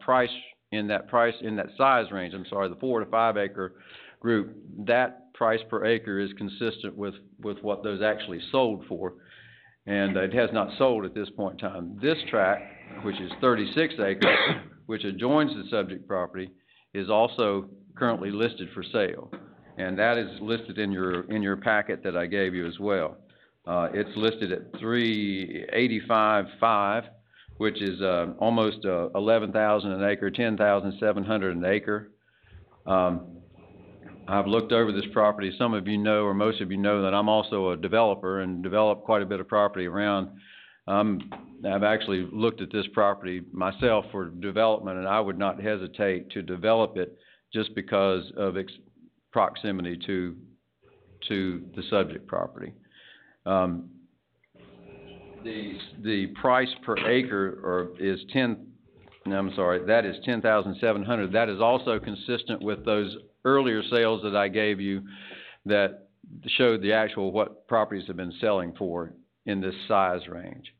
S19: size range, the 4 to 5 acre group, that price per acre is consistent with what those actually sold for, and it has not sold at this point in time. This tract, which is 36 acres, which adjoins the subject property, is also currently listed for sale, and that is listed in your packet that I gave you as well. It's listed at $385,500, which is almost $11,000 an acre, $10,700 an acre. I've looked over this property. Some of you know, or most of you know, that I'm also a developer and develop quite a bit of property around. I've actually looked at this property myself for development, and I would not hesitate to develop it just because of its proximity to the subject property. The price per acre is $10,700. That is also consistent with those earlier sales that I gave you that showed the actual what properties have been selling for in this size range.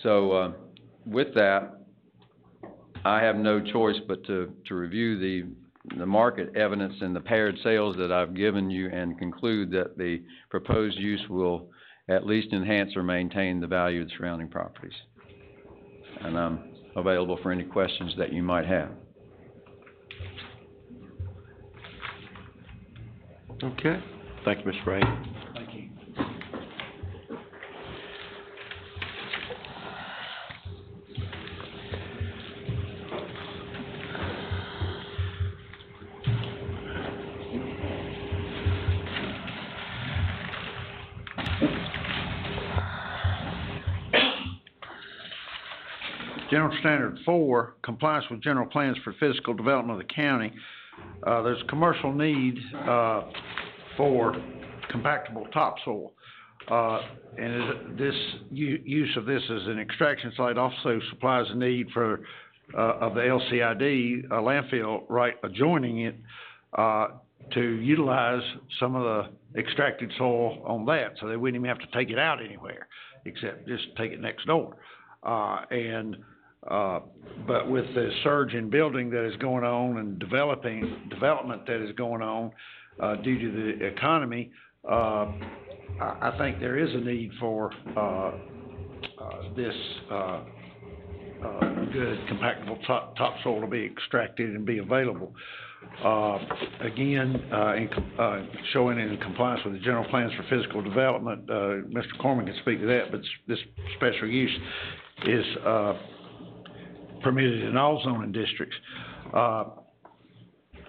S19: So with that, I have no choice but to review the market evidence and the paired sales that I've given you and conclude that the proposed use will at least enhance or maintain the value of the surrounding properties. And I'm available for any questions that you might have.
S1: Okay. Thank you, Mr. Ray.
S6: Thank you.
S18: General Standard 4, compliance with general plans for physical development of the county. There's commercial need for compactable topsoil. And this use of this as an extraction site also supplies a need for of the LCID, a landfill right adjoining it, to utilize some of the extracted soil on that, so they wouldn't even have to take it out anywhere except just take it next door. But with the surge in building that is going on and development that is going on due to the economy, I think there is a need for this good compactable topsoil to be extracted and be available. Again, showing in compliance with the general plans for physical development, Mr. Corman can speak to that, but this special use is, permitted in all zoning districts.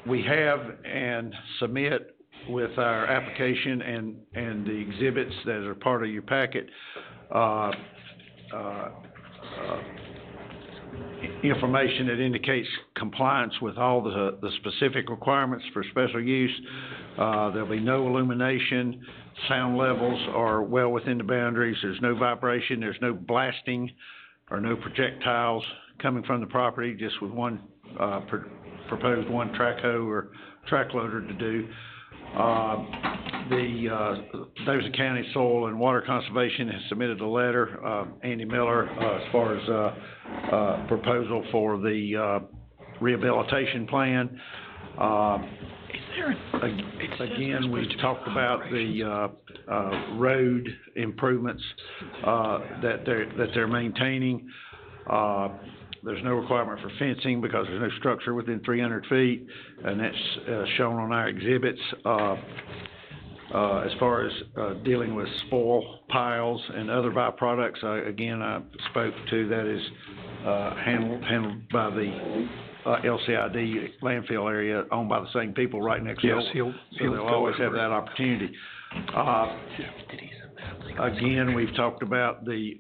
S18: We have and submit with our application and the exhibits that are part of your packet, information that indicates compliance with all the specific requirements for special use. There'll be no illumination, sound levels are well within the boundaries, there's no vibration, there's no blasting or no projectiles coming from the property, just with one, proposed one track hoe or track loader to do. The Davidson County Soil and Water Conservation has submitted a letter, Andy Miller, as far as proposal for the rehabilitation plan. Again, we've talked about the road improvements that they're maintaining. There's no requirement for fencing because there's no structure within 300 feet, and that's shown on our exhibits. As far as dealing with spoil piles and other byproducts, I spoke to that is handled by the LCID landfill area owned by the same people right next door.
S15: Yes,
S18: so they'll always have that opportunity. Again, we've talked about the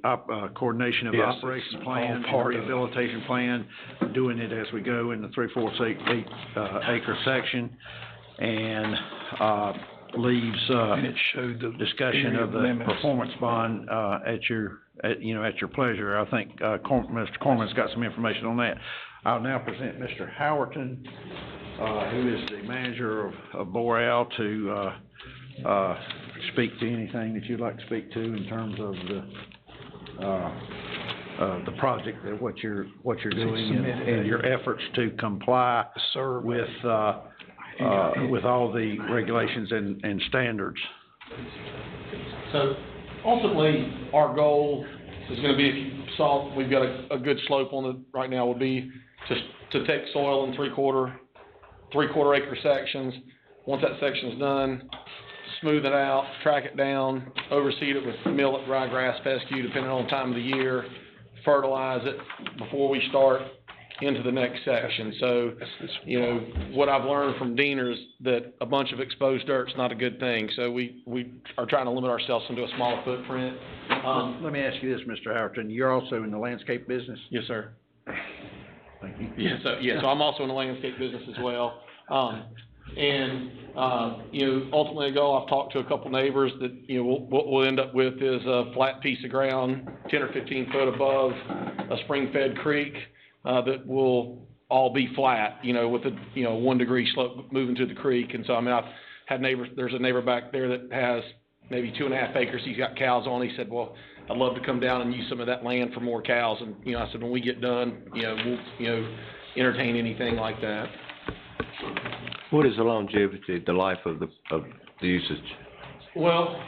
S18: coordination of the operations plan, and rehabilitation plan, doing it as we go in the 3/4 acre section, and leaves
S15: and it showed the
S18: discussion of the
S15: limits.
S18: performance bond at your pleasure. I think Mr. Corman's got some information on that. I'll now present Mr. Howerton, who is the manager of Boreal, to speak to anything that you'd like to speak to in terms of the project, that what you're doing and your efforts to comply with all the regulations and standards.
S20: So ultimately, our goal is going to be, if you saw, we've got a good slope on it right now, would be to take soil in three-quarter acre sections. Once that section's done, smooth it out, track it down, overseed it with millet, ryegrass, fescue, depending on the time of the year, fertilize it before we start into the next section. So, what I've learned from Diener is that a bunch of exposed dirt's not a good thing. So we are trying to limit ourselves into a smaller footprint.
S18: Let me ask you this, Mr. Howerton. You're also in the landscape business?
S20: Yes, sir.
S18: Thank you.
S20: So I'm also in the landscape business as well. Ultimately I've talked to a couple neighbors that, what we'll end up with is a flat piece of ground, 10 or 15 foot above a spring-fed creek, that will all be flat, with a, 1 degree slope moving to the creek. And so, I've had neighbors, there's a neighbor back there that has maybe 2.5 acres. He's got cows on. He said, well, I'd love to come down and use some of that land for more cows. And, I said, when we get done, we'll, entertain anything like that.
S3: What is the longevity, the life of the usage?
S20: Well,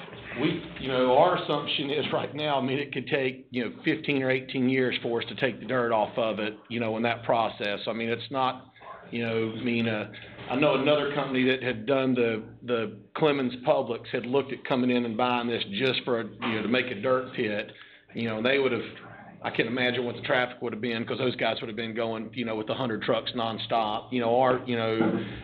S20: our assumption is right now, it could take, 15 or 18 years for us to take the dirt off of it, in that process. It's not, I know another company that had done the Clemens Publix had looked at coming in and buying this just for, to make a dirt pit. They would have, I can't imagine what the traffic would have been, because those guys would have been going, with 100 trucks nonstop.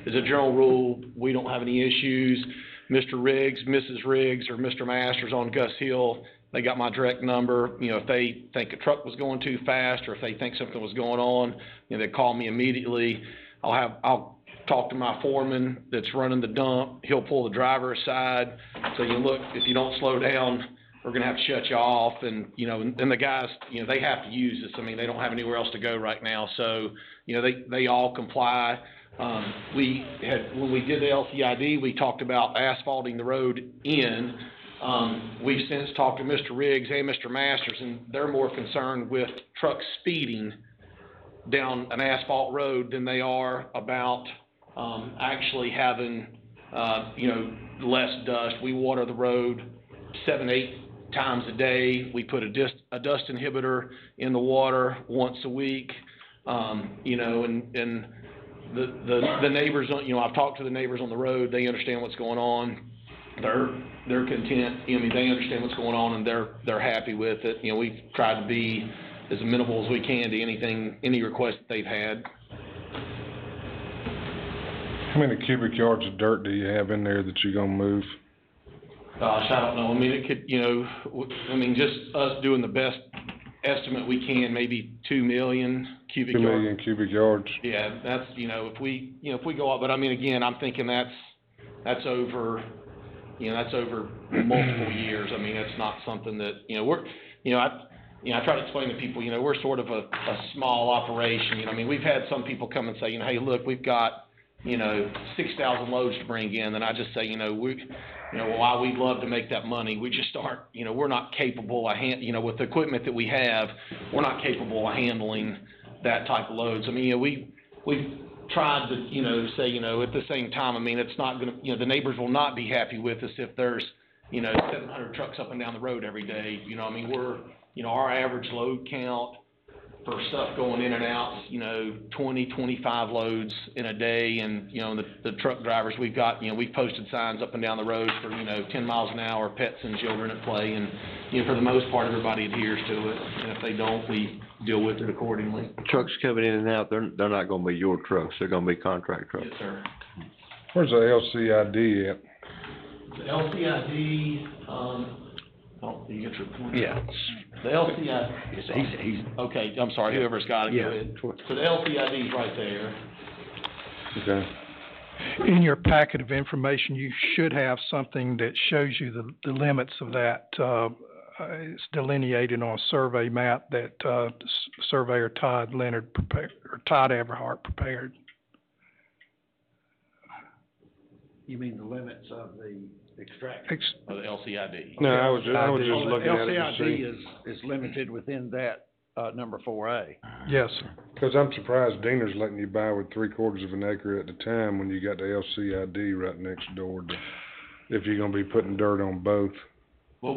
S20: As a general rule, we don't have any issues. Mr. Riggs, Mrs. Riggs, or Mr. Masters on Gus Hill, they got my direct number. If they think a truck was going too fast, or if they think something was going on, they call me immediately. I'll talk to my foreman that's running the dump. He'll pull the driver aside. So look, if you don't slow down, we're going to have to shut you off. And, and the guys, they have to use this. They don't have anywhere else to go right now. So, they all comply. When we did the LCID, we talked about asphalting the road in. We've since talked to Mr. Riggs and Mr. Masters, and they're more concerned with trucks speeding down an asphalt road than they are about actually having, less dust. We water the road 7-8 times a day. We put a dust inhibitor in the water once a week. You know, and the neighbors, you know, I've talked to the neighbors on the road. They understand what's going on. They're content. I mean, they understand what's going on, and they're happy with it. You know, we've tried to be as minimal as we can to any request that they've had.
S8: How many cubic yards of dirt do you have in there that you're gonna move?
S20: Gosh, I don't know. I mean, it could, you know, I mean, just us doing the best estimate we can, maybe 2 million cubic yards.
S8: 2 million cubic yards.
S20: Yeah, that's, you know, if we go up, but I mean, again, I'm thinking that's over, you know, that's over multiple years. I mean, that's not something that, you know, I try to explain to people, you know, we're sort of a small operation. You know, I mean, we've had some people come and say, you know, hey, look, we've got, you know, 6,000 loads to bring in, and I just say, you know, while we'd love to make that money, we just aren't, you know, we're not capable of you know, with the equipment that we have, we're not capable of handling that type of loads. I mean, you know, we've tried to, you know, say, you know, at the same time, I mean, it's not gonna, you know, the neighbors will not be happy with us if there's, you know, 700 trucks up and down the road every day. You know, I mean, you know, our average load count for stuff going in and out, you know, 20, 25 loads in a day. And, you know, the truck drivers we've got, you know, we've posted signs up and down the road for, you know, 10 miles an hour, pets and children at play. And, you know, for the most part, everybody adheres to it. And if they don't, we deal with it accordingly.
S3: Trucks coming in and out, they're not gonna be your trucks, they're gonna be contract trucks.
S20: Yes, sir.
S8: Where's the LCID at?
S20: The LCID, you get your point? Yeah. The LCID. He's okay, I'm sorry, whoever's got it, go ahead. So the LCID's right there.
S8: Okay.
S15: In your packet of information, you should have something that shows you the limits of that. It's delineated on a survey map that surveyor Todd Leonard prepared, or Todd Everhart prepared.
S18: You mean the limits of the extraction?
S20: Of the LCID.
S8: No, I was just looking at it to see.
S18: LCID is limited within that, number 4A.
S15: Yes.
S8: Cause I'm surprised Diener's letting you buy with 3/4 of an acre at a time when you got the LCID right next door to, if you're gonna be putting dirt on both.
S20: Well,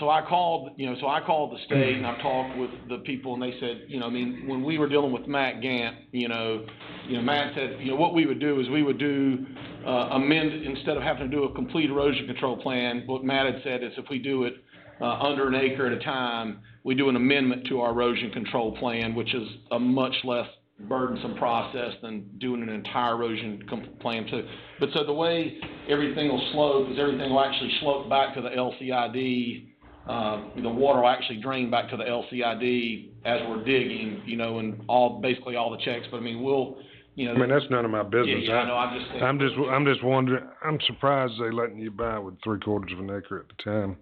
S20: so I called the state and I talked with the people and they said, you know, I mean, when we were dealing with Matt Gant, you know, Matt said, you know, what we would do is we would do, instead of having to do a complete erosion control plan, what Matt had said is if we do it, under an acre at a time, we do an amendment to our erosion control plan, which is a much less burdensome process than doing an entire erosion plan too. But so the way everything will slope is everything will actually slope back to the LCID. The water will actually drain back to the LCID as we're digging, you know, and basically all the checks. But I mean, you know.
S8: I mean, that's none of my business.
S20: Yeah, I know,
S8: I'm just wondering, I'm surprised they letting you buy with 3/4 of an acre at a time.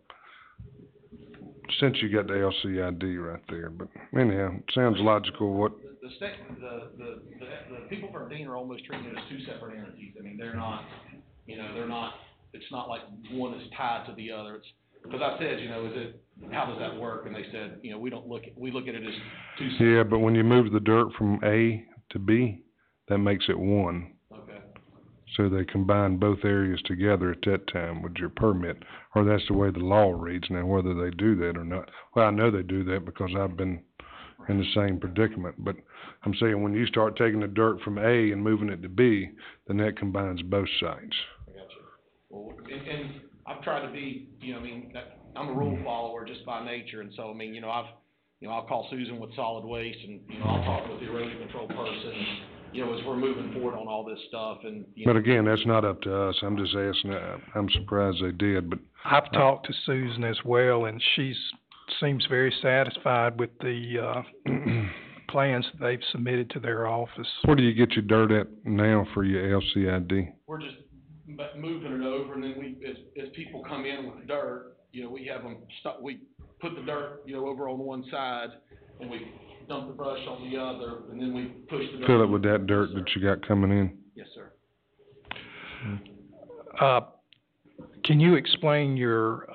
S8: Since you got the LCID right there, but anyhow, it sounds logical
S20: The people from Dean are almost treating it as two separate entities. I mean, they're not, it's not like one is tied to the other. It's, because I said, you know, how does that work? And they said, you know, we look at it as two separate.
S8: Yeah, but when you move the dirt from A to B, that makes it one.
S20: Okay.
S8: So they combine both areas together at that time with your permit, or that's the way the law reads. Now, whether they do that or not, well, I know they do that because I've been in the same predicament, but I'm saying when you start taking the dirt from A and moving it to B, then that combines both sites.
S20: I got you. Well, and I've tried to be, you know, I mean, I'm a rule follower just by nature, and so I mean, I'll call Susan with solid waste, and I'll talk with the erosion control person, as we're moving forward on all this stuff, and.
S8: But again, that's not up to us. I'm just asking. I'm surprised they did, but
S15: I've talked to Susan as well, and seems very satisfied with the plans that they've submitted to their office.
S8: Where do you get your dirt at now for your LCID?
S20: We're just moving it over, and then as people come in with the dirt, we have them we put the dirt, over on one side, and we dump the brush on the other, and then we push the dirt.
S8: Fill it with that dirt that you got coming in?
S20: Yes, sir.
S15: Can you explain your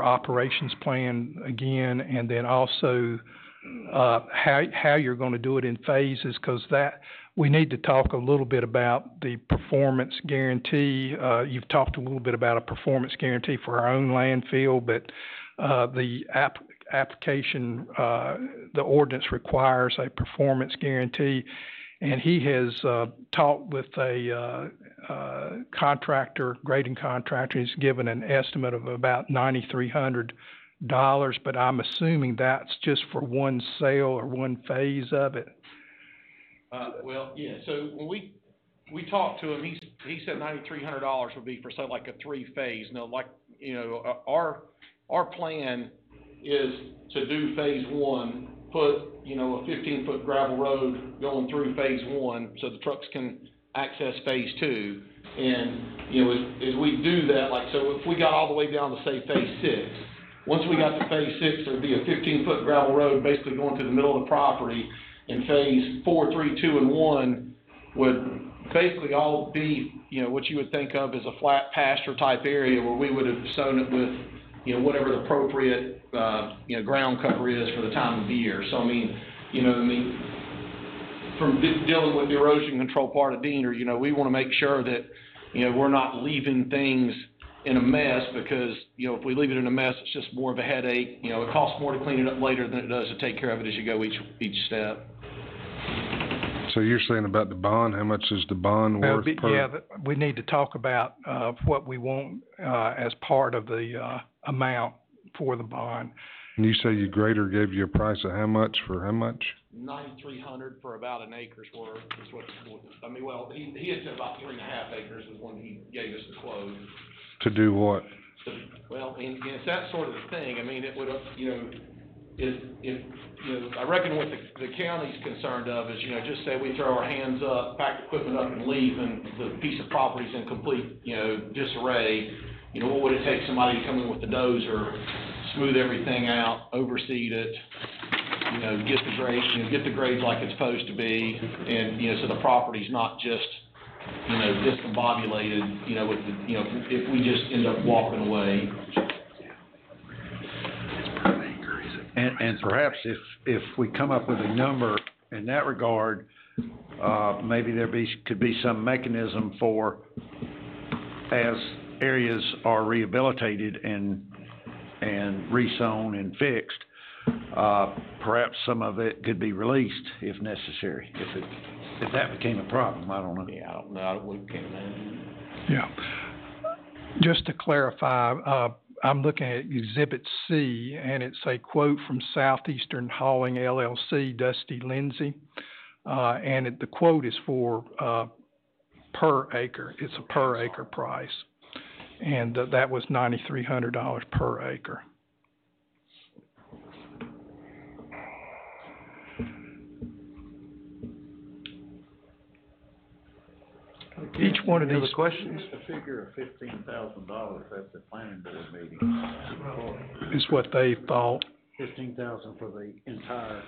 S15: operations plan again, and then also how you're going to do it in phases? Because we need to talk a little bit about the performance guarantee. You've talked a little bit about a performance guarantee for our own landfill, but the application, the ordinance requires a performance guarantee. And he has talked with a contractor, grading contractor. He's given an estimate of about $9,300, but I'm assuming that's just for one sale or one phase of it.
S20: Well, yeah, so when we talked to him, he said $9,300 would be for, say, like a 3-phase. Now, like, you know, our plan is to do phase 1, put, you know, a 15-foot gravel road going through phase 1 so the trucks can access phase 2. And, you know, as we do that, like, so if we got all the way down to, say, phase 6, once we got to phase 6, there'd be a 15-foot gravel road basically going through the middle of the property. And phase 4, 3, 2, and 1 would basically all be, you know, what you would think of as a flat pasture type area where we would have sown it with, you know, whatever the appropriate, you know, ground cover is for the time of the year. So, I mean, you know, from dealing with the erosion control part of Diener, you know, we want to make sure that, you know, we're not leaving things in a mess because, you know, if we leave it in a mess, it's just more of a headache. You know, it costs more to clean it up later than it does to take care of it as you go each step.
S8: So you're saying about the bond, how much is the bond worth per?
S15: Yeah, we need to talk about what we want as part of the amount for the bond.
S8: And you say your grader gave you a price of how much for how much?
S20: $9,300 for about an acre's worth is what, I mean, well, he had said about 3.5 acres was when he gave us the quote.
S8: To do what?
S20: Well, and it's that sort of thing. I mean, it would, you know, if you know, I reckon what the county's concerned of is, you know, just say we throw our hands up, pack equipment up and leave and the piece of property's in complete, you know, disarray. You know, what would it take somebody to come in with the dozer, smooth everything out, overseed it, you know, get the grades like it's supposed to be, and, you know, so the property's not just, you know, discombobulated, you know, with the, you know, if we just end up walking away.
S18: And perhaps if we come up with a number in that regard, maybe could be some mechanism for, as areas are rehabilitated and resown and fixed, perhaps some of it could be released if necessary, if that became a problem. I don't know.
S20: Yeah, I don't know. We can't imagine.
S15: Yeah. Just to clarify, I'm looking at Exhibit C, and it's a quote from Southeastern Hauling LLC, Dusty Lindsay, and the quote is for per acre. It's a per acre price, and that was $9,300 per acre. Each one of these
S18: questions.
S21: The figure of $15,000, that's the planning board meeting.
S15: Is what they thought.
S21: $15,000 for the entire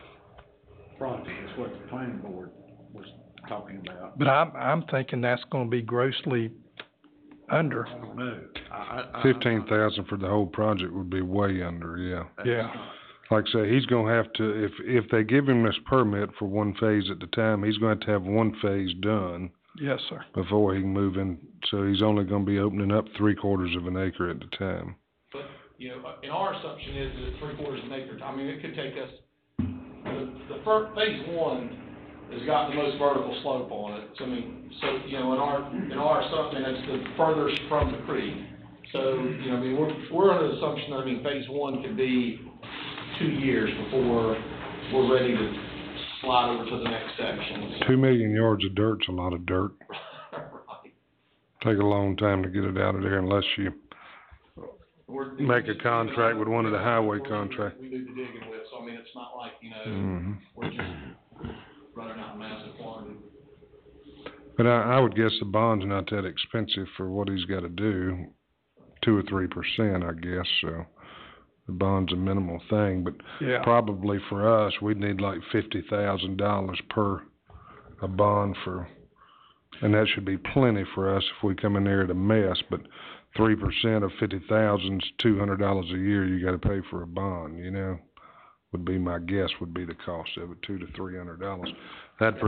S21: project is what the planning board was talking about.
S15: But I'm thinking that's going to be grossly under.
S21: I don't know.
S8: 15,000 for the whole project would be way under, yeah.
S15: Yeah.
S8: Like I say, he's gonna have to, if they give him this permit for one phase at the time, he's going to have one phase done.
S15: Yes, sir.
S8: Before he can move in, so he's only gonna be opening up 3/4 of an acre at the time.
S20: But, you know, and our assumption is that 3/4 of an acre, I mean, it could take us, the first, phase 1 has got the most vertical slope on it. So, I mean, you know, in our assumption, it's the furthest from the creek. So, you know, I mean, we're under the assumption that, I mean, phase 1 could be 2 years before we're ready to slide over to the next section.
S8: 2 million yards of dirt's a lot of dirt.
S20: Right.
S8: Take a long time to get it out of there unless you make a contract with one of the highway contractors.
S20: We do the digging with, so I mean, it's not like, you know, we're just running out massive quantity.
S8: But I would guess the bond's not that expensive for what he's gotta do, 2 or 3%, I guess, so. The bond's a minimal thing, but probably for us, we'd need like $50,000 per a bond for, and that should be plenty for us if we come in there at a mess, but 3% of 50,000 is $200 a year you gotta pay for a bond, you know? Would be my guess would be the cost of it, $200 to $300.
S19: Is that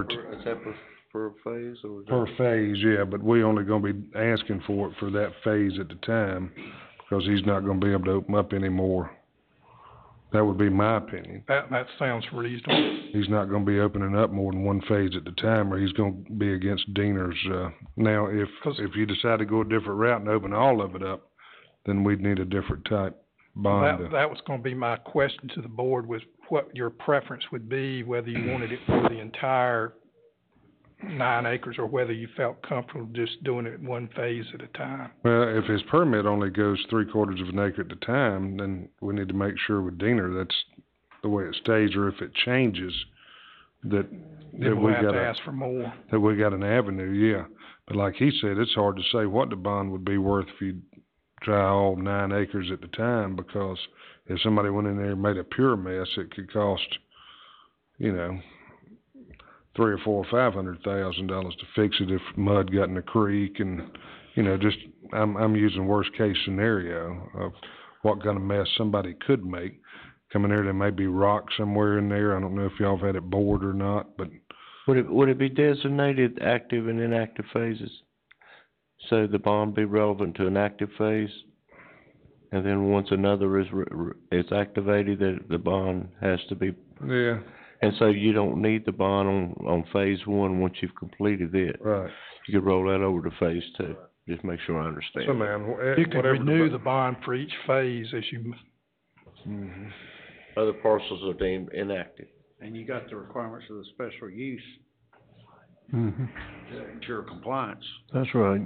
S1: per phase, or? is
S8: Per
S1: that-
S8: phase, yeah, but we only gonna be asking for it for that phase at the time, because he's not gonna be able to open up anymore. That would be my opinion.
S15: That sounds reasonable.
S8: He's not gonna be opening up more than one phase at the time, or he's gonna be against Diener's, now, if you decide to go a different route and open all of it up, then we'd need a different type bond.
S15: That was gonna be my question to the board, was what your preference would be, whether you wanted it for the entire 9 acres, or whether you felt comfortable just doing it one phase at a time.
S8: Well, if his permit only goes 3/4 of an acre at a time, then we need to make sure with Diener that's the way it stays, or if it changes, that
S15: Then
S8: we
S15: we'll have
S8: got
S15: to ask for more.
S8: that we got an avenue, yeah. But like he said, it's hard to say what the bond would be worth if you try all 9 acres at the time, because if somebody went in there and made a pure mess, it could cost, $300,000 or $400,000 or $500,000 to fix it if mud got in the creek, and, I'm using worst case scenario of what kind of mess somebody could make. Come in there, there may be rock somewhere in there. I don't know if y'all have had it bored or not, but.
S1: Would it be designated active and inactive phases? So the bond be relevant to an active phase? And then once another is activated, the bond has to be.
S8: Yeah.
S1: And so you don't need the bond on phase 1 once you've completed it.
S8: Right.
S1: You could roll that over to phase 2. Just make sure I understand.
S8: So, man,
S15: You can
S8: whatever
S15: renew the bond for each phase as you.
S8: Mm-hmm.
S1: Other parcels are deemed inactive.
S21: And you got the requirements of the special use
S1: Mm-hmm.
S21: to ensure compliance.
S1: That's right.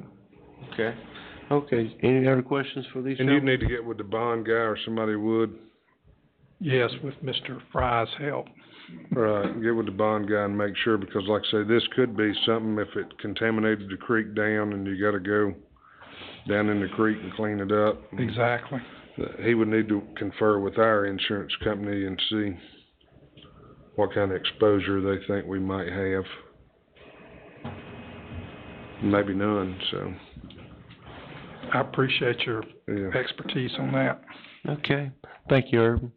S1: Okay, any other questions for these
S8: And you
S1: gentlemen?
S8: need to get with the bond guy, or somebody would.
S15: Yes, with Mr. Fry's help.
S8: Right, get with the bond guy and make sure, because like I say, this could be something, if it contaminated the creek down and you gotta go down in the creek and clean it up.
S15: Exactly.
S8: He would need to confer with our insurance company and see what kind of exposure they think we might have. Maybe none, so.
S15: I appreciate your
S8: Yeah.
S15: expertise on that.
S1: Okay, thank you, Urban.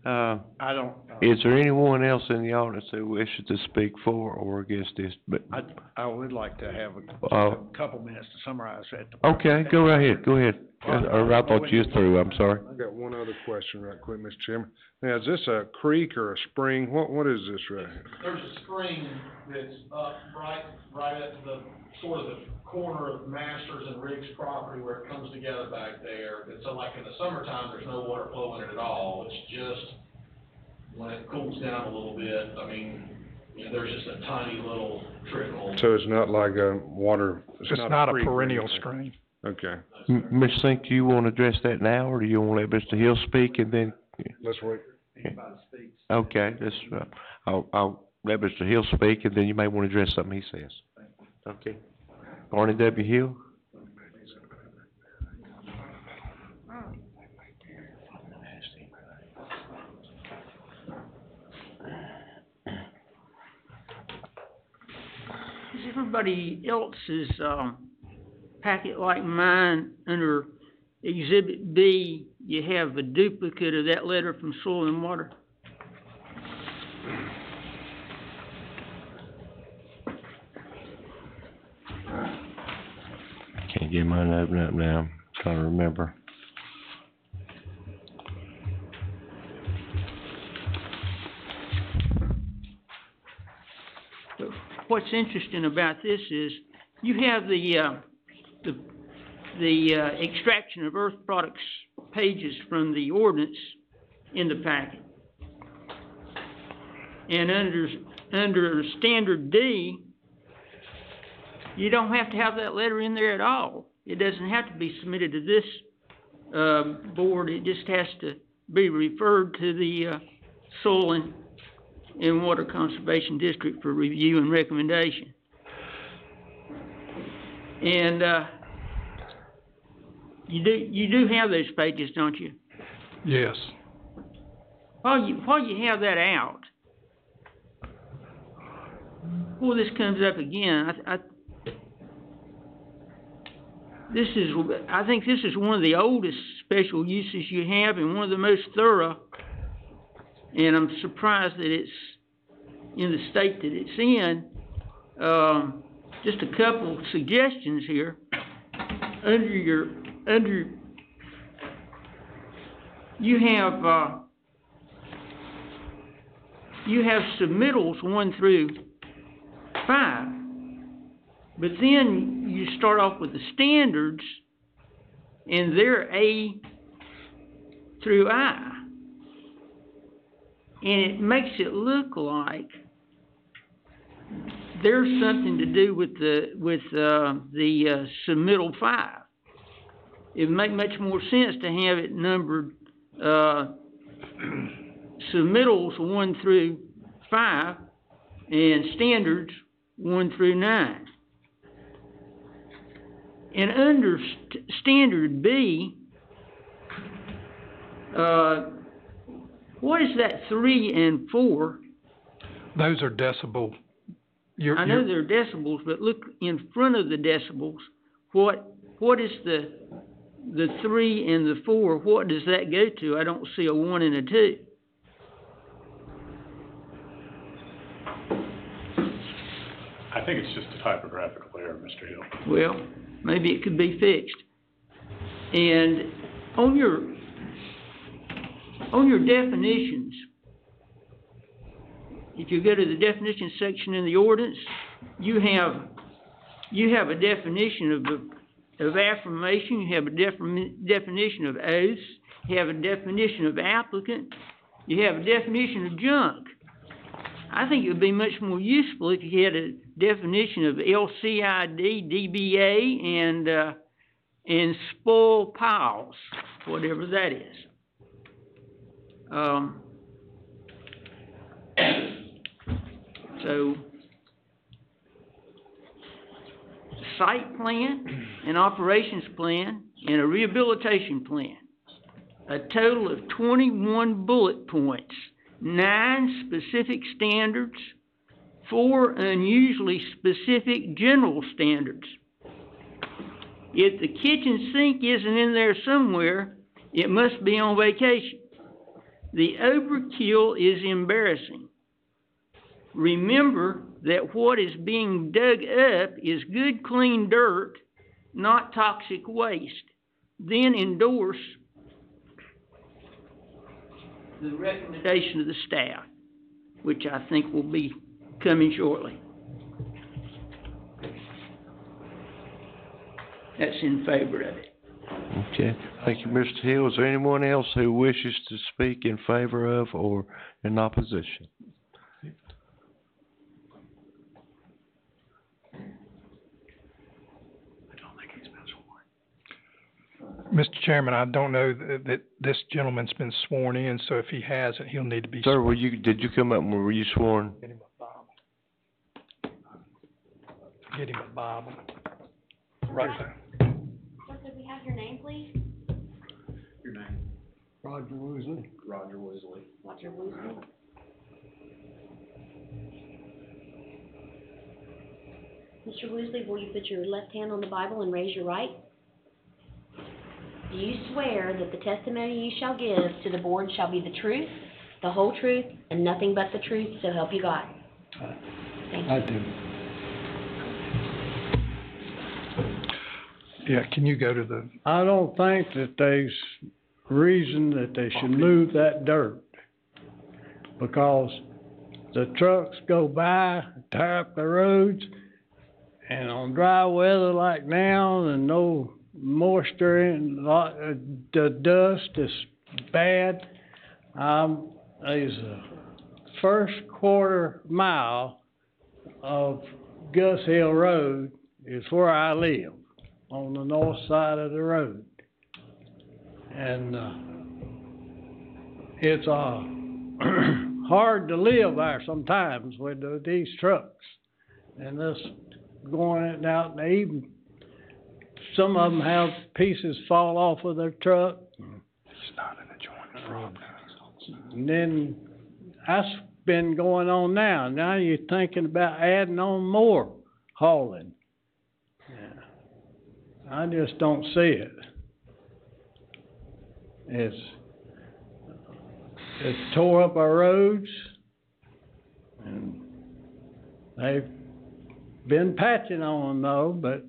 S21: I don't,
S1: Is there anyone else in the audience that wishes to speak for or against this? But,
S21: I would like to have
S1: Uh,
S21: a couple minutes to summarize that.
S1: okay, go right ahead, go ahead. Or I thought you was through, I'm sorry.
S8: I got one other question right quick, Mr. Chairman. Now, is this a creek or a spring? What is this right here?
S20: There's a spring that's up right at the, sort of the corner of Masters and Riggs property where it comes together back there. And so like in the summertime, there's no water flow in it at all. It's just when it cools down a little bit, there's just a tiny little trickle.
S8: So it's not like a water,
S15: It's not a
S8: creek or
S15: perennial
S8: anything?
S15: stream.
S8: Okay,
S1: Ms. Sink, do you want to address that now, or do you want to let Mr. Hill speak and then?
S8: let's wait.
S1: Okay, I'll let Mr. Hill speak, and then you may want to address something he says. Okay. Barney W. Hill?
S4: Is everybody else's, packet like mine, under Exhibit B, you have a duplicate of that letter from Soil and Water?
S1: Can't get mine open up now, I'm trying to remember.
S4: What's interesting about this is, you have the extraction of earth products pages from the ordinance in the packet. And under standard D, you don't have to have that letter in there at all. It doesn't have to be submitted to this, board, it just has to be referred to the, Soil and Water Conservation District for review and recommendation. And, you do have those pages, don't you?
S15: Yes.
S4: While you have that out, before this comes up again, I think this is one of the oldest special uses you have and one of the most thorough. And I'm surprised that it's in the state that it's in. Just a couple suggestions here. You have submittals 1 through 5, but then you start off with the standards, and they're A through I, and it makes it look like there's something to do with the submittal 5. It would make much more sense to have it numbered submittals 1 through 5 and standards 1 through 9. And under standard B, what is that 3 and 4?
S15: Those are decibel.
S4: I know they're decibels, but look in front of the decibels. What is the 3 and the 4? What does that go to? I don't see a 1 and a 2.
S14: I think it's just a typographical error, Mr. Hill.
S4: Well, maybe it could be fixed. And on your definitions, if you go to the definition section in the ordinance, you have a definition of affirmation, you have a definition of oaths, you have a definition of applicant, you have a definition of junk. I think it would be much more useful if you had a definition of LCID, DBA, and spoil piles, whatever that is. So, site plan, an operations plan, and a rehabilitation plan. A total of 21 bullet points, 9 specific standards, 4 unusually specific general standards. If the kitchen sink isn't in there somewhere, it must be on vacation. The overkill is embarrassing. Remember that what is being dug up is good, clean dirt, not toxic waste. Then endorse the recommendation of the staff, which I think will be coming shortly. That's in favor of it.
S1: Okay, thank you, Mr. Hill. Is there anyone else who wishes to speak in favor of or in opposition?
S15: Mr. Chairman, I don't know that this gentleman's been sworn in, so if he hasn't, he'll need to be.
S1: Sir, did you come up and were you sworn?
S15: Get him a Bible. Get him a Bible. Right there.
S5: Could we have your name, please?
S17: Your name?
S15: Roger Woosley.
S17: Roger Woosley.
S5: Roger Woosley. Mr. Woosley, will you put your left hand on the Bible and raise your right? Do you swear that the testimony you shall give to the board shall be the truth, the whole truth, and nothing but the truth, so help you God? Thank you.
S15: I do. Yeah, can you go to the...
S9: I don't think that there's reason that they should move that dirt, because the trucks go by, tear up the roads, and on dry weather like now, and no moisture in the dust is bad. There's a first quarter mile of Gus Hill Road is where I live, on the north side of the road. And it's hard to live there sometimes with these trucks. And this going out in the evening, some of them have pieces fall off of their truck.
S8: It's not an adjoining property.
S9: And then that's been going on now. Now you're thinking about adding on more hauling. Yeah. I just don't see it. It's tore up our roads, and They've been patching on them though, but,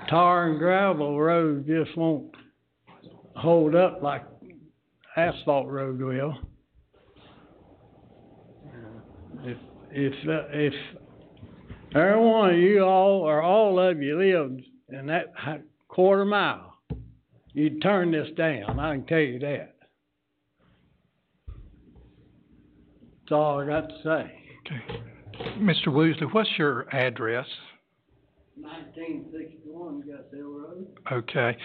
S9: tar and gravel road just won't hold up like asphalt road will. If every one of you all, or all of you lived in that quarter mile, you'd turn this down, I can tell you that. That's all I got to say.
S15: Okay. Mr. Woosley, what's your address?
S9: 1961 Gus Hill Road.
S15: Okay.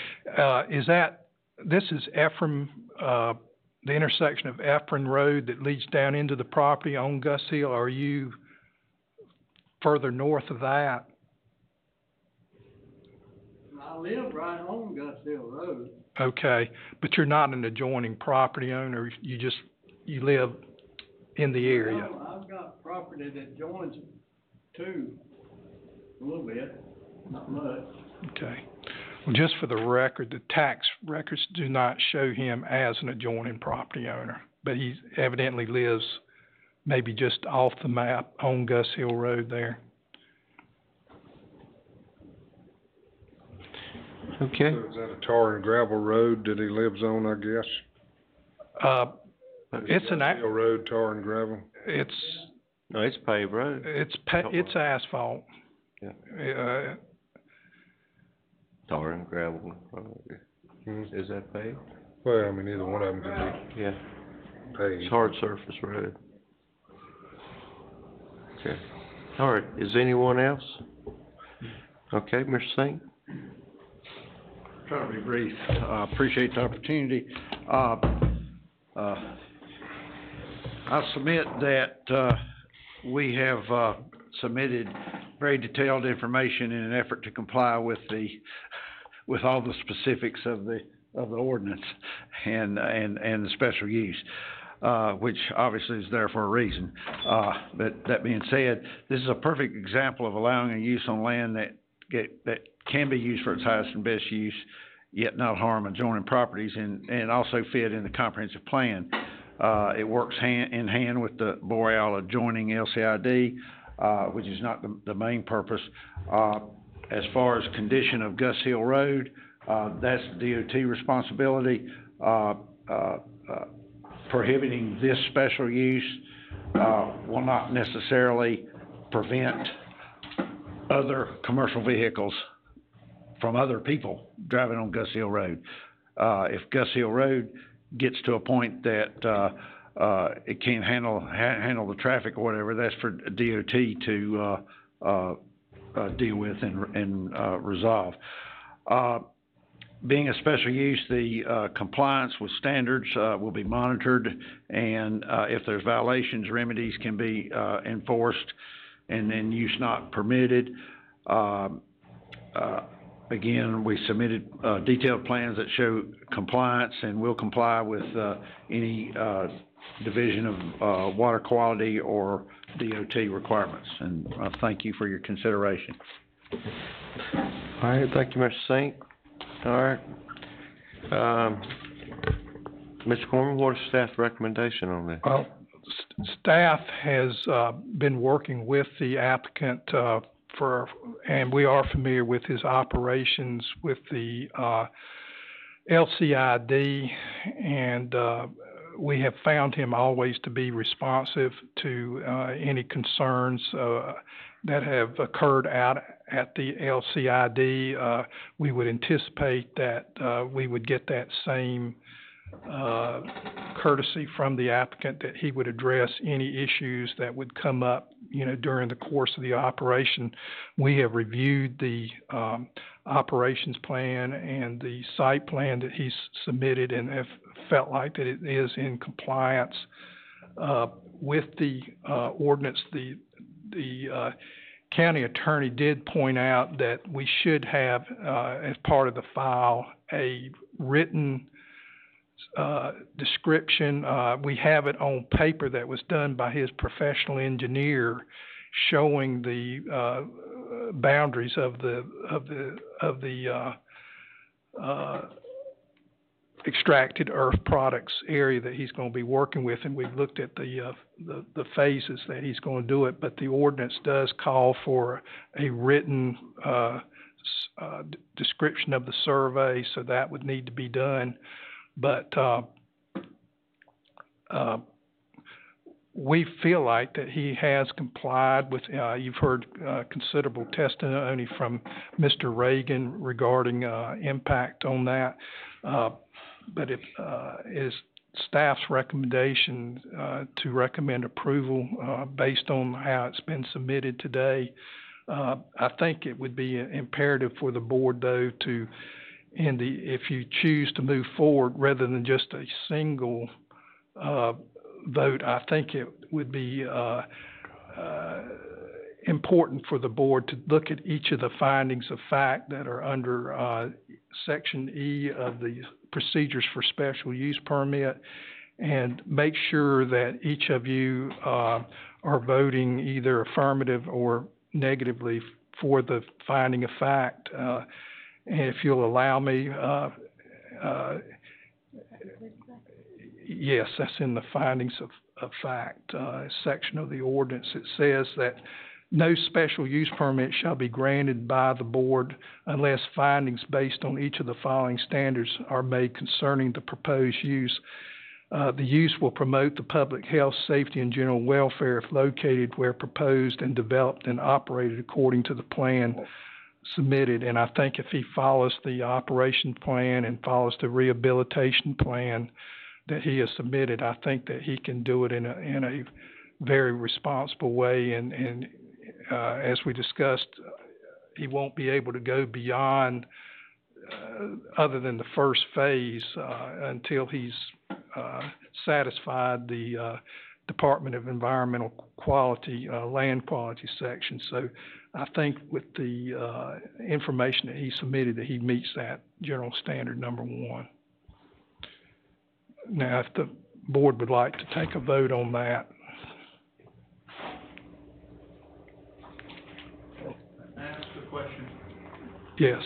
S15: This is Ephraim, the intersection of Ephraim Road that leads down into the property on Gus Hill, or are you further north of that?
S9: I live right on Gus Hill Road.
S15: Okay, but you're not an adjoining property owner, you live in the area?
S9: Well, I've got property that joins too, a little bit, not much.
S15: Okay. Well, just for the record, the tax records do not show him as an adjoining property owner, but he evidently lives maybe just off the map on Gus Hill Road there.
S1: Okay.
S8: So is that a tar and gravel road that he lives on, I guess?
S15: It's an
S8: Hill Road, tar and gravel?
S1: No, it's paved road.
S15: It's asphalt.
S1: Yeah. Tar and gravel, is that paved?
S8: Well, I mean, either one of them can be.
S1: Yeah.
S8: Paved.
S1: It's hard surface road. Okay. All right, is anyone else? Okay, Mr. Singh?
S18: Try to be brief. Appreciate the opportunity. I submit that, we have, submitted very detailed information in an effort to comply with all the specifics of the ordinance and the special use, which obviously is there for a reason. But that being said, this is a perfect example of allowing a use on land that can be used for its highest and best use, yet not harm adjoining properties and also fit in the comprehensive plan. It works hand in hand with the Boreal adjoining LCID, which is not the main purpose. As far as condition of Gus Hill Road, that's DOT responsibility. Prohibiting this special use will not necessarily prevent other commercial vehicles from other people driving on Gus Hill Road. If Gus Hill Road gets to a point that it can't handle the traffic or whatever, that's for DOT to deal with and resolve. Being a special use, the compliance with standards will be monitored, and if there's violations, remedies can be enforced, and then use not permitted. Again, we submitted detailed plans that show compliance and will comply with any Division of Water Quality or DOT requirements. And thank you for your consideration.
S1: All right, thank you, Mr. Sink. All right. Mr. Corman, what is staff recommendation on this?
S15: Well, staff has been working with the applicant and we are familiar with his operations with the LCID, and we have found him always to be responsive to any concerns that have occurred out at the LCID. We would anticipate that we would get that same courtesy from the applicant, that he would address any issues that would come up, during the course of the operation. We have reviewed the operations plan and the site plan that he's submitted, and have felt like that it is in compliance with the ordinance. The county attorney did point out that we should have, as part of the file, a written description. We have it on paper that was done by his professional engineer, showing the boundaries of the extracted earth products area that he's gonna be working with, and we've looked at the phases that he's gonna do it, but the ordinance does call for a written, description of the survey, so that would need to be done. But, we feel like that he has complied with, you've heard, considerable testimony from Mr. Reagan regarding, impact on that. But it is staff's recommendation, to recommend approval, based on how it's been submitted today. I think it would be imperative for the board, though, to, if you choose to move forward, rather than just a single, vote, I think it would be important for the board to look at each of the findings of fact that are under Section E of the Procedures for Special Use Permit, and make sure that each of you are voting either affirmative or negatively for the finding of fact. And if you'll allow me, yes, that's in the findings of fact, section of the ordinance. It says that no special use permit shall be granted by the board unless findings based on each of the following standards are made concerning the proposed use. The use will promote the public health, safety, and general welfare if located where proposed and developed and operated according to the plan submitted. And I think if he follows the operation plan and follows the rehabilitation plan that he has submitted, I think that he can do it in a very responsible way. And as we discussed, he won't be able to go beyond, other than the first phase, until he's satisfied the Department of Environmental Quality, land quality section. So I think with the information that he submitted, that he meets that general standard number one. Now, if the board would like to take a vote on that.
S21: Can I ask a question?
S15: Yes.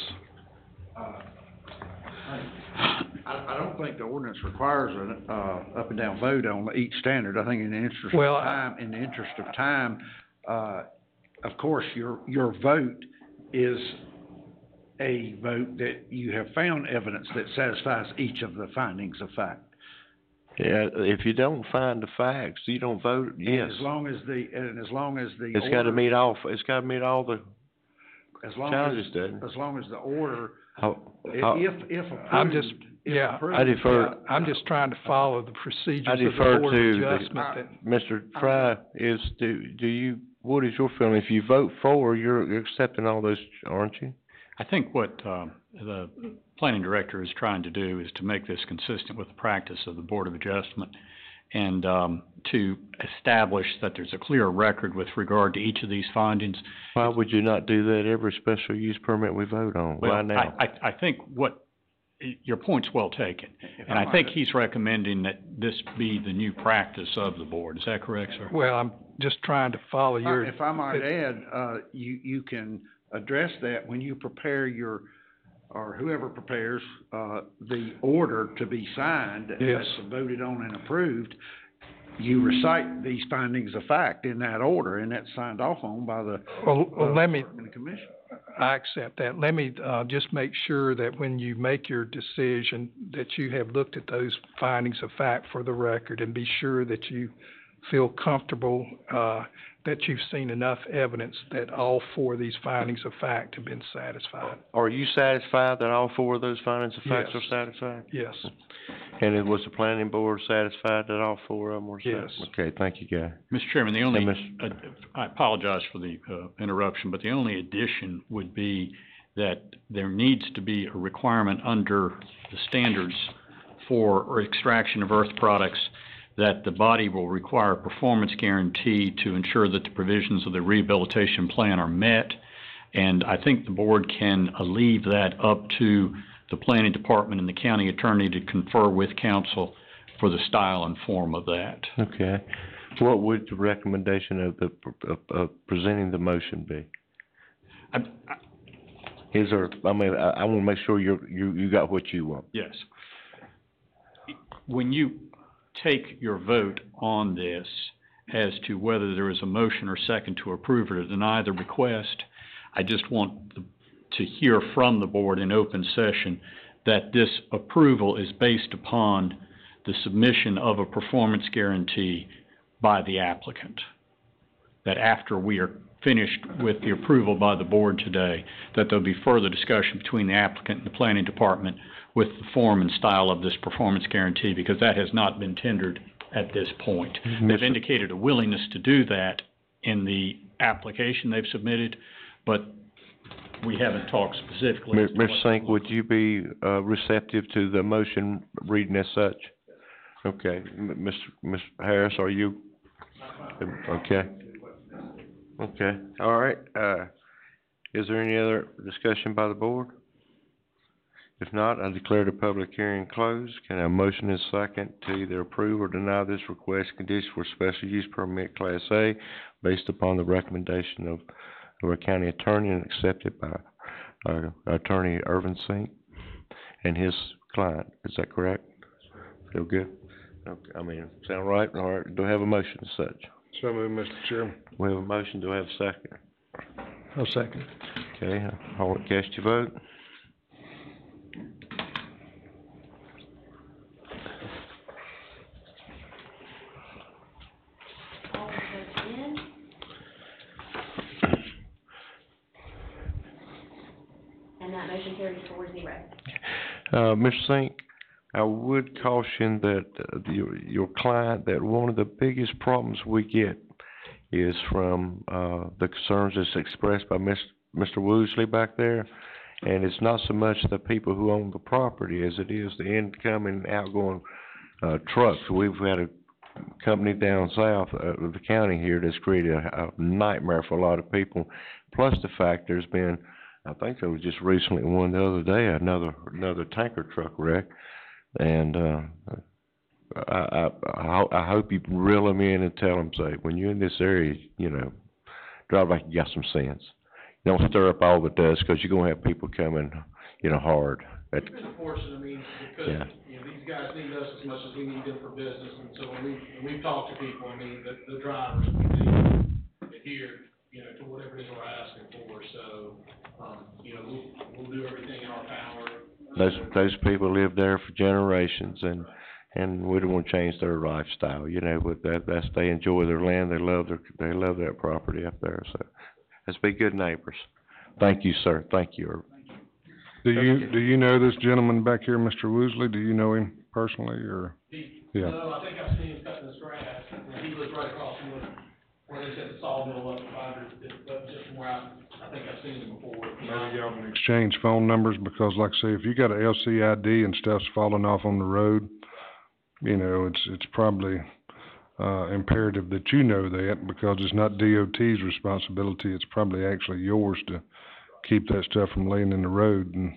S18: I don't think the ordinance requires an up and down vote on each standard. I think in the interest of time, of course, your vote is a vote that you have found evidence that satisfies each of the findings of fact.
S1: Yeah, if you don't find the facts, you don't vote, yes.
S18: As long as the
S1: It's gotta meet all the challenges, doesn't it?
S18: As long as the order, if approved.
S15: I'm just trying to follow the procedures
S1: I
S15: of the
S1: defer
S15: Board
S1: to
S15: of Adjustment.
S1: Mr. Fry, what is your feeling? If you vote for, you're accepting all those, aren't you?
S14: I think what the planning director is trying to do is to make this consistent with the practice of the Board of Adjustment, and to establish that there's a clear record with regard to each of these findings.
S1: Why would you not do that every special use permit we vote on? Why now?
S14: I think your point's well taken, and I think he's recommending that this be the new practice of the board. Is that correct, sir?
S15: Well, I'm just trying to follow your...
S18: If I might add, you can address that when you prepare or whoever prepares the order to be signed,
S15: yes,
S18: that's voted on and approved. You recite these findings of fact in that order, and that's signed off on by the commission.
S15: I accept that. Let me just make sure that when you make your decision that you have looked at those findings of fact for the record, and be sure that you feel comfortable that you've seen enough evidence that all four of these findings of fact have been satisfied.
S1: Are you satisfied that all four of those findings of facts are satisfied?
S15: Yes.
S1: And was the planning board satisfied that all four of them were satisfied?
S15: Yes.
S1: Okay, thank you, Guy.
S14: Mr. Chairman, I apologize for the interruption, but the only addition would be that there needs to be a requirement under the standards for extraction of earth products that the body will require a performance guarantee to ensure that the provisions of the rehabilitation plan are met. And I think the board can leave that up to the planning department and the county attorney to confer with council for the style and form of that.
S1: Okay. What would the recommendation of presenting the motion be? I want to make sure you got what you want.
S14: Yes. when you take your vote on this as to whether there is a motion or second to approve or to deny the request, I just want to hear from the board in open session that this approval is based upon the submission of a performance guarantee by the applicant. That after we are finished with the approval by the board today, that there'll be further discussion between the applicant and the planning department with the form and style of this performance guarantee, because that has not been tendered at this point. They've indicated a willingness to do that in the application they've submitted, but we haven't talked specifically.
S1: Mr. Sink, would you be, receptive to the motion reading as such? Okay, Mr. Harris, are you? Okay. Okay, all right, is there any other discussion by the board? If not, I declare the public hearing closed. Can I have a motion and second to either approve or deny this request condition for special use permit Class A based upon the recommendation of our county attorney and accepted by Attorney Irvin Sink and his client? Is that correct? Feel good? Okay, I mean, sound right? All right, do I have a motion as such?
S8: So moved, Mr. Chairman.
S1: We have a motion, do I have a second?
S2: I'll second.
S1: Okay, I'll cast your vote.
S5: And that motion carries 4-0.
S1: Mr. Sink, I would caution that your client, that one of the biggest problems we get is from the concerns that's expressed by Mr. Woosley back there. And it's not so much the people who own the property as it is the incoming, outgoing trucks. We've had a company down south of the county here that's created a nightmare for a lot of people. Plus the fact there's been, I think there was just recently one the other day, another tanker truck wreck. And I hope you reel them in and tell them, say, when you're in this area, you know, drive like you got some sense. Don't stir up all the dust, because you're going to have people coming, you know, hard.
S20: It's unfortunate, I mean, because, you know, these guys need us as much as we need them for business, and so when we talk to people, I mean, the drivers, we need adhere, you know, to whatever it is we're asking for, so, you know, we'll do everything in our power.
S1: Those people live there for generations, and we don't want to change their lifestyle, you know, but that's, they enjoy their land, they love that property up there, so let's be good neighbors. Thank you, sir, thank you.
S8: Do you know this gentleman back here, Mr. Woosley? Do you know him personally, or? Yeah.
S20: No, I think I've seen him cutting his grass, and he lives right across from where they set the sawmill up, just from where I think I've seen him before.
S8: Maybe y'all can exchange phone numbers, because like I say, if you got a LCID and stuff's falling off on the road, you know, it's probably imperative that you know that, because it's not DOT's responsibility, it's probably actually yours to keep that stuff from laying in the road. And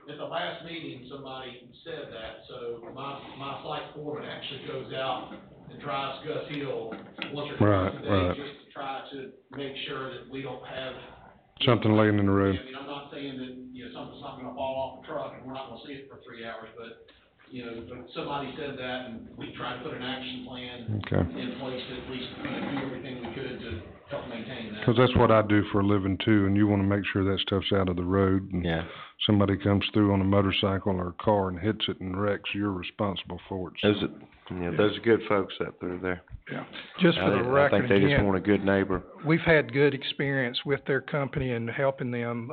S20: at the last meeting, somebody said that, so my site foreman actually goes out and drives Gus Hill once or twice a day, just to try to make sure that we don't have
S8: something laying in the road.
S20: I mean, I'm not saying that, you know, something's not gonna fall off the truck and we're not gonna see it for 3 hours, but, you know, but somebody said that, and we tried to put an action plan in place to at least, you know, do everything we could to help maintain that.
S8: Because that's what I do for a living too, and you want to make sure that stuff's out of the road. And somebody comes through on a motorcycle or a car and hits it and wrecks, you're responsible for it. So.
S1: Those are good folks up there.
S15: Yeah. Just for the record,
S1: I think they
S15: again,
S1: just want a good neighbor.
S15: We've had good experience with their company and helping them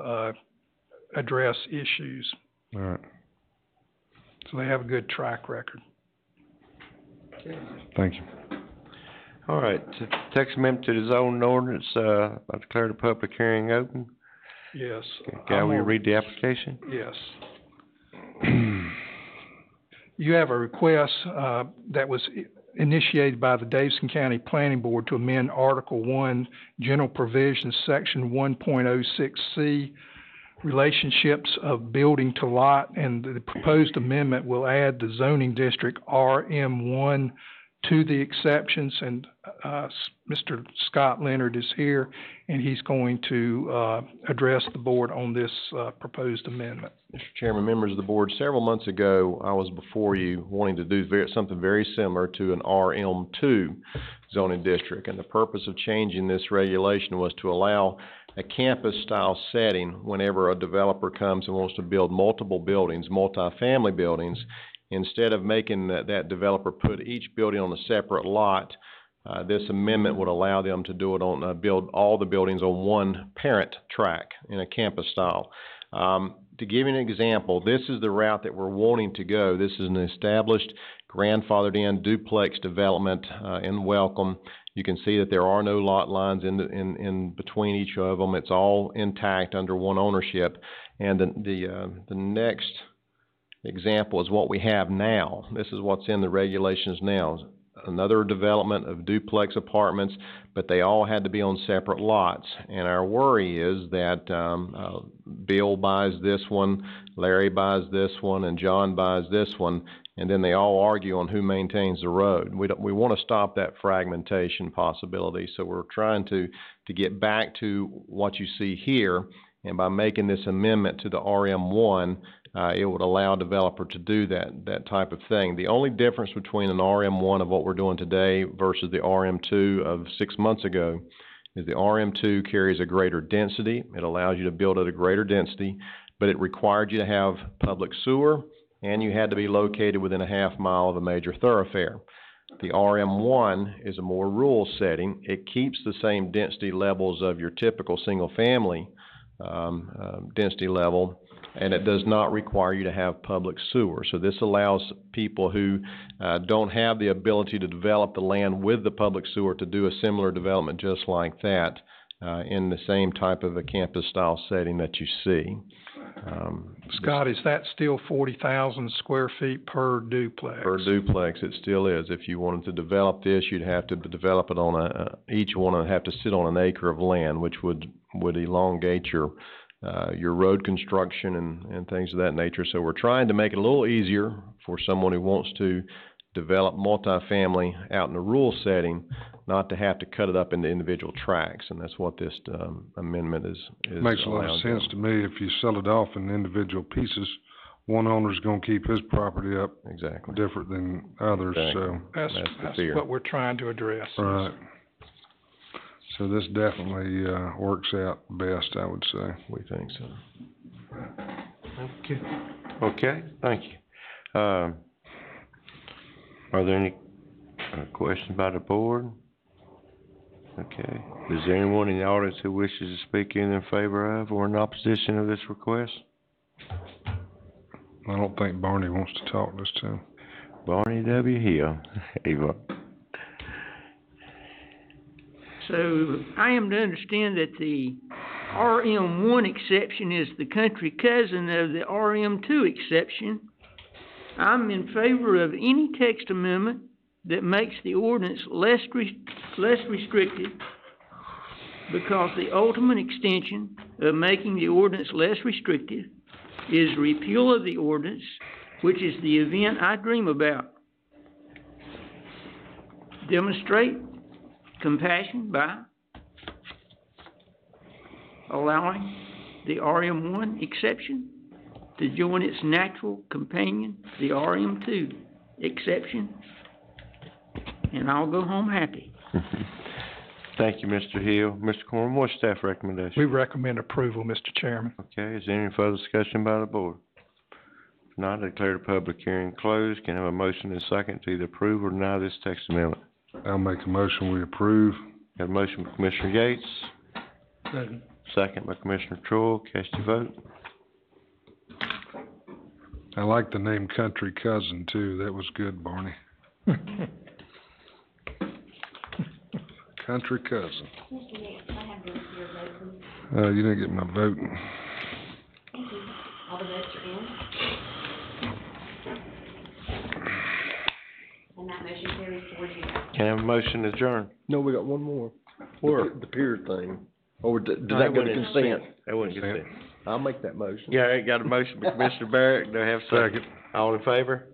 S15: address issues.
S8: All right.
S15: So they have a good track record.
S8: Thank you.
S1: All right, text amendment to the zoning ordinance, I declare the public hearing open.
S15: Yes.
S1: Guy, will you read the application?
S15: Yes. You have a request that was initiated by the Davidson County Planning Board to amend Article 1, General Provisions, Section 1.06C, relationships of building to lot, and the proposed amendment will add the zoning district RM1 to the exceptions, and, Mr. Scott Leonard is here, and he's going to, address the board on this, proposed amendment.
S2: Mr. Chairman, members of the board, several months ago, I was before you wanting to do something very similar to an RM2 zoning district. And the purpose of changing this regulation was to allow a campus-style setting whenever a developer comes and wants to build multiple buildings, multifamily buildings. Instead of making that developer put each building on a separate lot, this amendment would allow them to do it on, build all the buildings on one parent track in a campus style. To give you an example, this is the route that we're wanting to go. This is an established, grandfathered in duplex development in Welcome. You can see that there are no lot lines in between each of them. It's all intact under one ownership. And the next example is what we have now. This is what's in the regulations now. Another development of duplex apartments, but they all had to be on separate lots. And our worry is that Bill buys this one, Larry buys this one, and John buys this one, and then they all argue on who maintains the road. We want to stop that fragmentation possibility, so we're trying to get back to what you see here, and by making this amendment to the RM1, it would allow a developer to do that type of thing. The only difference between an RM1 of what we're doing today versus the RM2 of 6 months ago is the RM2 carries a greater density. It allows you to build at a greater density, but it required you to have public sewer, and you had to be located within a half mile of a major thoroughfare. The RM1 is a more rural setting. It keeps the same density levels of your typical single-family density level, and it does not require you to have public sewer. So this allows people who don't have the ability to develop the land with the public sewer to do a similar development just like that in the same type of a campus-style setting that you see.
S15: Scott, is that still 40,000 square feet per duplex?
S2: Per duplex, it still is. If you wanted to develop this, you'd have to develop it on each one would have to sit on an acre of land, which would elongate your road construction and things of that nature. So we're trying to make it a little easier for someone who wants to develop multifamily out in a rural setting, not to have to cut it up into individual tracts, and that's what this amendment is.
S8: Makes a lot of sense to me. If you sell it off in individual pieces, one owner's gonna keep his property up.
S2: Exactly.
S8: Different than others, so.
S15: That's what we're trying to address.
S8: Right. So this definitely, works out best, I would say.
S2: We think so.
S3: Okay, thank you. Are there any questions by the board? Okay. Is there anyone in the audience who wishes to speak in favor of or in opposition of this request?
S8: I don't think Barney wants to talk this time.
S3: Barney W. Hill. Ava.
S4: So I am to understand that the RM1 exception is the country cousin of the RM2 exception. I'm in favor of any text amendment that makes the ordinance less restrictive, because the ultimate extension of making the ordinance less restrictive is repeal of the ordinance, which is the event I dream about. Demonstrate compassion by allowing the RM1 exception to join its natural companion, the RM2 exception, and I'll go home happy.
S3: Thank you, Mr. Hill. Mr. Corman, what's staff recommendation?
S15: We recommend approval, Mr. Chairman.
S3: Okay, is there any further discussion by the board? If not, I declare the public hearing closed. Can I have a motion and a second to either approve or deny this text amendment?
S8: I'll make a motion, we approve.
S3: Got a motion by Commissioner Gates.
S13: Second.
S3: Second by Commissioner Troy. Cast your vote.
S8: I like the name Country Cousin too. That was good, Barney. Country Cousin. You didn't get my vote.
S5: Thank you. All the votes are in. And that motion carries 4-0.
S3: Can I have a motion to adjourn?
S2: No, we got one more. The pier thing. Or did that go to consent?
S3: That wouldn't consent.
S2: I'll make that motion.
S3: Yeah, I got a motion by Commissioner Barrett. Do I have a second? All in favor?